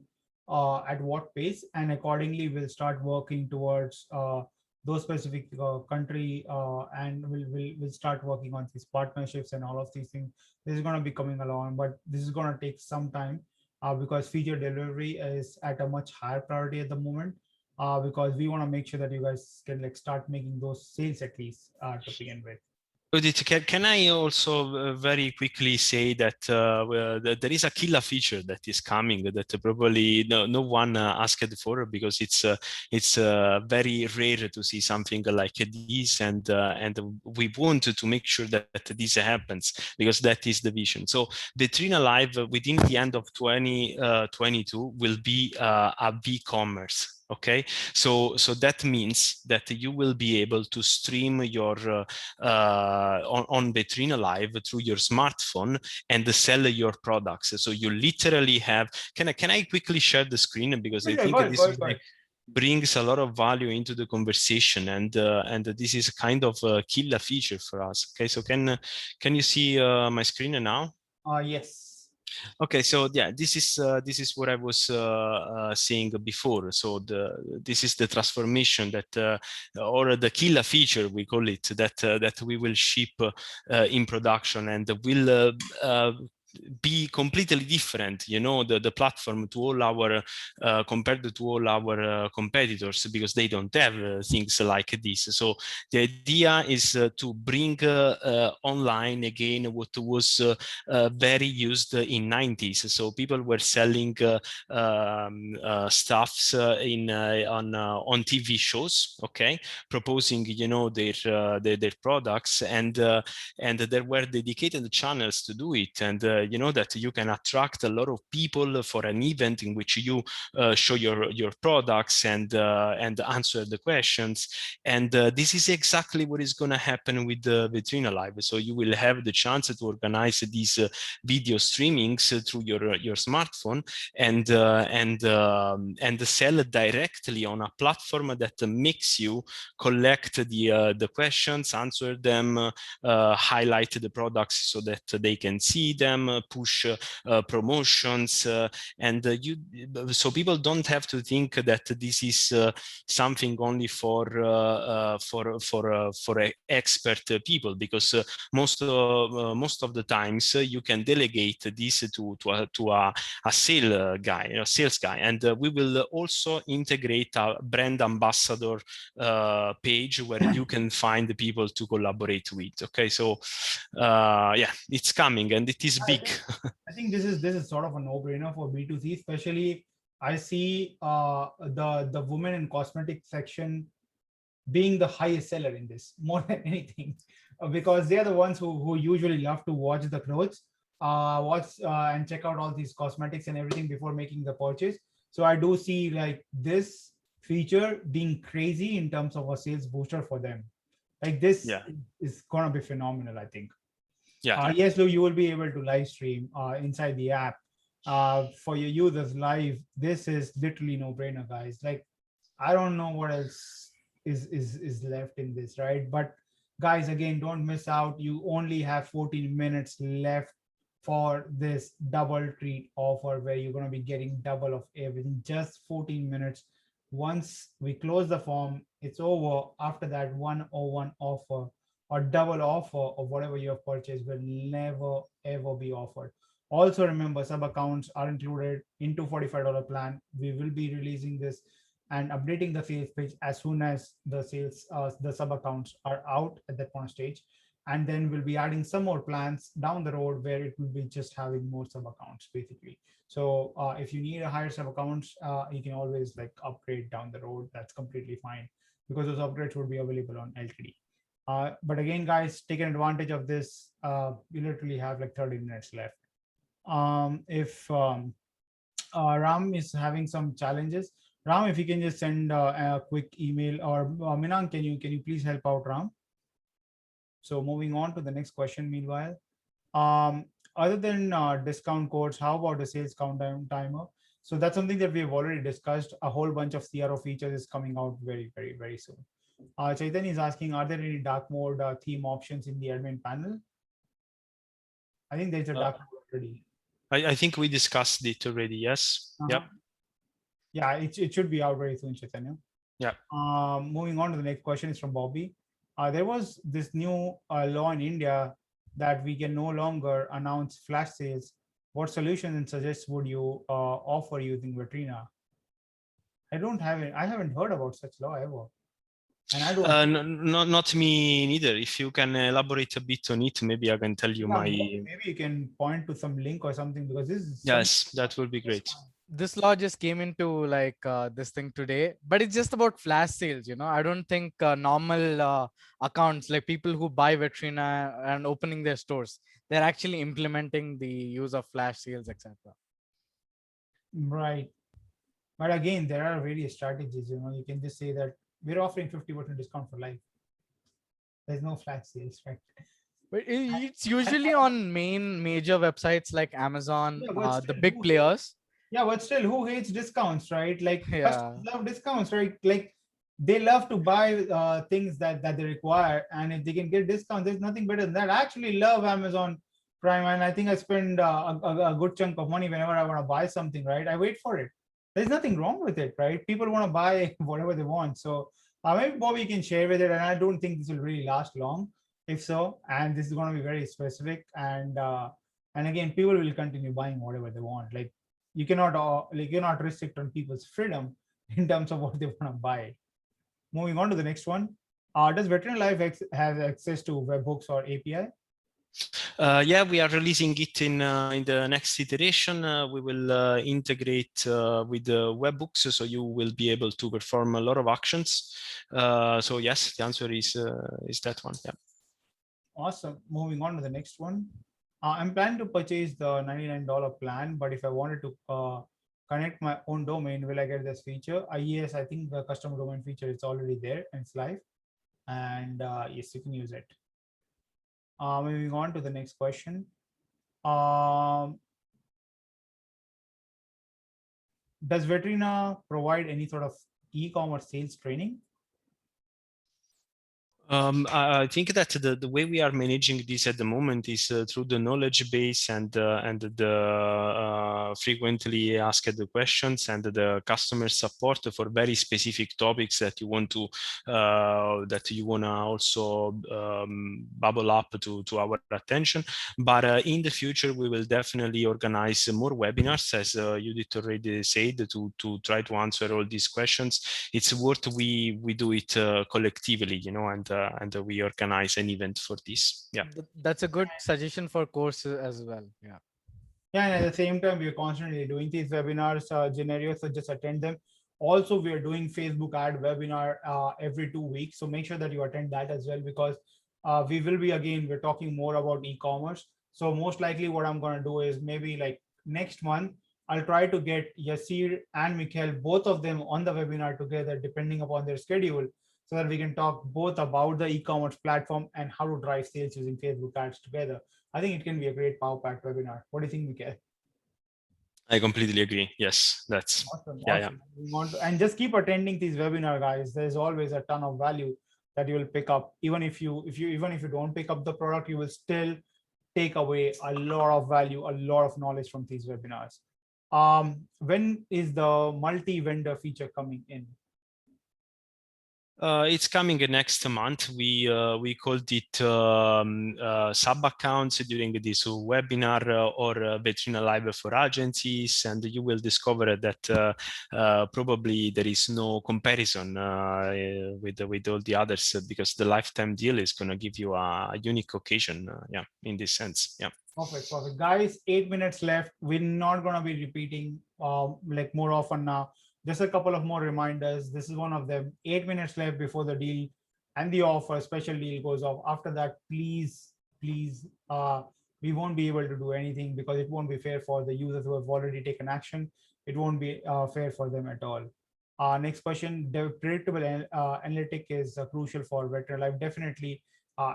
at what pace, and accordingly, we'll start working towards those specific country, and we'll start working on these partnerships and all of these things. This is going to be coming along, but this is going to take some time because feature delivery is at a much higher priority at the moment. Because we want to make sure that you guys can like start making those sales at least to begin with. Udit, can I also very quickly say that there is a killer feature that is coming that probably no one asked for, because it's very rare to see something like this, and we want to make sure that this happens, because that is the vision. So VetrinaLive within the end of 2022 will be a V-commerce. Okay, so that means that you will be able to stream your on VetrinaLive through your smartphone and sell your products. So you literally have. Can I quickly share the screen, because I think this is like brings a lot of value into the conversation, and this is kind of a killer feature for us. Okay, so can you see my screen now? Yes. Okay, so yeah, this is what I was saying before. So this is the transformation that, or the killer feature we call it, that we will ship in production, and will be completely different, the platform to all our compared to all our competitors, because they don't have things like this. So the idea is to bring online again what was very used in 90s. So people were selling stuffs on TV shows, okay, proposing their products, and there were dedicated channels to do it, and you know, that you can attract a lot of people for an event in which you show your products and answer the questions. And this is exactly what is going to happen with the VetrinaLive. So you will have the chance to organize these video streamings through your smartphone and sell directly on a platform that makes you collect the questions, answer them, highlight the products so that they can see them, push promotions, and so people don't have to think that this is something only for expert people, because most of the times you can delegate this to a sales guy, and we will also integrate a brand ambassador page where you can find the people to collaborate with. Okay, so yeah, it's coming and it is big. I think this is sort of a no-brainer for B2C, especially I see the women in cosmetics section being the highest seller in this more than anything, because they are the ones who usually love to watch the clothes, and check out all these cosmetics and everything before making the purchase. So I do see like this feature being crazy in terms of a sales booster for them. Like this is gonna be phenomenal, I think. Yes, Lou, you will be able to live stream inside the app for your users live. This is literally no brainer, guys. Like, I don't know what else is left in this, right? But guys, again, don't miss out. You only have 14 minutes left for this double treat offer, where you're going to be getting double of everything, just 14 minutes. Once we close the form, it's over. After that, 101 offer or double offer of whatever you have purchased will never ever be offered. Also remember, sub accounts are included into $45 plan. We will be releasing this and updating the sales page as soon as the sub accounts are out at that point stage. And then we'll be adding some more plans down the road where it will be just having more sub accounts basically. So if you need a higher sub accounts, you can always like upgrade down the road. That's completely fine, because those upgrades would be available on LTD. But again, guys, taking advantage of this, you literally have like 30 minutes left. If Ram is having some challenges, Ram, if you can just send a quick email, or Minang, can you please help out Ram? So moving on to the next question. Meanwhile, other than discount codes, how about the sales countdown timer? So that's something that we have already discussed. A whole bunch of CRO features is coming out very, very, very soon. Chaitanya is asking, are there any dark mode theme options in the admin panel? I think there's a dark mode already. I think we discussed it already. Yes. Yep. Yeah, it should be out very soon, Chaitanya. Yeah. Moving on to the next question is from Bobby. There was this new law in India that we can no longer announce flash sales. What solutions and suggests would you offer using Vetrina? I haven't heard about such law ever. And I don't. Not me neither. If you can elaborate a bit on it, maybe I can tell you Maybe you can point to some link or something, because this is. Yes, that would be great. This law just came into like this thing today, but it's just about flash sales. You know, I don't think normal accounts, like people who buy Vetrina and opening their stores, they're actually implementing the use of flash sales, etc. Right. But again, there are various strategies. You know, you can just say that we're offering 50% discount for life. There's no flash sales, right? But it's usually on major websites like Amazon, the big players. Yeah, but still, who hates discounts, right? Like, customers love discounts, right? Like, they love to buy things that they require, and if they can get discounts, there's nothing better than that. I actually love Amazon Prime, and I think I spend a good chunk of money whenever I want to buy something, right? I wait for it. There's nothing wrong with it, right? People want to buy whatever they want. So maybe Bobby can share with it, and I don't think this will really last long, if so. And this is going to be very specific, and again, people will continue buying whatever they want. Like, you cannot restrict on people's freedom in terms of what they want to buy. Moving on to the next one. Does VetrinaLive have access to webhooks or API? Yeah, we are releasing it in the next iteration. We will integrate with the webhooks, so you will be able to perform a lot of actions. So yes, the answer is that one. Yeah. Awesome. Moving on to the next one. I'm planning to purchase the $99 plan, but if I wanted to connect my own domain, will I get this feature? Yes, I think the custom domain feature is already there and it's live, and yes, you can use it. Moving on to the next question. Does Vetrina provide any sort of e-commerce sales training? I think that the way we are managing this at the moment is through the knowledge base and the frequently asked questions and the customer support for very specific topics that you want to also bubble up to our attention. But in the future, we will definitely organize more webinars, as Judith already said, to try to answer all these questions. It's worth we do it collectively, and we organize an event for this. Yeah, That's a good suggestion for courses as well. Yeah. Yeah, and at the same time, we're constantly doing these webinars, Generio, so just attend them. Also, we are doing Facebook ad webinar every 2 weeks. So make sure that you attend that as well, because we will be, again, we're talking more about e-commerce. So most likely what I'm going to do is maybe like next month, I'll try to get Yasir and Mikhail, both of them on the webinar together, depending upon their schedule, so that we can talk both about the e-commerce platform and how to drive sales using Facebook ads together. I think it can be a great power packed webinar. What do you think, Mikhail? I completely agree. Yes, that's Awesome. yeah. And just keep attending these webinar, guys. There's always a ton of value that you will pick up. Even if you don't pick up the product, you will still take away a lot of value, a lot of knowledge from these webinars. When is the multi-vendor feature coming in? It's coming next month. We called it sub accounts during this webinar, or VetrinaLive for agencies, and you will discover that probably there is no comparison with all the others, because the lifetime deal is going to give you a unique occasion. Yeah, in this sense. Yeah. Perfect, guys. 8 minutes left. We're not going to be repeating like more often now. Just a couple of more reminders. This is one of them. 8 minutes left before the deal and the offer, special deal, goes off. After that, please, we won't be able to do anything, because it won't be fair for the users who have already taken action. It won't be fair for them at all. Next question. The predictable analytic is crucial for VetrinaLive. Definitely,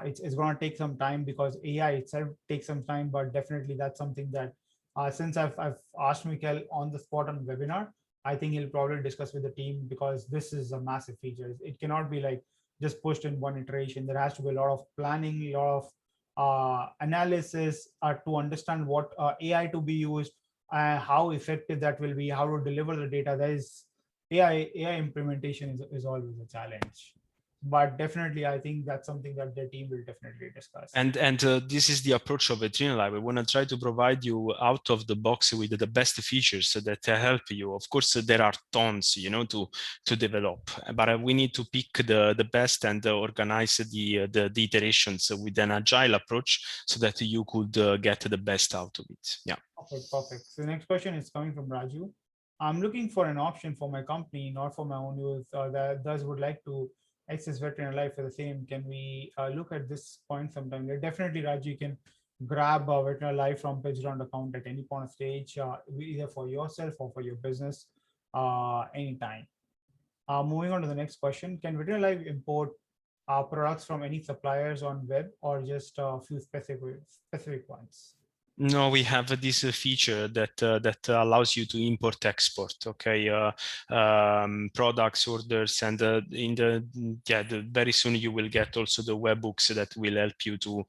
it's going to take some time, because AI itself takes some time, but definitely that's something that since I've asked Mikhail on the spot on webinar, I think he'll probably discuss with the team, because this is a massive feature. It cannot be like just pushed in one iteration. There has to be a lot of planning, a lot of analysis to understand what AI to be used, how effective that will be, how to deliver the data. There is AI implementation is always a challenge, but definitely I think that's something that the team will definitely discuss. And this is the approach of VetrinaLive. We want to try to provide you out of the box with the best features that help you. Of course, there are tons, to develop, but we need to pick the best and organize the iterations with an agile approach, so that you could get the best out of it. Yeah. Perfect. So the next question is coming from Raju. I'm looking for an option for my company, not for my own use, that thus would like to access VetrinaLive for the same. Can we look at this point sometime? Definitely, Raju, you can grab VetrinaLive from PitchGround account at any point of stage, either for yourself or for your business, anytime. Moving on to the next question. Can VetrinaLive import products from any suppliers on web, or just a few specific ones? No, we have this feature that allows you to import export. Okay, products, orders, and very soon you will get also the webhooks that will help you to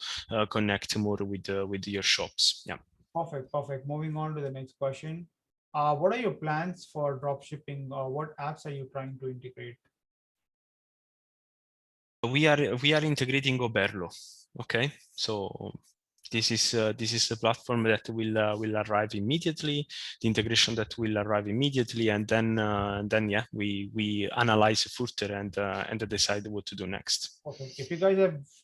connect more with your shops. Yeah. Perfect. Moving on to the next question. What are your plans for drop shipping? What apps are you trying to integrate? We are integrating Oberlo. Okay, so this is a platform that will arrive immediately. The integration that will arrive immediately, and then yeah, we analyze further and decide what to do next. Okay. If you guys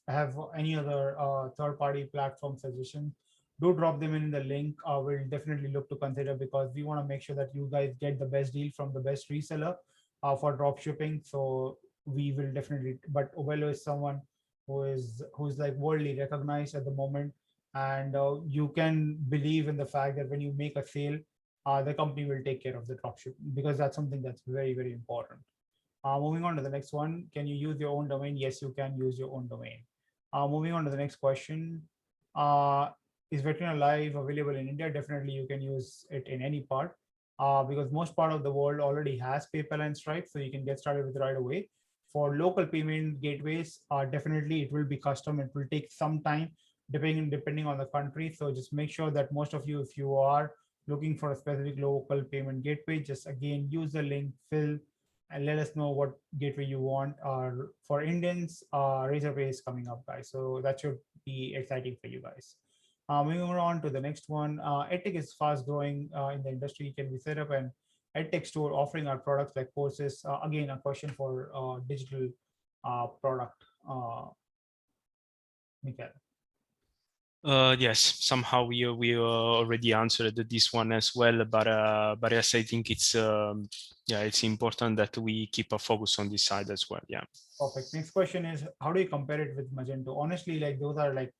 have any other third-party platform suggestions, do drop them in the link. We'll definitely look to consider, because we want to make sure that you guys get the best deal from the best reseller for drop shipping. So we will definitely. But Ovelo is someone who's like worldly recognized at the moment. and you can believe in the fact that when you make a sale, the company will take care of the dropship, because that's something that's very, very important. Moving on to the next one, can you use your own domain? Yes, you can use your own domain. Moving on to the next question, uh, is VetrinaLive available in India? Definitely, you can use it in any part, because most part of the world already has PayPal and Stripe, so you can get started with it right away. For local payment gateways, definitely it will be custom. It will take some time depending on the country. So just make sure that most of you, if you are looking for a specific local payment gateway, just again use the link, fill, and let us know what gateway you want. For Indians, Razorpay is coming up, guys. So that should be exciting for you guys. Moving on to the next one, EdTech is fast growing in the industry. Can we set up an EdTech store offering our products like courses? Again, a question for digital product, Mikhail. Yes, somehow we already answered this one as well, but yes, I think it's yeah, it's important that we keep a focus on this side as well. Yeah. Perfect. Next question is, how do you compare it with Magento? Honestly, like those are like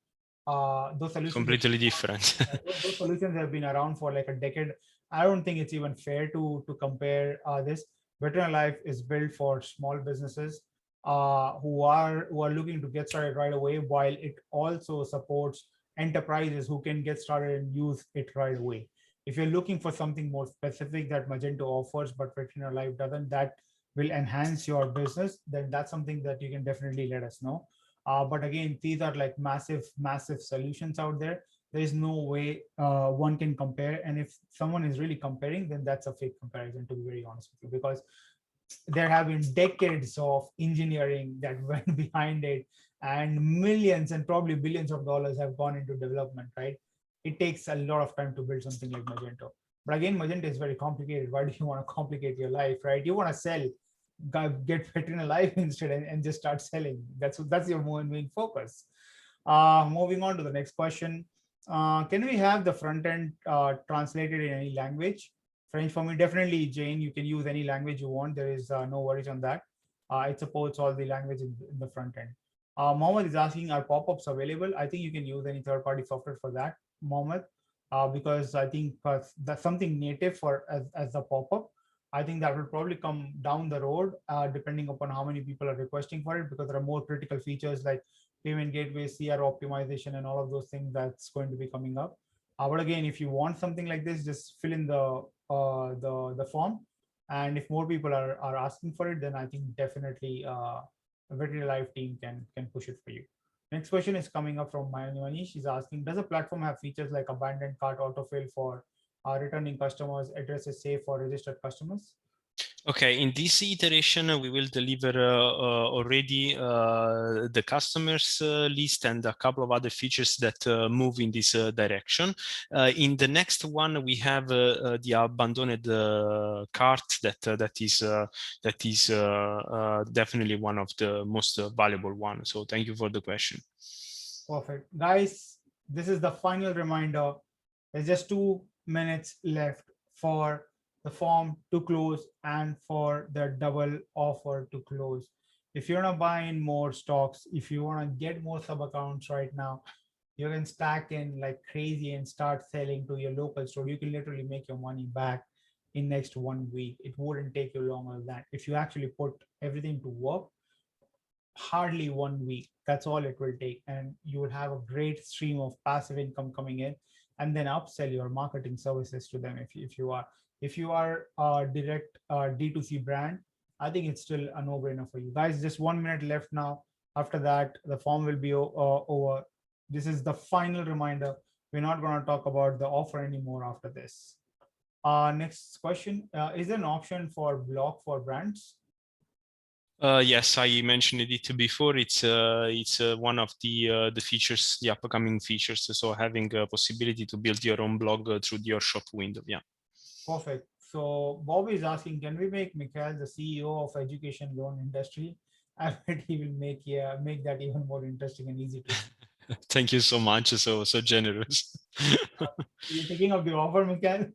those solutions Completely different. those solutions have been around for like a decade. I don't think it's even fair to compare this. VetrinaLive is built for small businesses who are looking to get started right away, while it also supports enterprises who can get started and use it right away. If you're looking for something more specific that Magento offers but VetrinaLive doesn't, that will enhance your business, then that's something that you can definitely let us know. But again, these are like massive solutions out there. There is no way one can compare. And if someone is really comparing, then that's a fake comparison, to be very honest with you, because there have been decades of engineering that went behind it, and millions and probably billions of dollars have gone into development, right? It takes a lot of time to build something like Magento. But again, Magento is very complicated. Why do you want to complicate your life, right? You want to sell, get VetrinaLive instead, and just start selling. That's your main focus. Moving on to the next question. Can we have the front end translated in any language? French for me, definitely, Jane. You can use any language you want. There is no worries on that. It supports all the language in the front end. Mohammed is asking, are pop-ups available? I think you can use any third-party software for that, Mohammed, because I think that's something native for as a pop-up. I think that will probably come down the road, depending upon how many people are requesting for it, because there are more critical features like payment gateway, CR optimization, and all of those things that's going to be coming up. But again, if you want something like this, just fill in the form, and if more people are asking for it, then I think definitely a VetrinaLive team can push it for you. Next question is coming up from Manish. She's asking, does a platform have features like abandoned cart autofill for returning customers, addresses safe for registered customers? Okay, in this iteration, we will deliver already the customers list and a couple of other features that move in this direction. In the next one, we have the abandoned cart that is definitely one of the most valuable ones. So thank you for the question. Perfect, guys. This is the final reminder. There's just 2 minutes left for the form to close and for the double offer to close. If you want to buy in more stocks, if you want to get more sub accounts right now, you can stack in like crazy and start selling to your local store. You can literally make your money back in next 1 week. It wouldn't take you longer than that. If you actually put everything to work, hardly 1 week. That's all it will take. And you will have a great stream of passive income coming in, and then upsell your marketing services to them. If you are a direct D2C brand, I think it's still a no-brainer for you guys. Just 1 minute left now. After that, the form will be over. This is the final reminder. We're not going to talk about the offer anymore after this. Next question. Is there an option for block for brands? Yes, I mentioned it before. It's one of the features, the upcoming features. So having a possibility to build your own blog through your shop window. Yeah. Perfect. So Bobby is asking, can we make Mikhail the CEO of education loan industry? I bet he will make that even more interesting and easy to. Thank you so much. So generous. You're taking up the offer, Mikhail?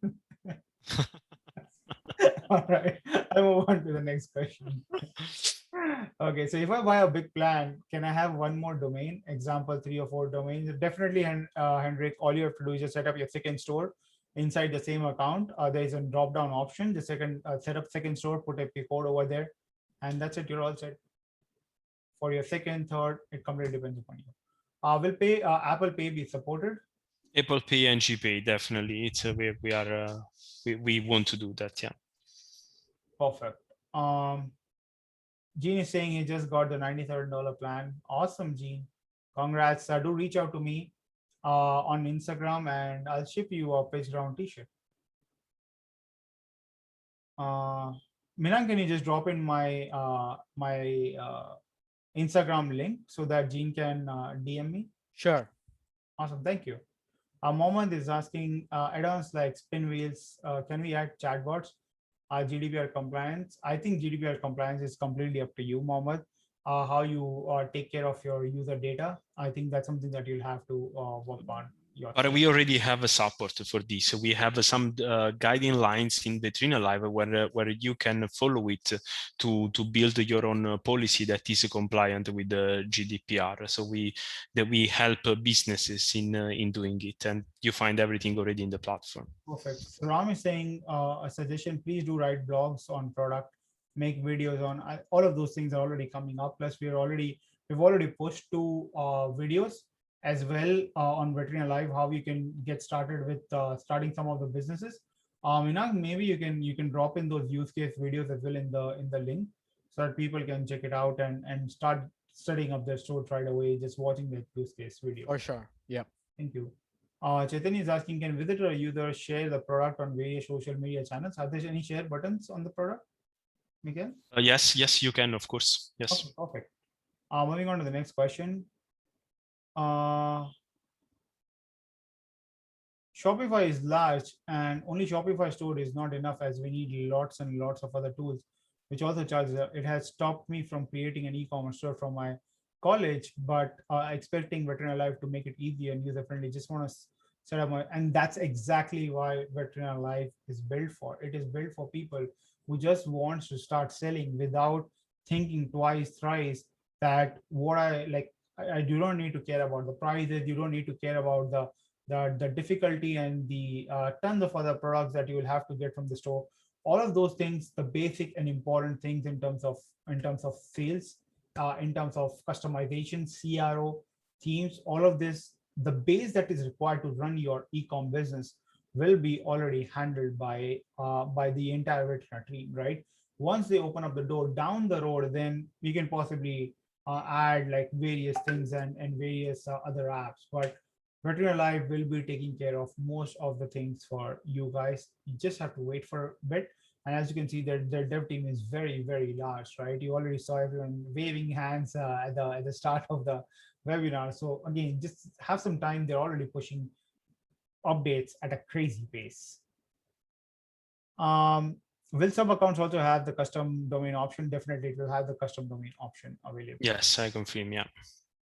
All right. I move on to the next question. Okay, so if I buy a big plan, can I have one more domain? Example, 3 or 4 domains. Definitely, Hendrik, all you have to do is just set up your second store inside the same account. There is a drop-down option. The second set up second store, put a code over there, and that's it. You're all set. For your second, third, it completely depends upon you. Will pay Apple Pay be supported? Apple Pay and GPay, definitely. It's we want to do that. Yeah. Perfect. Gene is saying he just got the $97 plan. Awesome, Gene. Congrats. Do reach out to me on Instagram and I'll ship you a PitchGround t-shirt. Milan, can you just drop in my Instagram link so that Gene can DM me? Sure. Awesome. Thank you. Mohammed is asking add-ons like spin wheels. Can we add chatbots? GDPR compliance. I think GDPR compliance is completely up to you, Mohammed. How you take care of your user data. I think that's something that you'll have to work on. But we already have a support for this. So we have some guiding lines in VetrinaLive where you can follow it to build your own policy that is compliant with the GDPR. So we help businesses in doing it, and you find everything already in the platform. Perfect. So Ram is saying a suggestion: please do write blogs on product, make videos on all of those things are already coming up. Plus, we've already pushed 2 videos as well on VetrinaLive, how you can get started with starting some of the businesses. Minag, maybe you can drop in those use case videos as well in the link so that people can check it out and start setting up their store right away, just watching the use case video. For sure. Yeah. Thank you. Chaitanya is asking, can visitor or user share the product on various social media channels? Are there any share buttons on the product, Miguel? Yes, you can, of course. Yes. Okay, perfect. Moving on to the next question. Shopify is large and only Shopify store is not enough, as we need lots and lots of other tools, which also charges. It has stopped me from creating an e-commerce store from my college, but expecting VetrinaLive to make it easier and user friendly. Just want to set up and that's exactly why VetrinaLive is built for. It is built for people who just wants to start selling without thinking twice, thrice that what I like. I do not need to care about the prices. You don't need to care about the difficulty and the tons of other products that you will have to get from the store. All of those things, the basic and important things in terms of sales, in terms of customization, CRO, themes, all of this, the base that is required to run your e-com business will be already handled by the entire Vetrina team, right? Once they open up the door down the road, then we can possibly add like various things and various other apps. But VetrinaLive will be taking care of most of the things for you guys. You just have to wait for a bit. And as you can see, their dev team is very, very large, right? You already saw everyone waving hands at the start of the webinar. So again, just have some time. They're already pushing updates at a crazy pace. Will sub accounts also have the custom domain option? Definitely, it will have the custom domain option available. Yes, I confirm. Yeah.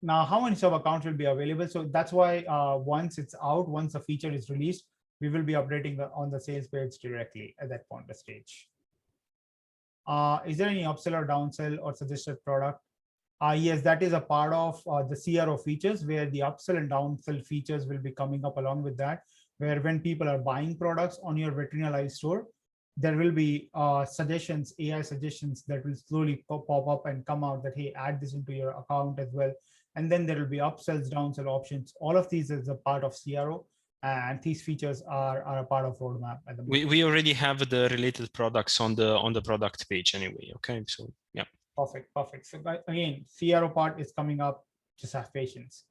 Now, how many sub accounts will be available? So that's why once it's out, once the feature is released, we will be updating on the sales page directly at that point of stage. Is there any upsell or downsell or suggested product? Yes, that is a part of the CRO features, where the upsell and downsell features will be coming up along with that, where when people are buying products on your VetrinaLive store, there will be suggestions, AI suggestions that will slowly pop up and come out that, hey, add this into your account as well. And then there will be upsells, downsell options. All of these is a part of CRO, and these features are a part of roadmap at the moment. We already have the related products on the product page anyway. Okay, so yeah. Perfect. So again, CRO part is coming up. Just have patience.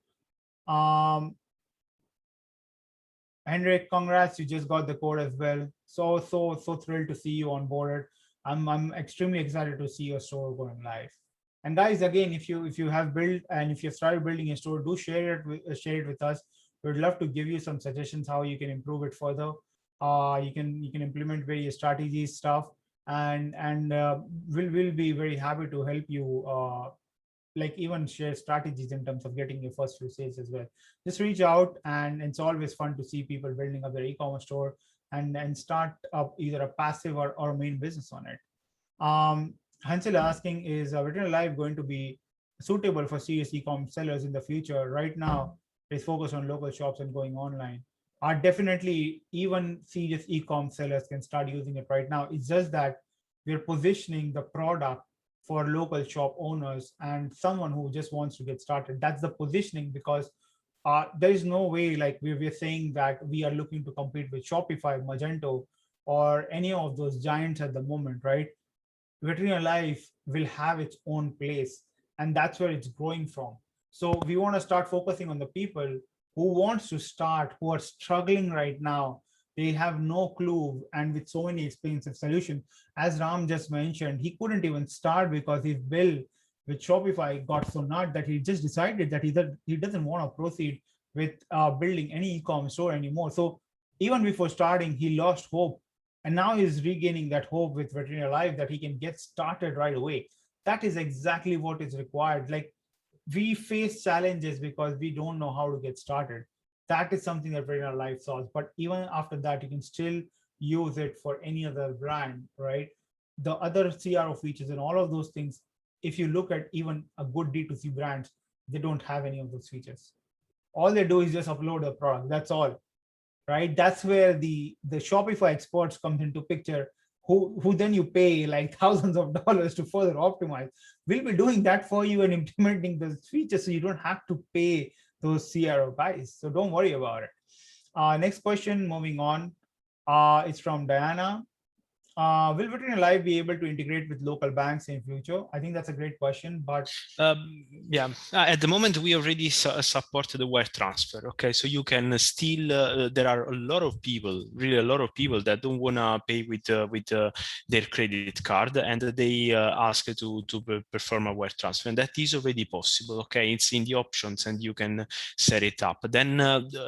Henrik, congrats! You just got the code as well. So thrilled to see you on board. I'm extremely excited to see your store going live. And guys, again, if you have built and if you started building a store, do share it with us. We'd love to give you some suggestions how you can improve it further. You can implement various strategies, stuff, and we'll be very happy to help you. Like even share strategies in terms of getting your first few sales as well. Just reach out, and it's always fun to see people building up their e-commerce store and start up either a passive or main business on it. Hansel asking, is VetrinaLive going to be suitable for serious e-com sellers in the future? Right now, it's focused on local shops and going online. Definitely, even serious e-com sellers can start using it right now. It's just that we're positioning the product for local shop owners and someone who just wants to get started. That's the positioning, because there is no way, like we're saying that we are looking to compete with Shopify, Magento, or any of those giants at the moment, right? VetrinaLive will have its own place, and that's where it's growing from. So we want to start focusing on the people who wants to start, who are struggling right now. They have no clue, and with so many expensive solutions, as Ram just mentioned, he couldn't even start because his bill with Shopify got so nut that he just decided that he doesn't want to proceed with building any e-commerce store anymore. So even before starting, he lost hope, and now he's regaining that hope with VetrinaLive that he can get started right away. That is exactly what is required. Like, we face challenges because we don't know how to get started. That is something that VetrinaLive solves. But even after that, you can still use it for any other brand, right? The other CRO features and all of those things, if you look at even a good D2C brands, they don't have any of those features. All they do is just upload a product. That's all, right? That's where the Shopify experts comes into picture, who then you pay like thousands of dollars to further optimize. We'll be doing that for you and implementing those features, so you don't have to pay those CRO guys. So don't worry about it. Next question, moving on. It's from Diana. Will VetrinaLive be able to integrate with local banks in future? I think that's a great question, but Yeah, at the moment we already support the wire transfer. Okay, so you can still. There are a lot of people, really a lot of people that don't wanna pay with their credit card, and they ask to perform a wire transfer, and that is already possible. Okay, it's in the options, and you can set it up. Then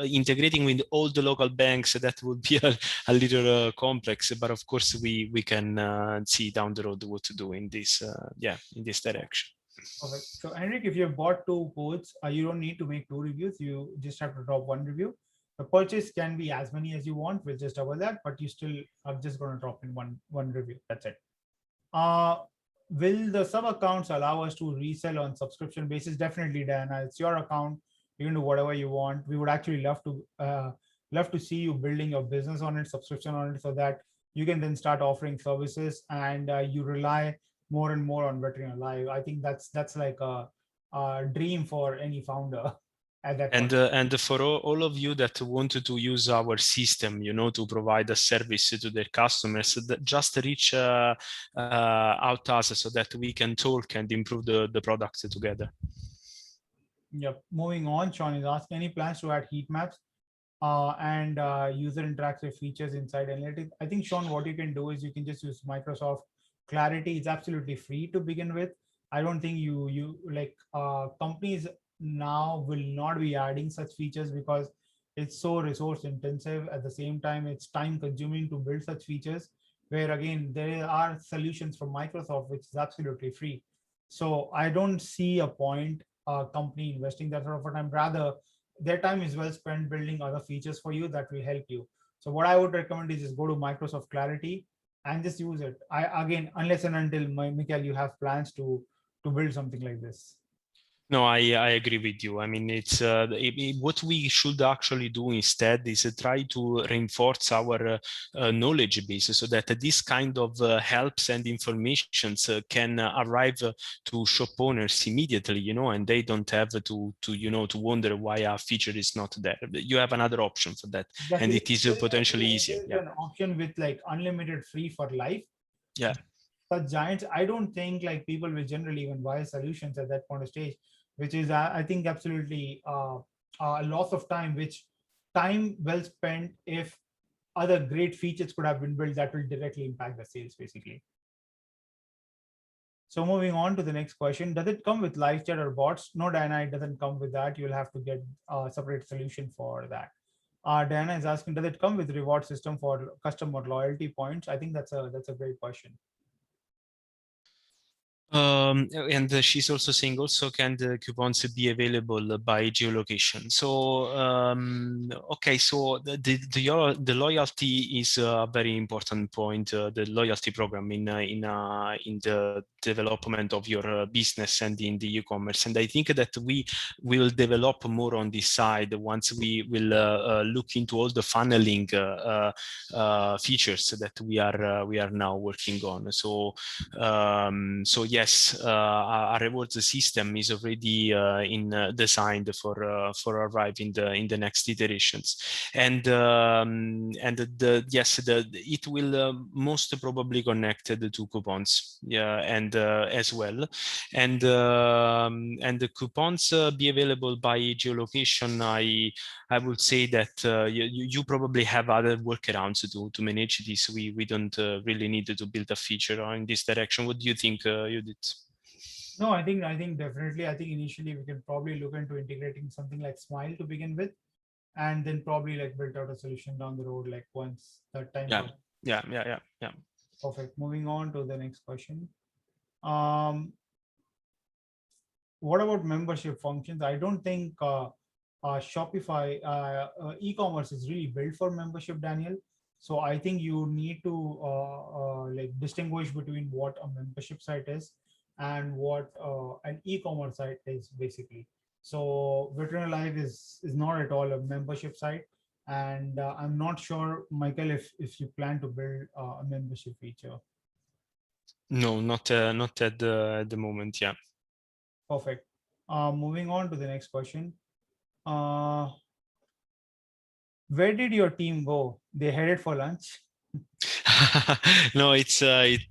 integrating with all the local banks, that would be a little complex, but of course we can see down the road what to do in this in this direction. perfect. So Henrik, if you've bought two codes, you don't need to make two reviews. You just have to drop one review. The purchase can be as many as you want. We'll just double that, but you still are just going to drop in one review. That's it. Uh, will the sub accounts allow us to resell on subscription basis? Definitely, Diana. It's your account. You can do whatever you want. We would actually love to see you building your business on it, subscription on it, so that you can then start offering services, and you rely more and more on VetrinaLive. I think that's like a dream for any founder at that point. And for all of you that wanted to use our system, to provide a service to their customers, just reach out us so that we can talk and improve the products together. Yep. Moving on, Sean is asking, any plans to add heat maps and user interactive features inside analytics? I think, Sean, what you can do is you can just use Microsoft Clarity. It's absolutely free to begin with. I don't think you like companies now will not be adding such features because it's so resource intensive. At the same time, it's time consuming to build such features, where again there are solutions from Microsoft which is absolutely free. So I don't see a point company investing that sort of time. Rather, their time is well spent building other features for you that will help you. So what I would recommend is just go to Microsoft Clarity and just use it. Again, unless and until Mikhail, you have plans to build something like this. No, I agree with you. I mean, it's what we should actually do instead is try to reinforce our knowledge base so that this kind of helps and informations can arrive to shop owners immediately, and they don't have to wonder why a feature is not there. You have another option for that, Exactly. and it is potentially easier. There's an option with like unlimited free for life. Yeah. Such giants, I don't think like people will generally even buy solutions at that point of stage, which is I think absolutely a loss of time, which time well spent if other great features could have been built that will directly impact the sales basically. So moving on to the next question, does it come with live chat or bots? No, Diana, it doesn't come with that. You'll have to get a separate solution for that. Diana is asking, does it come with reward system for customer loyalty points? I think that's a great question. And she's also saying also can the coupons be available by geolocation. So okay, so the loyalty is a very important point. The loyalty program in the development of your business and in the e-commerce. And I think that we will develop more on this side once we will look into all the funneling features that we are now working on. So so yes, our rewards system is already designed for arrive in the next iterations, and it will most probably connected to coupons, yeah, and as well, and the coupons be available by geolocation. I would say that you probably have other workarounds to manage this. We don't really need to build a feature in this direction. What do you think, Judith? No, I think definitely. I think initially we can probably look into integrating something like Smile to begin with, and then probably like build out a solution down the road, like once that time Yeah, comes. yeah. Perfect. Moving on to the next question. Um, what about membership functions? I don't think Shopify e-commerce is really built for membership, Daniel. So I think you need to like distinguish between what a membership site is and what an e-commerce site is basically. So VetrinaLive is not at all a membership site, and I'm not sure, Michael, if you plan to build a membership feature. No, not at the moment. Yeah. Perfect. Moving on to the next question. Uh, where did your team go? They headed for lunch. No, it's they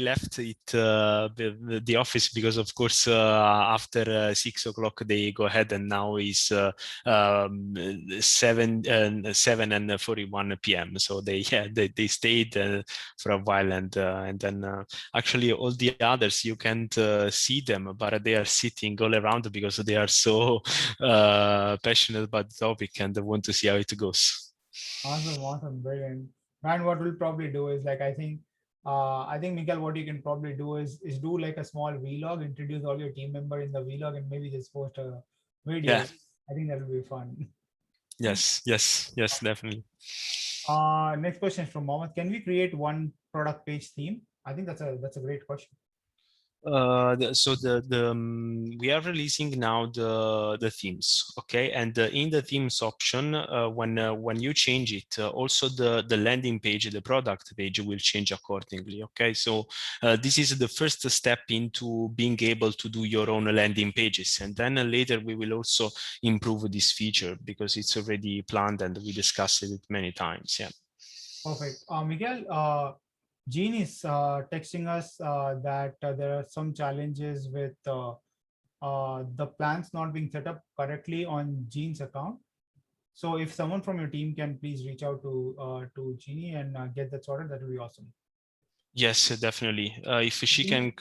left it the office because of course after 6 o'clock they go ahead, and now is 7 and 41 p.m. So they stayed for a while, and then actually all the others you can't see them, but they are sitting all around because they are so passionate about the topic and want to see how it goes. Awesome, awesome, brilliant. And what we'll probably do is like I think Miguel, what you can probably do is do like a small vlog, introduce all your team member in the vlog, and maybe just post a Yeah. video. I think that will be fun. Yes, definitely. Next question is from Mohammed. Can we create one product page theme? I think that's a great question. We are releasing now the themes, okay, and in the themes option, when you change it, also the landing page, the product page will change accordingly, okay. So this is the first step into being able to do your own landing pages, and then later we will also improve this feature because it's already planned and we discussed it many times. Yeah. Perfect. Miguel, Jean is texting us that there are some challenges with the plans not being set up correctly on Jean's account. So if someone from your team can please reach out to Jeannie and get that sorted, that would be awesome. Yes, definitely. If she can,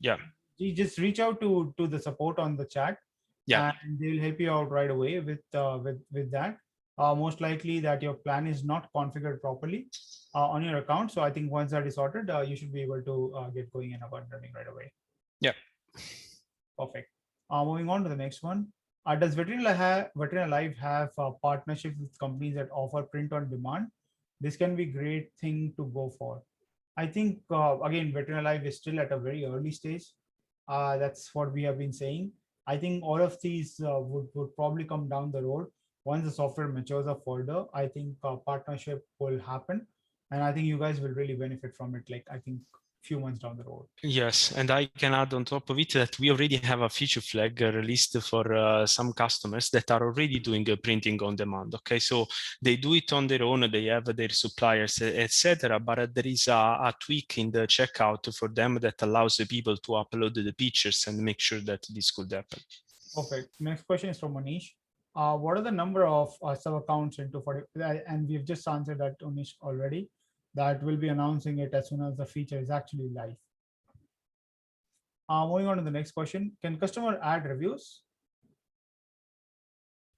yeah. Just reach out to the support on the chat, Yeah. and they will help you out right away with that. Most likely that your plan is not configured properly on your account. So I think once that is sorted, you should be able to get going and up and running right away. Yeah. Perfect. Moving on to the next one. Does VetrinaLive have partnerships with companies that offer print on demand? This can be a great thing to go for. I think, again, VetrinaLive is still at a very early stage. That's what we have been saying. I think all of these would probably come down the road. Once the software matures up further, I think partnership will happen. And I think you guys will really benefit from it, like I think few months down the road. Yes, and I can add on top of it that we already have a feature flag released for some customers that are already doing printing on demand. Okay, so they do it on their own, they have their suppliers, etc. But there is a tweak in the checkout for them that allows the people to upload the pictures and make sure that this could happen. Perfect. Next question is from Manish. What are the number of sub accounts into 40? And we've just answered that, Manish, already. That we'll be announcing it as soon as the feature is actually live. Moving on to the next question. Can customer add reviews?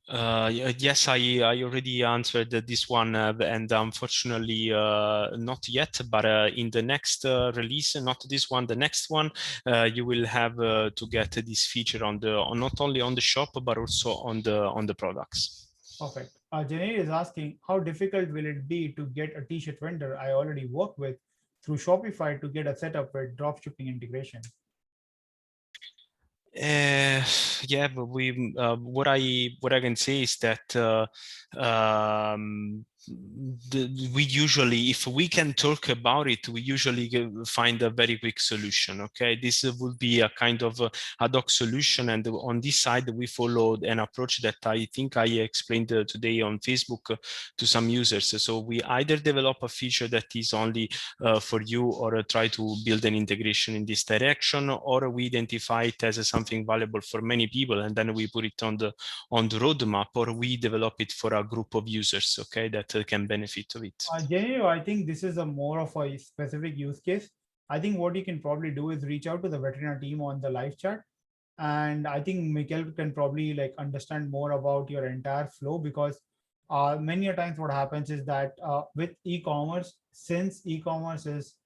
Yes, I already answered this one, and unfortunately not yet, but in the next release, not this one, the next one, you will have to get this feature not only on the shop, but also on the products. Perfect. Janelle is asking, how difficult will it be to get a t-shirt vendor I already work with through Shopify to get a setup with dropshipping integration? Yeah, but what I can say is that we usually, if we can talk about it, we usually find a very quick solution. Okay, this would be a kind of ad hoc solution, and on this side we followed an approach that I think I explained today on Facebook to some users. So we either develop a feature that is only for you, or try to build an integration in this direction, or we identify it as something valuable for many people, and then we put it on the roadmap, or we develop it for a group of users, okay, that can benefit of it. Janelle, I think this is a more of a specific use case. I think what you can probably do is reach out to the Vetrina team on the live chat. And I think Mikhail can probably like understand more about your entire flow, because many a times what happens is that with e-commerce, since e-commerce is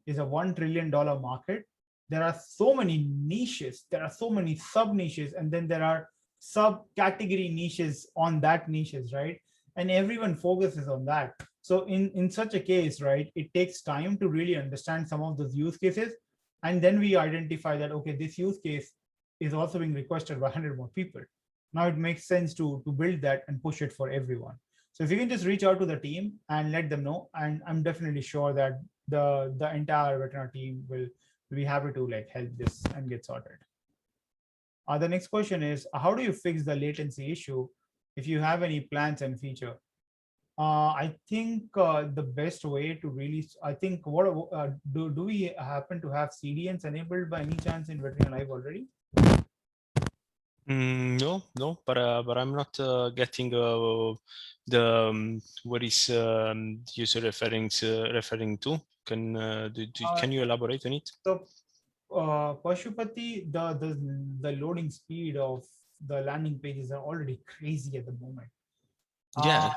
a $1 trillion market, there are so many niches, there are so many sub niches, and then there are subcategory niches on that niches, right? And everyone focuses on that. So in such a case, right, it takes time to really understand some of those use cases, and then we identify that, okay, this use case is also being requested by 100 more people. Now it makes sense to build that and push it for everyone. So if you can just reach out to the team and let them know, and I'm definitely sure that the entire Vetrina team will be happy to like help this and get sorted. The next question is, how do you fix the latency issue if you have any plans and feature? I think the best way to really, I think, what do we happen to have CDNs enabled by any chance in VetrinaLive already? No, but I'm not getting what is user referring to. Can you elaborate on it? So, Pashupati, the loading speed of the landing pages are already crazy at the moment. Yeah.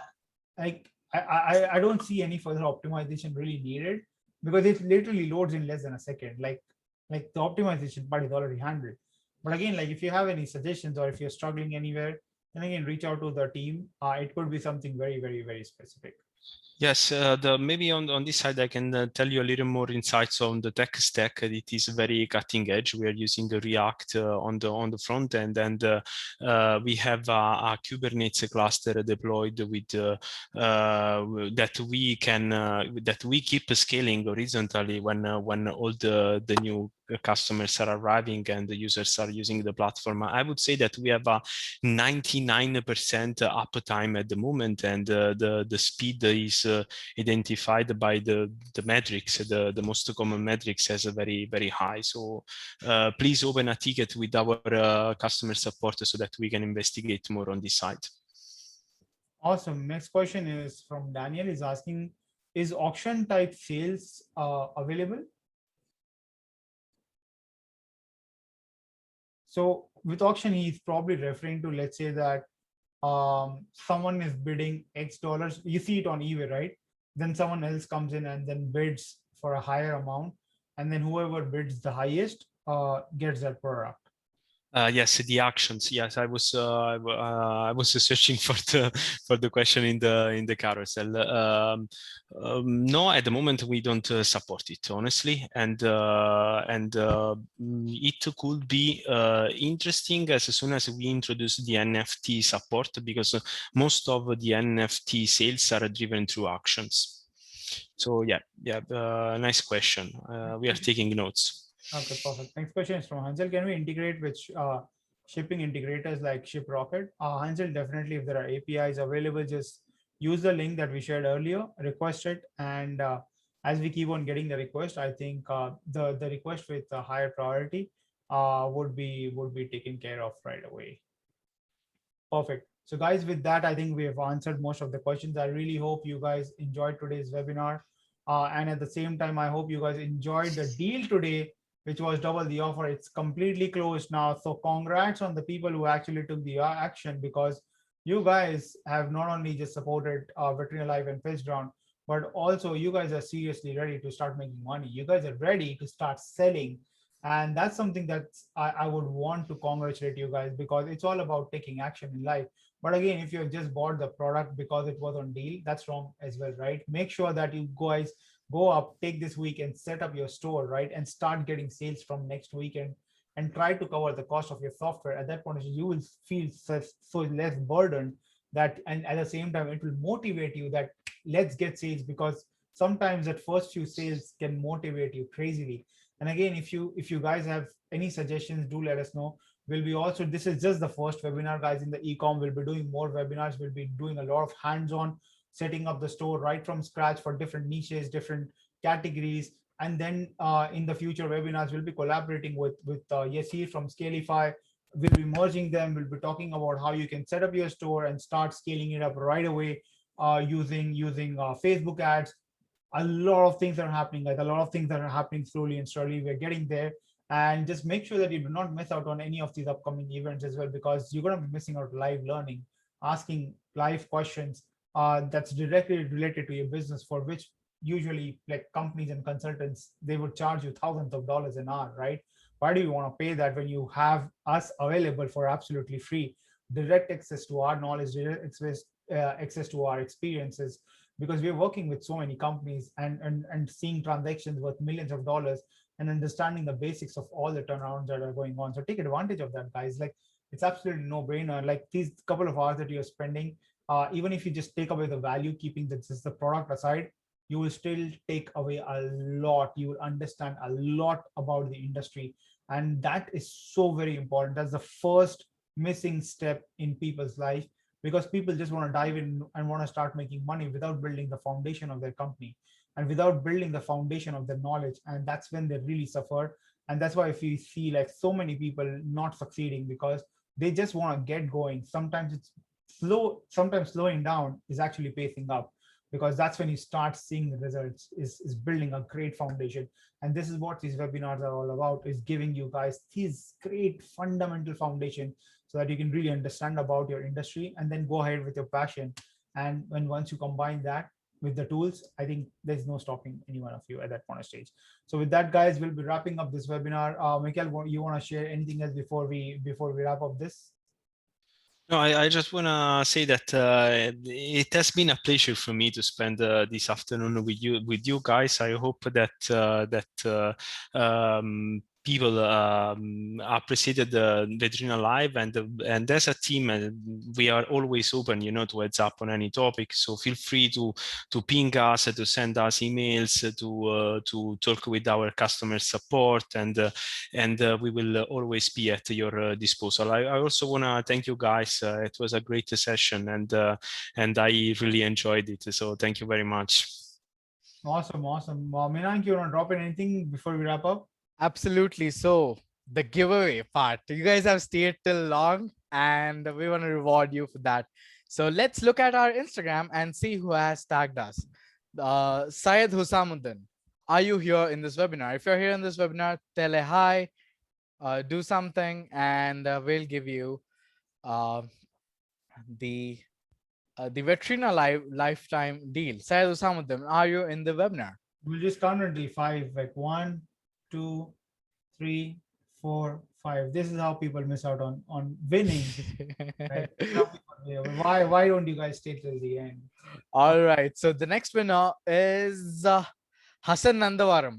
Like I don't see any further optimization really needed, because it literally loads in less than a second. Like the optimization part is already handled. But again, like if you have any suggestions, or if you're struggling anywhere, then again reach out to the team. It could be something very, very, very specific. Yes, maybe on this side I can tell you a little more insights on the tech stack. It is very cutting edge. We are using the React on the front end, and we have a Kubernetes cluster deployed with that we keep scaling horizontally when all the new customers are arriving and the users are using the platform. I would say that we have a 99% uptime at the moment, and the speed is identified by the metrics, the most common metrics, as a very, very high. So please open a ticket with our customer support so that we can investigate more on this side. Awesome. Next question is from Daniel. Is asking, is auction type sales available? So with auction, he's probably referring to, let's say that someone is bidding X dollars. You see it on eBay, right? Then someone else comes in and then bids for a higher amount, and then whoever bids the highest gets that product. Yes, the actions. Yes, I was searching for the question in the carousel. No, at the moment we don't support it, honestly, and it could be interesting as soon as we introduce the NFT support, because most of the NFT sales are driven through actions. So yeah, nice question. We are taking notes. Okay, perfect. Next question is from Hansel. Can we integrate with shipping integrators like ShipRocket? Hansel, definitely, if there are APIs available, just use the link that we shared earlier, request it, and as we keep on getting the request, I think the request with a higher priority would be taken care of right away. Perfect. So guys, with that, I think we have answered most of the questions. I really hope you guys enjoyed today's webinar. And at the same time, I hope you guys enjoyed the deal today, which was double the offer. It's completely closed now. So congrats on the people who actually took the action, because you guys have not only just supported VetrinaLive and PitchGround, but also you guys are seriously ready to start making money. You guys are ready to start selling. And that's something that I would want to congratulate you guys, because it's all about taking action in life. But again, if you have just bought the product because it was on deal, that's wrong as well, right? Make sure that you guys go up, take this week and set up your store, right? And start getting sales from next weekend, and try to cover the cost of your software. At that point, you will feel so less burdened, that, and at the same time, it will motivate you that let's get sales, because sometimes that first few sales can motivate you crazily. And again, if you guys have any suggestions, do let us know. We'll be also, this is just the first webinar, guys, in the ecom. We'll be doing more webinars. We'll be doing a lot of hands-on setting up the store right from scratch for different niches, different categories. And then in the future webinars, we'll be collaborating with Yasir from Scalify. We'll be merging them. We'll be talking about how you can set up your store and start scaling it up right away using Facebook ads. A lot of things are happening, like a lot of things that are happening slowly and steadily. We're getting there. And just make sure that you do not miss out on any of these upcoming events as well, because you're going to be missing out live learning, asking live questions that's directly related to your business, for which usually like companies and consultants, they would charge you thousands of dollars an hour, right? Why do you want to pay that when you have us available for absolutely free? Direct access to our knowledge, direct access to our experiences, because we're working with so many companies and seeing transactions worth millions of dollars, and understanding the basics of all the turnarounds that are going on. So take advantage of that, guys. Like, it's absolutely no brainer. Like, these couple of hours that you're spending, even if you just take away the value, keeping just the product aside, you will still take away a lot. You will understand a lot about the industry. And that is so very important. That's the first missing step in people's life, because people just want to dive in and want to start making money without building the foundation of their company and without building the foundation of their knowledge. And that's when they really suffer. And that's why if you see like so many people not succeeding, because they just want to get going. Sometimes it's slow, sometimes slowing down is actually pacing up, because that's when you start seeing the results, is building a great foundation. And this is what these webinars are all about, is giving you guys these great fundamental foundation, so that you can really understand about your industry and then go ahead with your passion. And when once you combine that with the tools, I think there's no stopping any one of you at that point of stage. So with that, guys, we'll be wrapping up this webinar. Mikhail, you want to share anything else before we wrap up this? No, I just want to say that it has been a pleasure for me to spend this afternoon with you guys. I hope that people appreciated the VetrinaLive, and as a team, we are always open, to heads up on any topic. So feel free to ping us, to send us emails, to talk with our customer support, and we will always be at your disposal. I also want to thank you guys. It was a great session, and I really enjoyed it. So thank you very much. Awesome. Minank, you want to drop in anything before we wrap up? Absolutely. So the giveaway part, you guys have stayed till long, and we want to reward you for that. So let's look at our Instagram and see who has tagged us. Syed Husamuddin, are you here in this webinar? If you're here in this webinar, tell a hi, do something, and we'll give you the VetrinaLive lifetime deal. Syed Husamuddin, are you in the webinar? We'll just count until 5, like 1, 2, 3, 4, 5. This is how people miss out on winning. Right? Why don't you guys stay till the end? All right. So the next winner is Hassan Nandavaram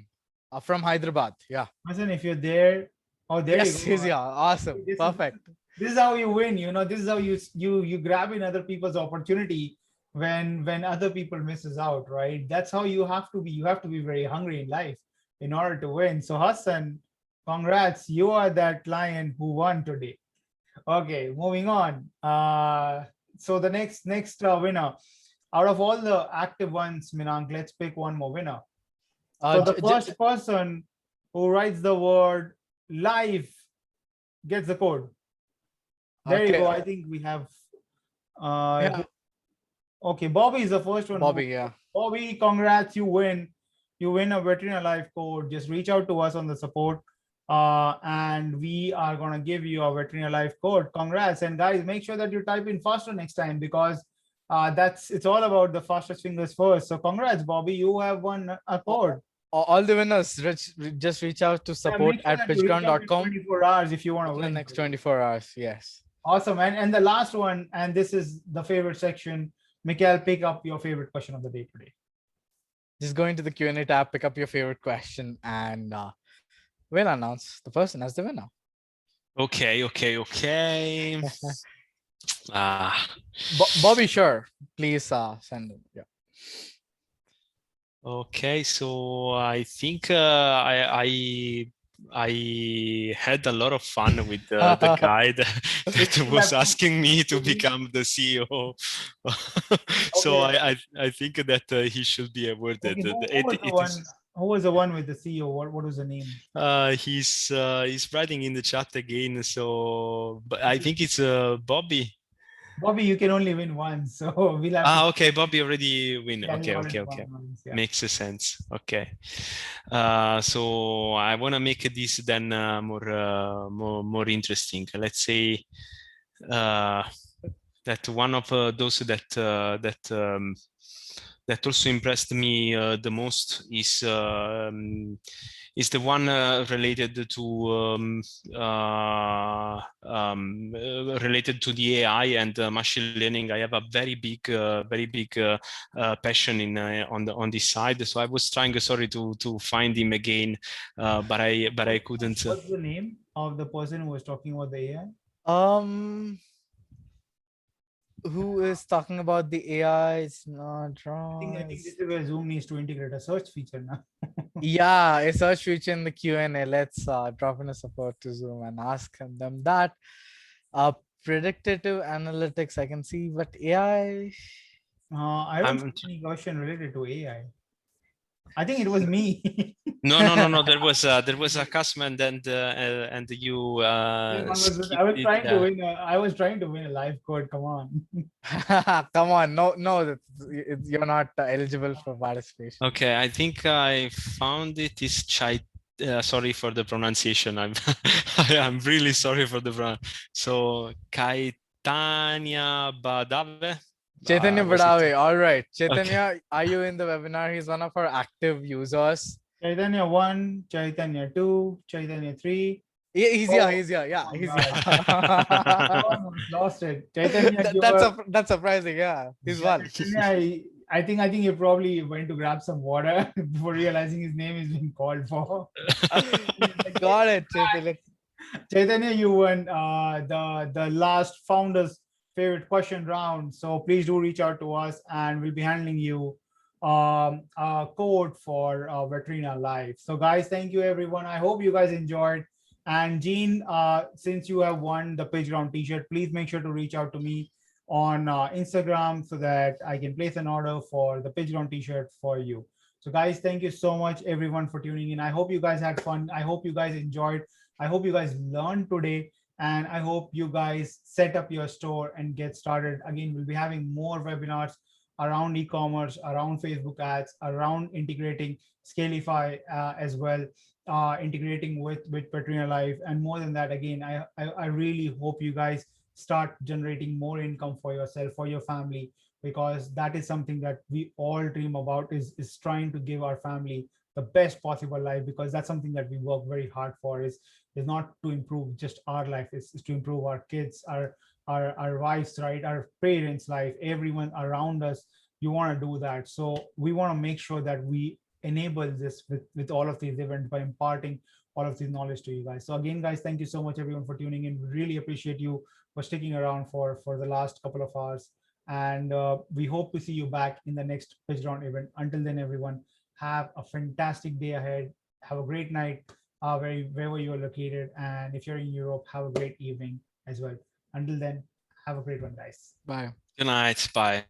from Hyderabad. Yeah. Hassan, if you're there, there yes, you go. Yeah. Awesome. Perfect. This is how you win. This is how you grab in other people's opportunity when other people misses out, right? That's how you have to be. You have to be very hungry in life in order to win. So Hassan, congrats, you are that client who won today. Okay, moving on. So the next winner, out of all the active ones, Minank, let's pick one more winner. So the first person who writes the word live gets the code. There you go. I think we have okay, Bobby is the first one. Bobby, congrats, you win. You win a VetrinaLive code. Just reach out to us on the support. And we are going to give you a VetrinaLive code. Congrats. And guys, make sure that you type in faster next time, because it's all about the fastest fingers first. So congrats, Bobby. You have won a code. All the winners, just reach out to support Make sure at that you reach out in pitchground.com 24 hours if you want to in the win. next 24 hours. Yes. Awesome. And the last one, and this is the favorite section. Mikhail, pick up your favorite question of the day today. Just go into the Q&A tab, pick up your favorite question, and we'll announce the person as the winner. Okay. Bobby, sure. Please send it. Yeah. Okay, so I think I had a lot of fun with the guy that was asking me to become the CEO. So I think that he should be awarded. Who was the one with the CEO? What was the name? He's writing in the chat again. So, but I think it's Bobby. Bobby, you can only win once, so we'll have. Okay, Bobby already win. Yeah, Okay. once, yeah. Makes sense. Okay. So I want to make this then more interesting. Let's say that one of those that also impressed me the most is the one related to the AI and machine learning. I have a very big passion on this side. So I was trying, sorry, to find him again, but I couldn't. What's the name of the person who was talking about the AI? Who is talking about the AI? It's not wrong. I think this is where Zoom needs to integrate a search feature now. Yeah, a search feature in the Q&A. Let's drop in a support to Zoom and ask them that. Predictive analytics, I can see, but AI. I don't see any question related to AI. I think it was me. No. There was a customer and you. I was trying to win a live code. Come on. Come on. No, you're not eligible for participation. Okay, I think I found it. Is sorry for the pronunciation. I'm really sorry for the pronunciation. So Caitanya Badave. Chaitanya Badave. All right. Chaitanya, are you in the webinar? He's one of our active users. Chaitanya 1, Chaitanya 2, Chaitanya 3. Yeah, he's here. Yeah, he's here. Lost it. Chaitanya, that's surprising. Yeah, he's one. I think he probably went to grab some water before realizing his name is being called for. Got it, Chaitanya. Chaitanya, you won the last Founders favorite question round. So please do reach out to us, and we'll be handling you a code for VetrinaLive. So guys, thank you everyone. I hope you guys enjoyed. And Gene, since you have won the PitchGround t-shirt, please make sure to reach out to me on Instagram so that I can place an order for the PitchGround t-shirt for you. So guys, thank you so much everyone for tuning in. I hope you guys had fun. I hope you guys enjoyed. I hope you guys learned today. And I hope you guys set up your store and get started. Again, we'll be having more webinars around e-commerce, around Facebook ads, around integrating Scalify as well, integrating with VetrinaLive. And more than that, again, I really hope you guys start generating more income for yourself, for your family, because that is something that we all dream about, is trying to give our family the best possible life, because that's something that we work very hard for, is not to improve just our life, is to improve our kids, our wives, right, our parents' life, everyone around us. You want to do that. So we want to make sure that we enable this with all of these events by imparting all of this knowledge to you guys. So again, guys, thank you so much everyone for tuning in. We really appreciate you for sticking around for the last couple of hours. And we hope to see you back in the next PitchGround event. Until then, everyone, have a fantastic day ahead. Have a great night wherever you're located. And if you're in Europe, have a great evening as well. Until then, have a great one, guys. Bye. Good night. Bye.